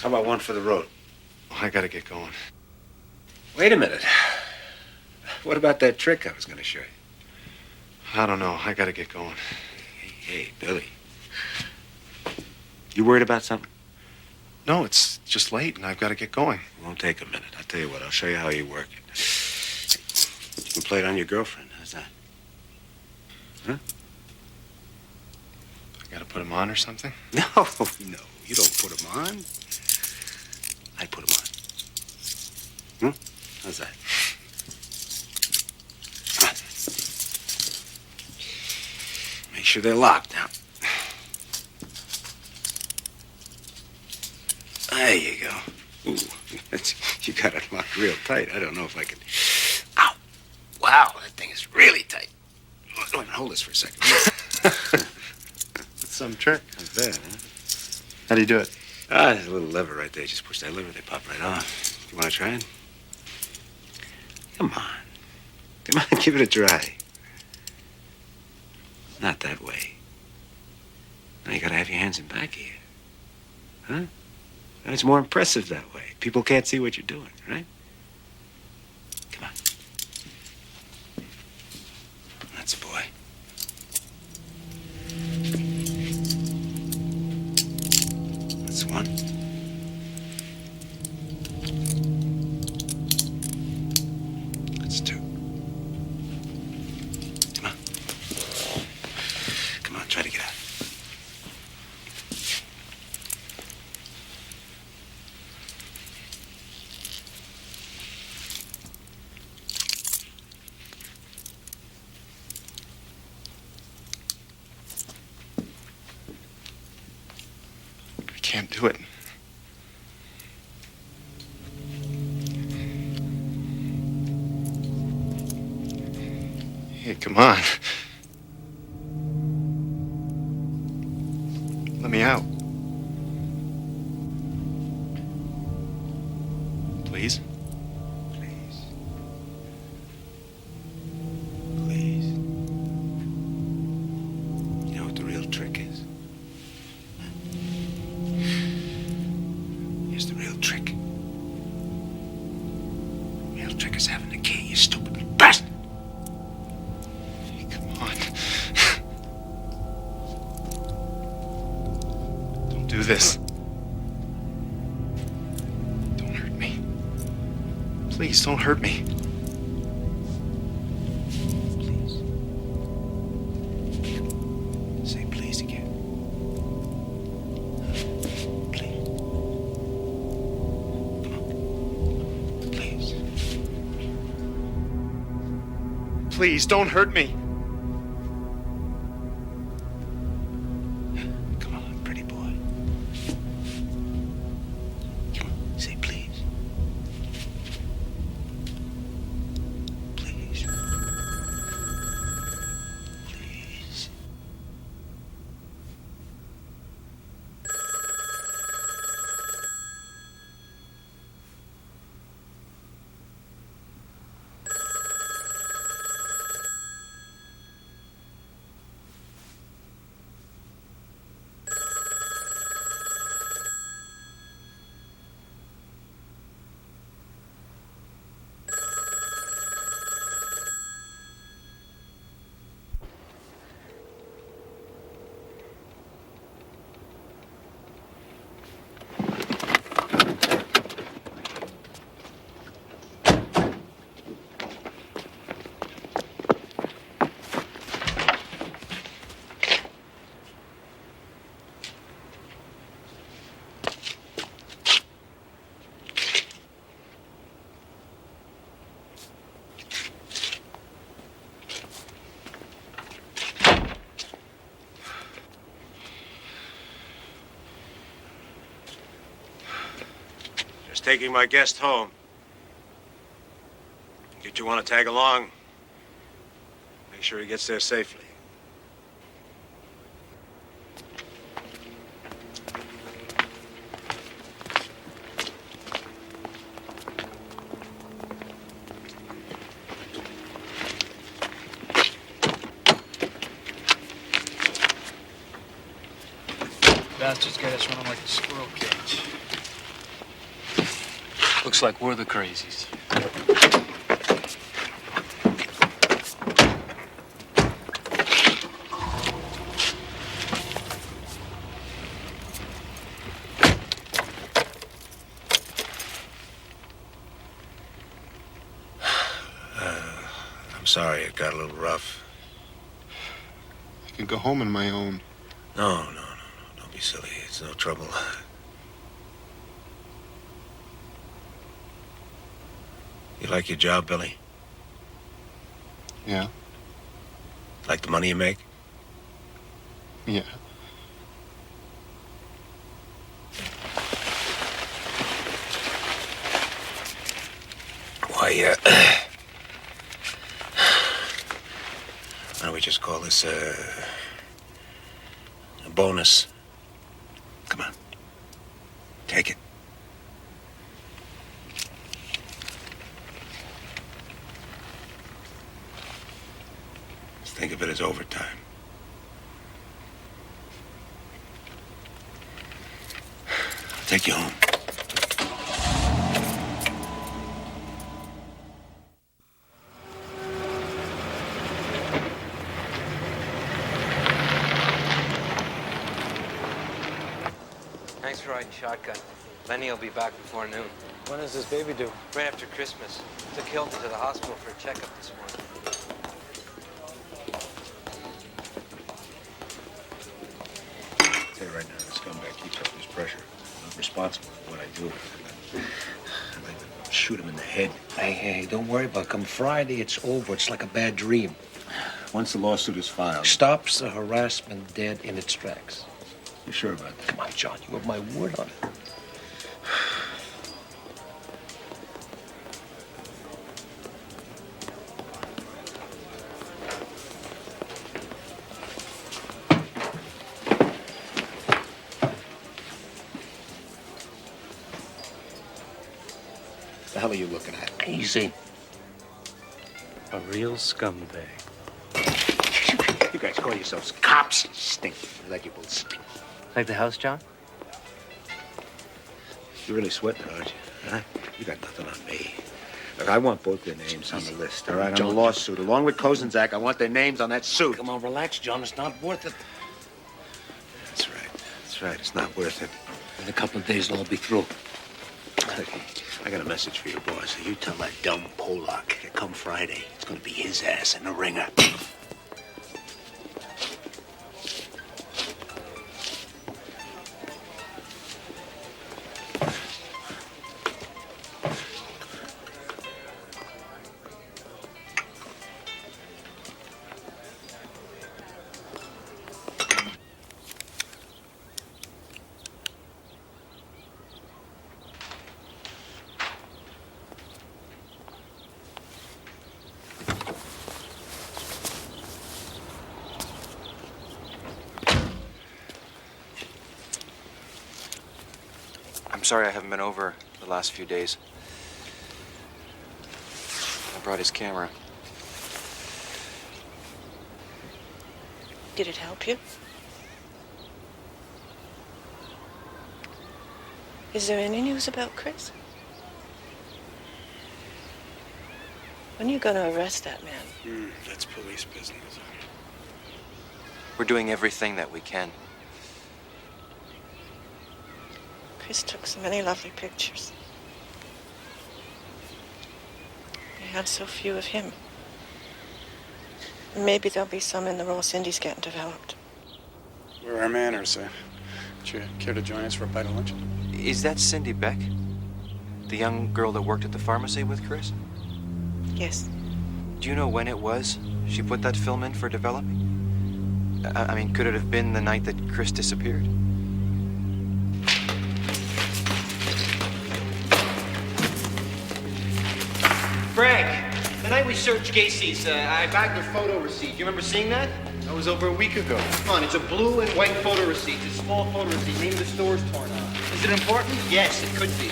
S23: How about one for the road?
S15: I gotta get going.
S23: Wait a minute. What about that trick I was going to show you?
S15: I don't know. I gotta get going.
S23: Hey, Billy. You worried about something?
S15: No, it's just late and I've got to get going.
S23: It won't take a minute. I'll tell you what. I'll show you how you work it. You can play it on your girlfriend. How's that? Huh?
S15: I gotta put him on or something?
S23: No, no. You don't put them on. I put them on. Hmm? How's that? Come on. Make sure they're locked now. There you go. Ooh, you got it locked real tight. I don't know if I can. Ow! Wow, that thing is really tight. Wait a minute, hold this for a second.
S15: It's some trick.
S23: Not bad, huh?
S15: How do you do it?
S23: There's a little lever right there. Just push that lever, they pop right off. You want to try it? Come on. Come on, give it a try. Not that way. Now you gotta have your hands in back here. Huh? It's more impressive that way. People can't see what you're doing, right? Come on. That's a boy. That's one. That's two. Come on. Come on, try to get out.
S15: Can't do it. Hey, come on. Let me out. Please?
S23: Please. Please. You know what the real trick is? Here's the real trick. The real trick is having the key, you stupid bastard.
S15: Hey, come on. Don't do this. Don't hurt me. Please, don't hurt me.
S23: Please. Say please again. Please. Please.
S15: Please, don't hurt me.
S23: Come on, pretty boy. Come on, say please. Please. Please.
S5: taking my guest home. If you want to tag along, make sure he gets there safely.
S12: Bastards got us running like a squirrel cage. Looks like we're the crazies.
S5: I'm sorry it got a little rough.
S16: I can go home on my own.
S5: No. Don't be silly. It's no trouble. You like your job, Billy?
S16: Yeah.
S5: Like the money you make?
S16: Yeah.
S5: Why, why don't we just call this a bonus? Come on. Take it. Just think of it as overtime. I'll take you home.
S4: Thanks for riding shotgun. Lenny will be back before noon.
S12: When is this baby due?
S4: Right after Christmas. Took Hilton to the hospital for a checkup this morning.
S5: I'll tell you right now, the scumbag keeps up this pressure. I'm not responsible for what I do. I'd like to shoot him in the head.
S22: Hey, don't worry about it. Come Friday, it's over. It's like a bad dream.
S5: Once the lawsuit is filed.
S22: Stops the harassment dead in its tracks.
S5: You sure about that?
S22: Come on, John. You have my word on it.
S5: What the hell are you looking at?
S22: Easy.
S17: A real scumbag.
S5: You guys call yourselves cops. Stink. Like you both stink.
S10: Like the house, John?
S5: You're really sweating, aren't you? Huh? You got nothing on me. Look, I want both their names on the list, all right? On the lawsuit. Along with Kozenczak, I want their names on that suit.
S22: Come on, relax, John. It's not worth it.
S5: That's right. That's right. It's not worth it.
S22: In a couple of days, it'll all be through.
S5: I got a message for you, boss.
S22: You tell that dumb Polak that come Friday, it's gonna be his ass in the ringer.
S10: I'm sorry I haven't been over the last few days. I brought his camera.
S11: Did it help you? Is there any news about Chris? When are you going to arrest that man?
S15: That's police business.
S10: We're doing everything that we can.
S11: Chris took so many lovely pictures. We have so few of him. Maybe there'll be some in the Ross Indies getting developed.
S15: Where are our manners? Would you care to join us for a bite of lunch?
S10: Is that Cindy Beck? The young girl that worked at the pharmacy with Chris?
S11: Yes.
S10: Do you know when it was she put that film in for developing? I mean, could it have been the night that Chris disappeared? night we searched Gacy's, I bagged their photo receipt. You remember seeing that?
S3: That was over a week ago.
S10: Come on, it's a blue and white photo receipt. It's a small photo receipt. Name of the store's torn off.
S3: Is it important?
S10: Yes, it could be.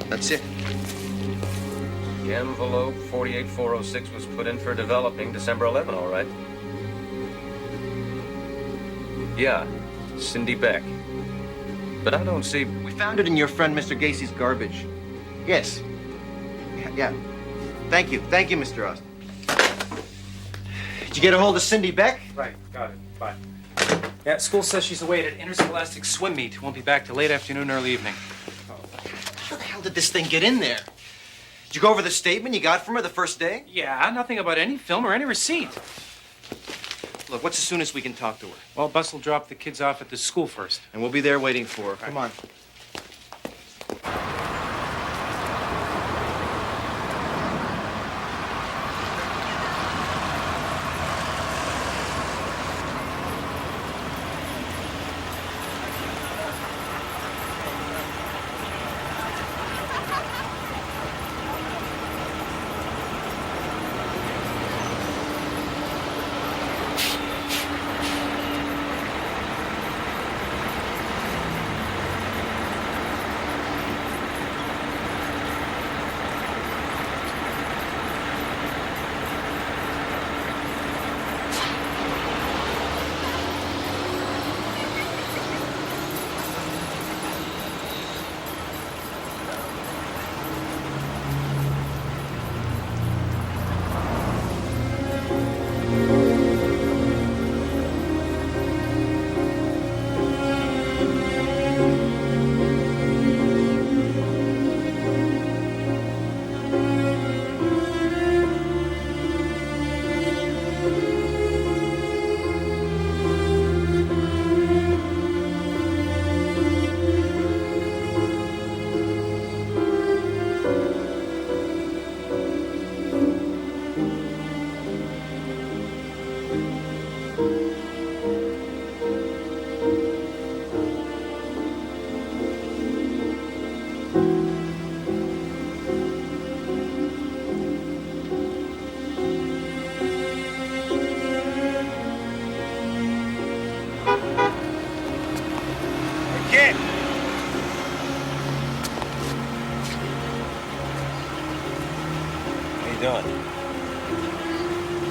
S10: That's it.
S14: The envelope 48406 was put in for developing December 11, all right. Yeah, Cindy Beck. But I don't see...
S10: We found it in your friend Mr. Gacy's garbage. Yes. Yeah. Thank you, Mr. Austin. Did you get a hold of Cindy Beck?
S17: Right, got it. Bye. Yeah, school says she's away at an interscholastic swim meet. Won't be back till late afternoon, early evening.
S10: How the hell did this thing get in there? Did you go over the statement you got from her the first day?
S17: Yeah, nothing about any film or any receipt.
S10: Look, what's the soonest we can talk to her?
S17: Well, Bus will drop the kids off at the school first.
S10: And we'll be there waiting for her. Come on.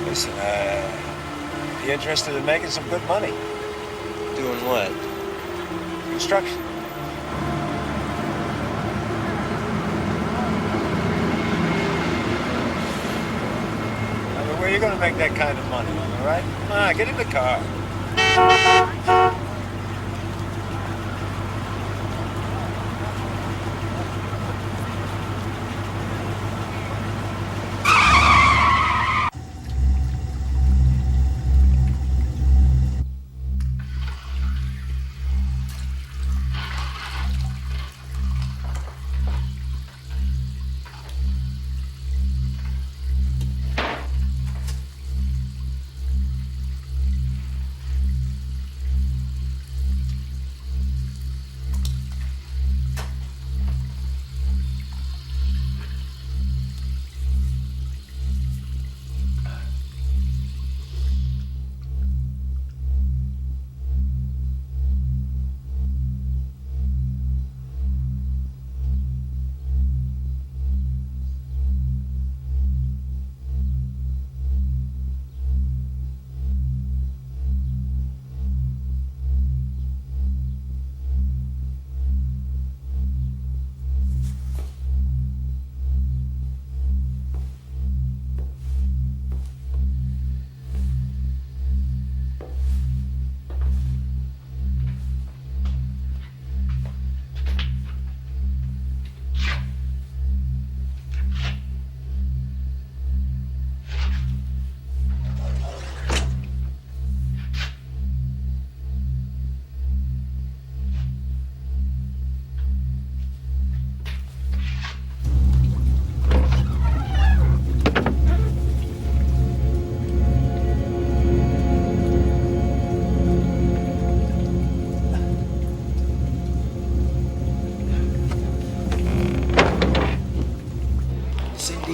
S5: Listen, you interested in making some good money?
S10: Doing what?
S5: Construction. I mean, where are you going to make that kind of money, all right? Come on, get in the car.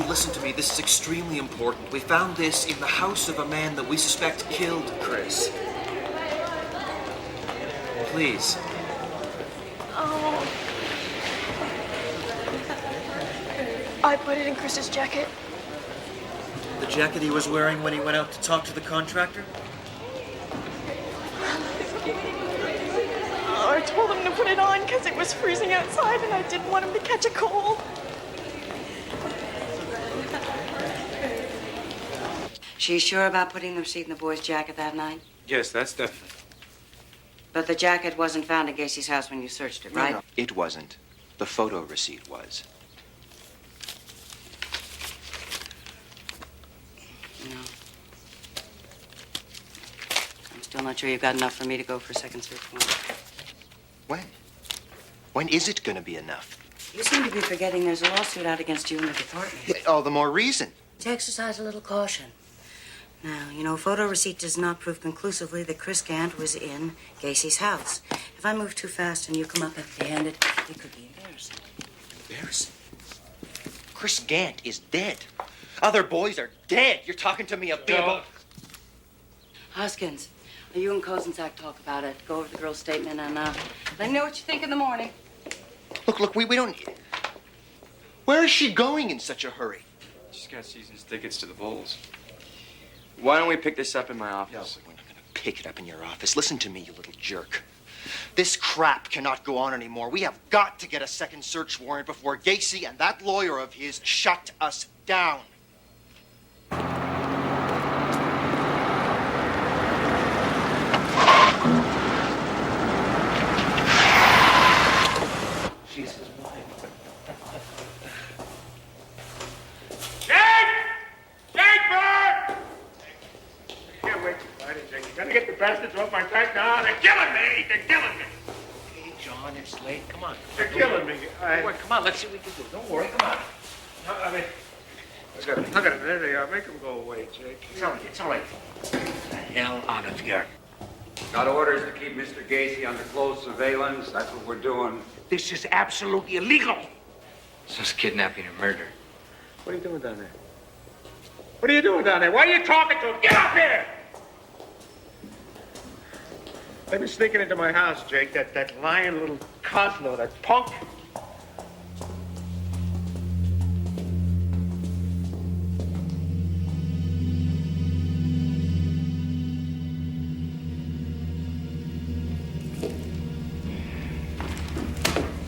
S10: listen to me. This is extremely important. We found this in the house of a man that we suspect killed Chris. Please.
S3: Oh. I put it in Chris's jacket.
S10: The jacket he was wearing when he went out to talk to the contractor?
S3: Oh, I told him to put it on because it was freezing outside and I didn't want him to catch a cold.
S13: She's sure about putting the receipt in the boy's jacket that night?
S19: Yes, that's definite.
S13: But the jacket wasn't found at Gacy's house when you searched it, right?
S10: No, it wasn't. The photo receipt was.
S13: No. I'm still not sure you've got enough for me to go for a second search warrant.
S10: When? When is it going to be enough?
S13: You seem to be forgetting there's a lawsuit out against you and the department.
S10: All the more reason.
S13: To exercise a little caution. Now, you know, photo receipt does not prove conclusively that Chris Gant was in Gacy's house. If I move too fast and you come up empty-handed, it could be embarrassing.
S10: Embarrassing? Chris Gant is dead. Other boys are dead. You're talking to me about...
S13: Hoskins, you and Kozenczak talk about it. Go over the girl's statement and let me know what you think in the morning.
S10: Look, we don't... Where is she going in such a hurry?
S6: She's got season's tickets to the bowls. Why don't we pick this up in my office?
S10: We're not going to pick it up in your office. Listen to me, you little jerk. This crap cannot go on anymore. We have got to get a second search warrant before Gacy and that lawyer of his shut us down.
S7: Jesus.
S19: Gotta get the bastards off my back now. They're killing me. They're killing me.
S1: Hey, John, it's late. Come on.
S19: They're killing me.
S1: Come on, let's see what we can do. Don't worry. Come on.
S19: I mean, look at them. There they are. Make them go away, Jake.
S1: It's all right. It's all right. Get the hell out of here.
S23: Got orders to keep Mr. Gacy under close surveillance. That's what we're doing.
S7: This is absolutely illegal.
S4: So it's kidnapping and murder.
S19: What are you doing down there? What are you doing down there? Why are you talking to him? Get up here! They've been sneaking into my house, Jake. That lying little Cosmo, that punk.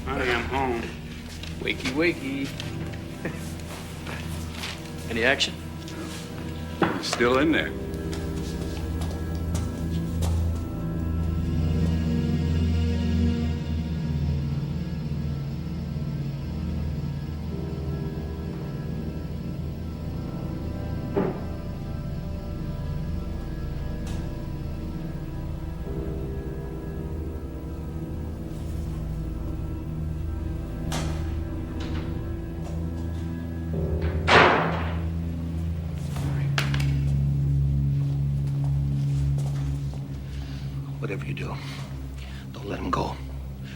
S19: I am home.
S6: Wakey, wakey. Any action?
S23: Still in there.
S22: Whatever you do, don't let him go.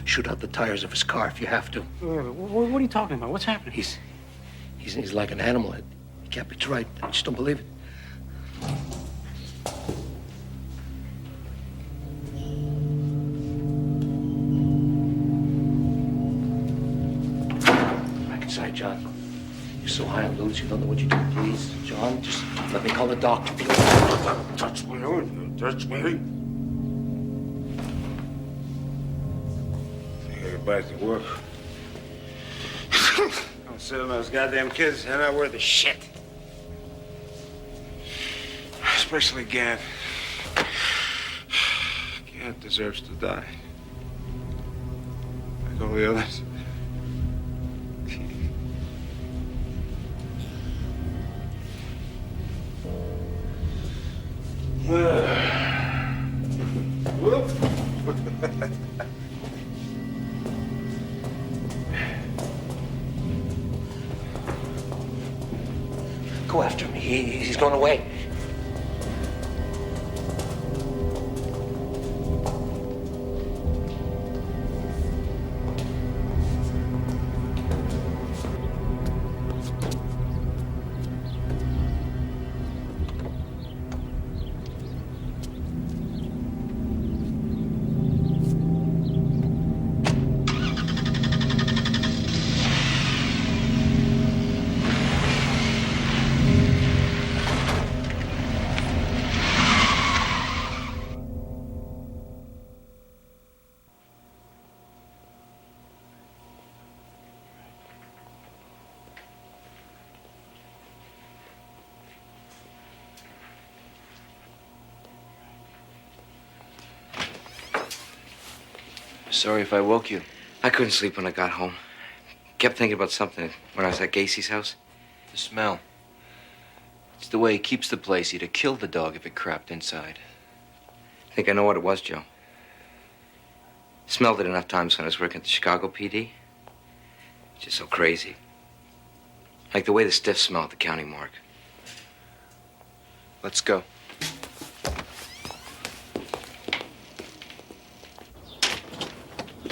S22: Shoot out the tires of his car if you have to.
S12: What are you talking about? What's happening?
S22: He's like an animal. He can't be tried. I just don't believe it. Back inside, John. You're so high on loose, you don't know what you do. Please, John, just let me call the doctor.
S19: Don't touch me. Don't touch me. Everybody's at work. Don't sit on those goddamn kids. They're not worth a shit. Especially Gant. Gant deserves to die. Like all the others.
S22: Go after him. He's going away.
S10: Sorry if I woke you.
S4: I couldn't sleep when I got home. Kept thinking about something when I was at Gacy's house.
S10: The smell. It's the way he keeps the place. He'd have killed the dog if it crapped inside.
S4: I think I know what it was, Joe. Smelled it enough times when I was working at the Chicago PD. It's just so crazy. Like the way the stiffs smell at the county morgue.
S10: Let's go.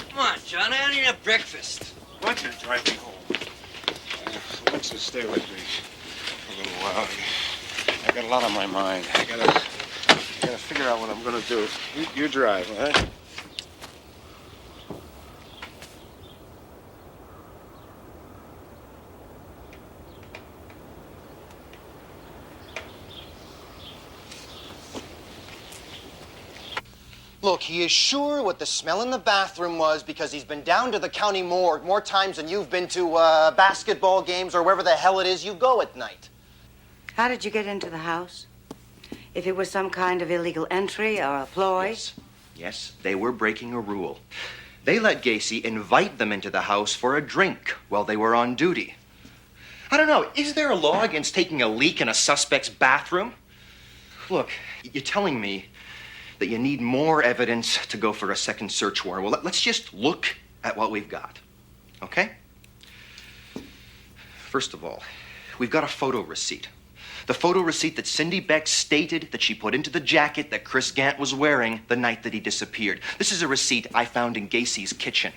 S9: Come on, John, I need a breakfast.
S15: Why don't you drive me home? Alexa, stay with me for a little while. I got a lot on my mind. I gotta figure out what I'm gonna do. You drive, all right?
S18: Look, he is sure what the smell in the bathroom was because he's been down to the county morgue more times than you've been to basketball games or wherever the hell it is you go at night.
S13: How did you get into the house? If it was some kind of illegal entry or a ploy?
S21: Yes, they were breaking a rule. They let Gacy invite them into the house for a drink while they were on duty. I don't know, is there a law against taking a leak in a suspect's bathroom? Look, you're telling me that you need more evidence to go for a second search warrant. Well, let's just look at what we've got, okay? First of all, we've got a photo receipt. The photo receipt that Cindy Beck stated that she put into the jacket that Chris Gant was wearing the night that he disappeared. This is a receipt I found in Gacy's kitchen.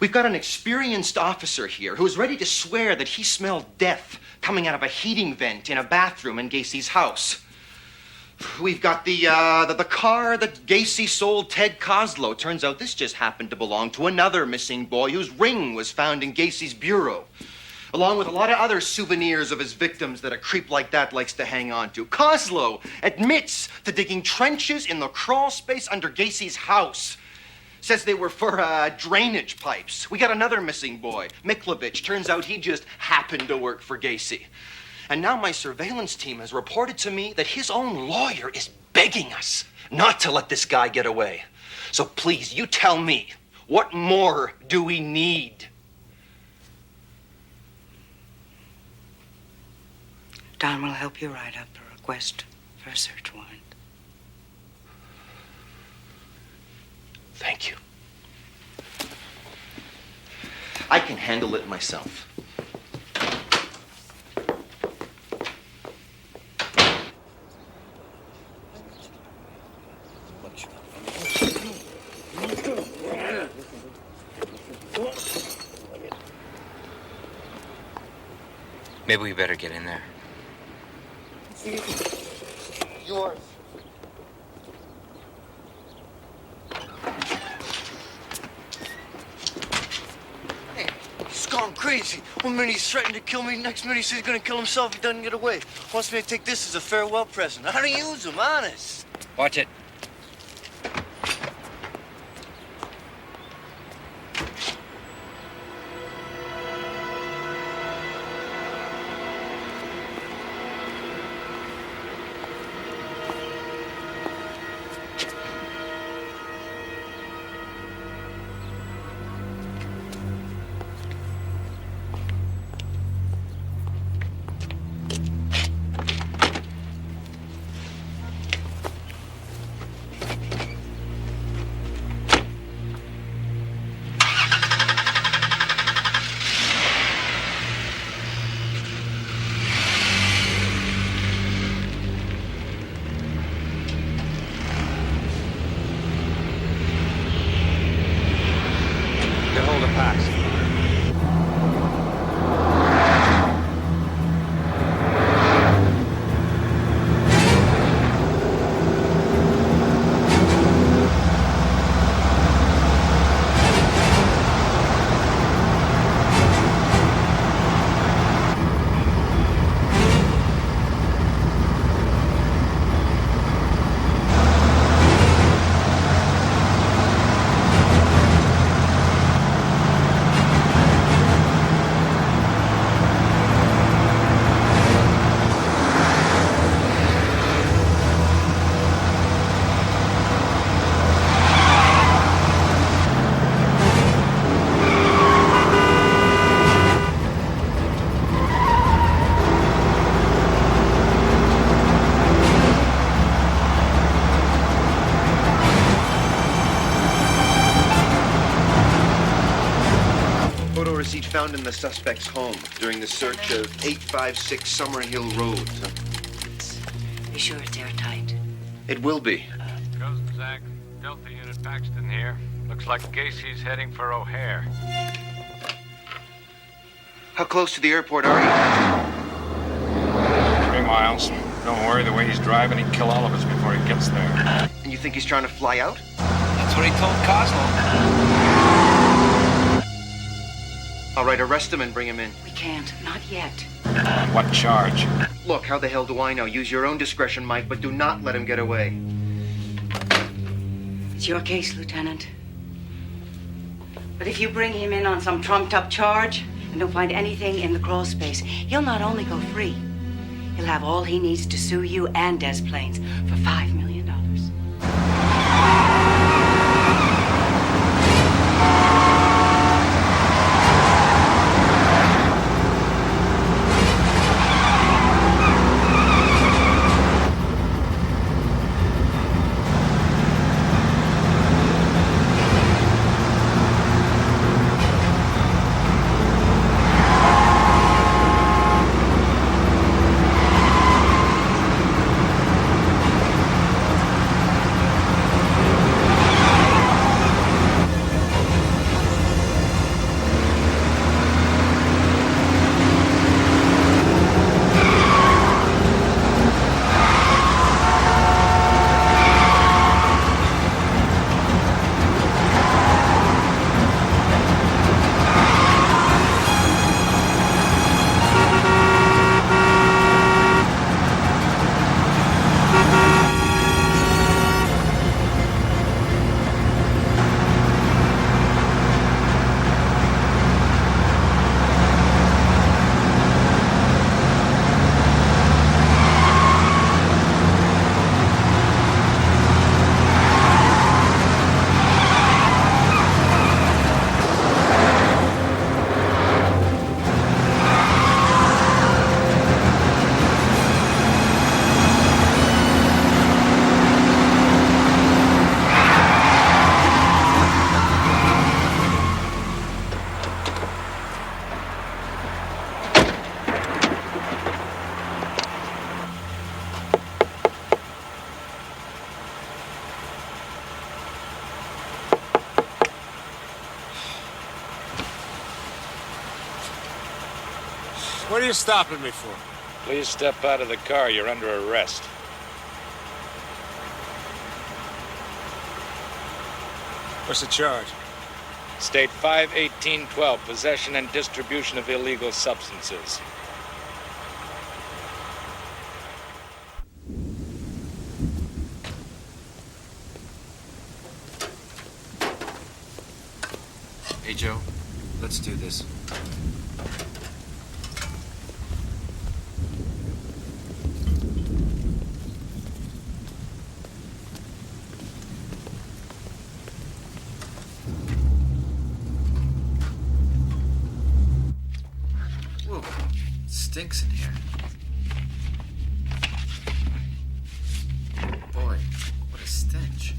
S21: We've got an experienced officer here who is ready to swear that he smelled death coming out of a heating vent in a bathroom in Gacy's house. We've got the car that Gacy sold Ted Koslow. Turns out this just happened to belong to another missing boy whose ring was found in Gacy's bureau, along with a lot of other souvenirs of his victims that a creep like that likes to hang on to. Koslow admits to digging trenches in the crawl space under Gacy's house. Says they were for drainage pipes. We got another missing boy, Miklovich. Turns out he just happened to work for Gacy. And now my surveillance team has reported to me that his own lawyer is begging us not to let this guy get away. So please, you tell me, what more do we need?
S13: Don will help you write up a request for a search warrant.
S21: Thank you. I can handle it myself.
S4: Maybe we better get in there.
S18: Yours.
S9: Hey, he's gone crazy. One minute he's threatening to kill me, next minute he says he's gonna kill himself if he doesn't get away. Wants me to take this as a farewell present. How to use him, honest.
S4: Watch it.
S21: receipt found in the suspect's home during the search of 856 Summerhill Road.
S13: Be sure it's airtight.
S21: It will be.
S5: Kozenczak, Delta Unit Paxton here. Looks like Gacy's heading for O'Hare.
S21: How close to the airport are you?
S5: 3 miles. Don't worry, the way he's driving, he'd kill all of us before he gets there.
S21: And you think he's trying to fly out?
S23: That's what he told Kozlov.
S21: All right, arrest him and bring him in.
S13: We can't. Not yet.
S5: On what charge?
S21: Look, how the hell do I know? Use your own discretion, Mike, but do not let him get away.
S13: It's your case, Lieutenant. But if you bring him in on some trumped-up charge and don't find anything in the crawl space, he'll not only go free, he'll have all he needs to sue you and Des Plaines for $5 million.
S5: What are you stopping me for? Please step out of the car. You're under arrest. What's the charge? State 51812, possession and distribution of illegal substances.
S10: Hey, Joe, let's do this. Whoa, it stinks in here. Boy, what a stench.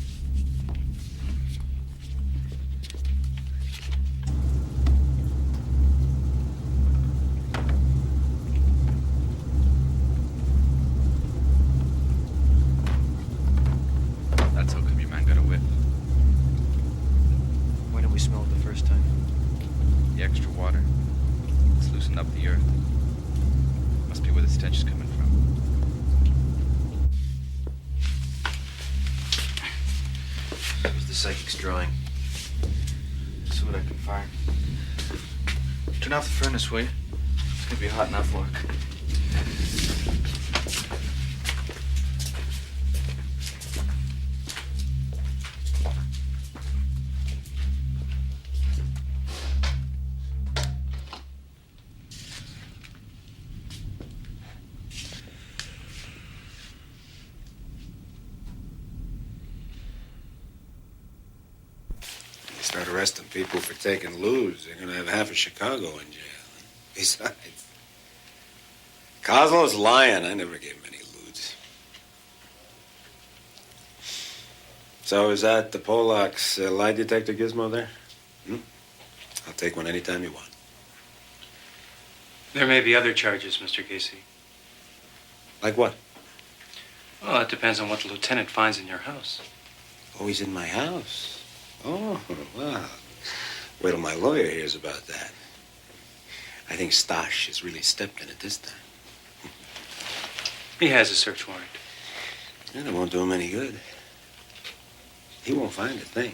S10: That's how come your man got a whip. Why didn't we smell it the first time? The extra water. It's loosened up the earth. Must be where the stench is coming from. Here's the psychic's drawing. See what I can find. Turn off the furnace, will you? It's gonna be hot enough work.
S15: Start arresting people for taking lewds, they're gonna have half of Chicago in jail. Besides, Kozlov's lying. I never gave him any lewds. So is that the Polak's lie detector gizmo there? I'll take one anytime you want.
S17: There may be other charges, Mr. Gacy.
S19: Like what?
S17: Well, it depends on what the lieutenant finds in your house.
S19: Oh, he's in my house. Oh, wow. Wait till my lawyer hears about that. I think Stash has really stepped in it this time.
S17: He has a search warrant.
S19: And it won't do him any good. He won't find a thing.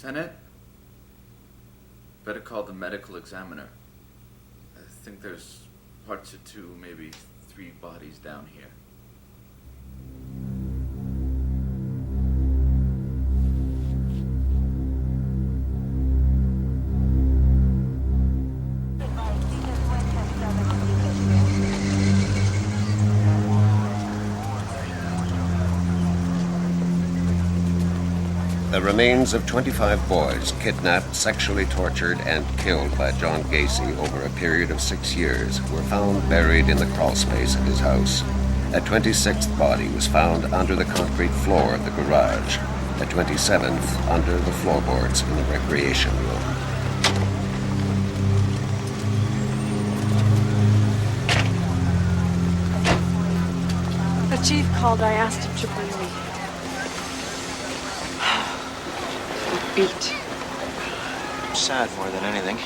S2: Lieutenant, better call the medical examiner. I think there's parts of 2, maybe 3 bodies down here.
S8: The remains of 25 boys kidnapped, sexually tortured, and killed by John Gacy over a period of 6 years were found buried in the crawl space of his house. A 26th body was found under the concrete floor of the garage. A 27th under the floorboards in the recreation room.
S3: The chief called. I asked him to bring me. Beat.
S10: I'm sad more than anything.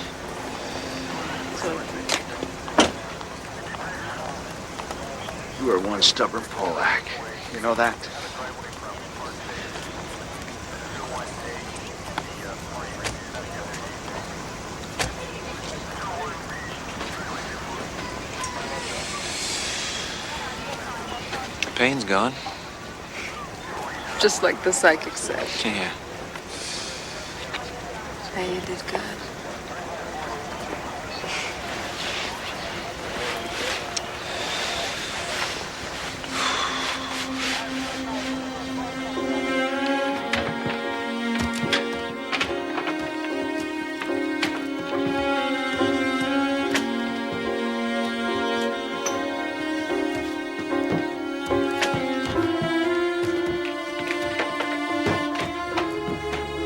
S15: You are one stubborn Polak. You know that?
S10: The pain's gone.
S11: Just like the psychic said.
S10: Yeah.
S11: Hey, you did good.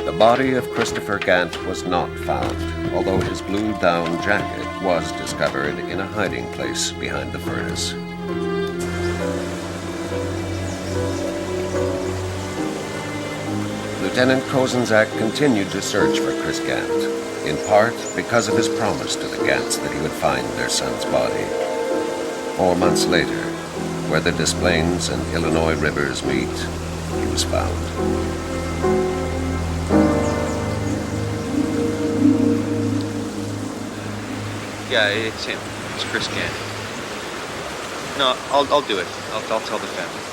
S8: The body of Christopher Gant was not found, although his blue down jacket was discovered in a hiding place behind the furnace. Lieutenant Kozenczak continued to search for Chris Gant, in part because of his promise to the Gants that he would find their son's body. 4 months later, where the Des Plaines and Illinois rivers meet, he was found.
S10: Yeah, it's him. It's Chris Gant. No, I'll do it. I'll tell the family.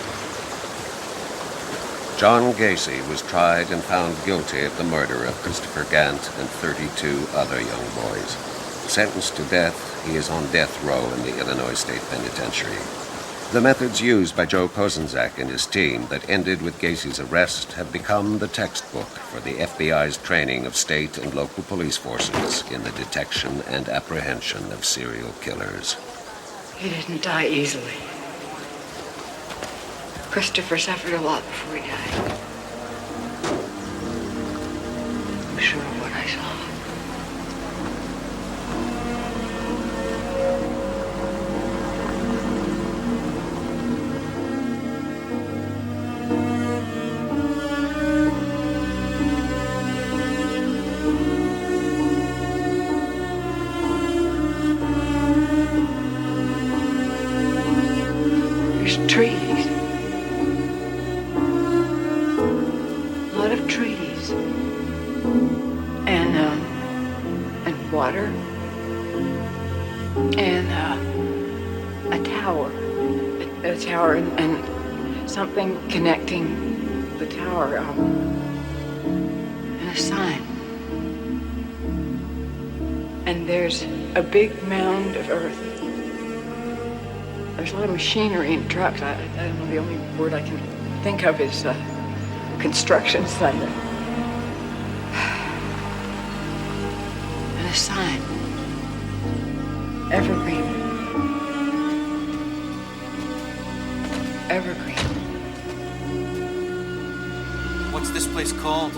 S8: John Gacy was tried and found guilty of the murder of Christopher Gant and 32 other young boys. Sentenced to death, he is on death row in the Illinois State Penitentiary. The methods used by Joe Kozenczak and his team that ended with Gacy's arrest have become the textbook for the FBI's training of state and local police forces in the detection and apprehension of serial killers.
S13: He didn't die easily. Christopher suffered a lot before he died. I'm sure of what I saw. Trees.
S11: tower and something connecting the tower.
S13: And a sign.
S11: And there's a big mound of earth. There's a lot of machinery and trucks. I don't know, the only word I can think of is construction site.
S13: And a sign.
S11: Evergreen. Evergreen.
S14: What's this place called?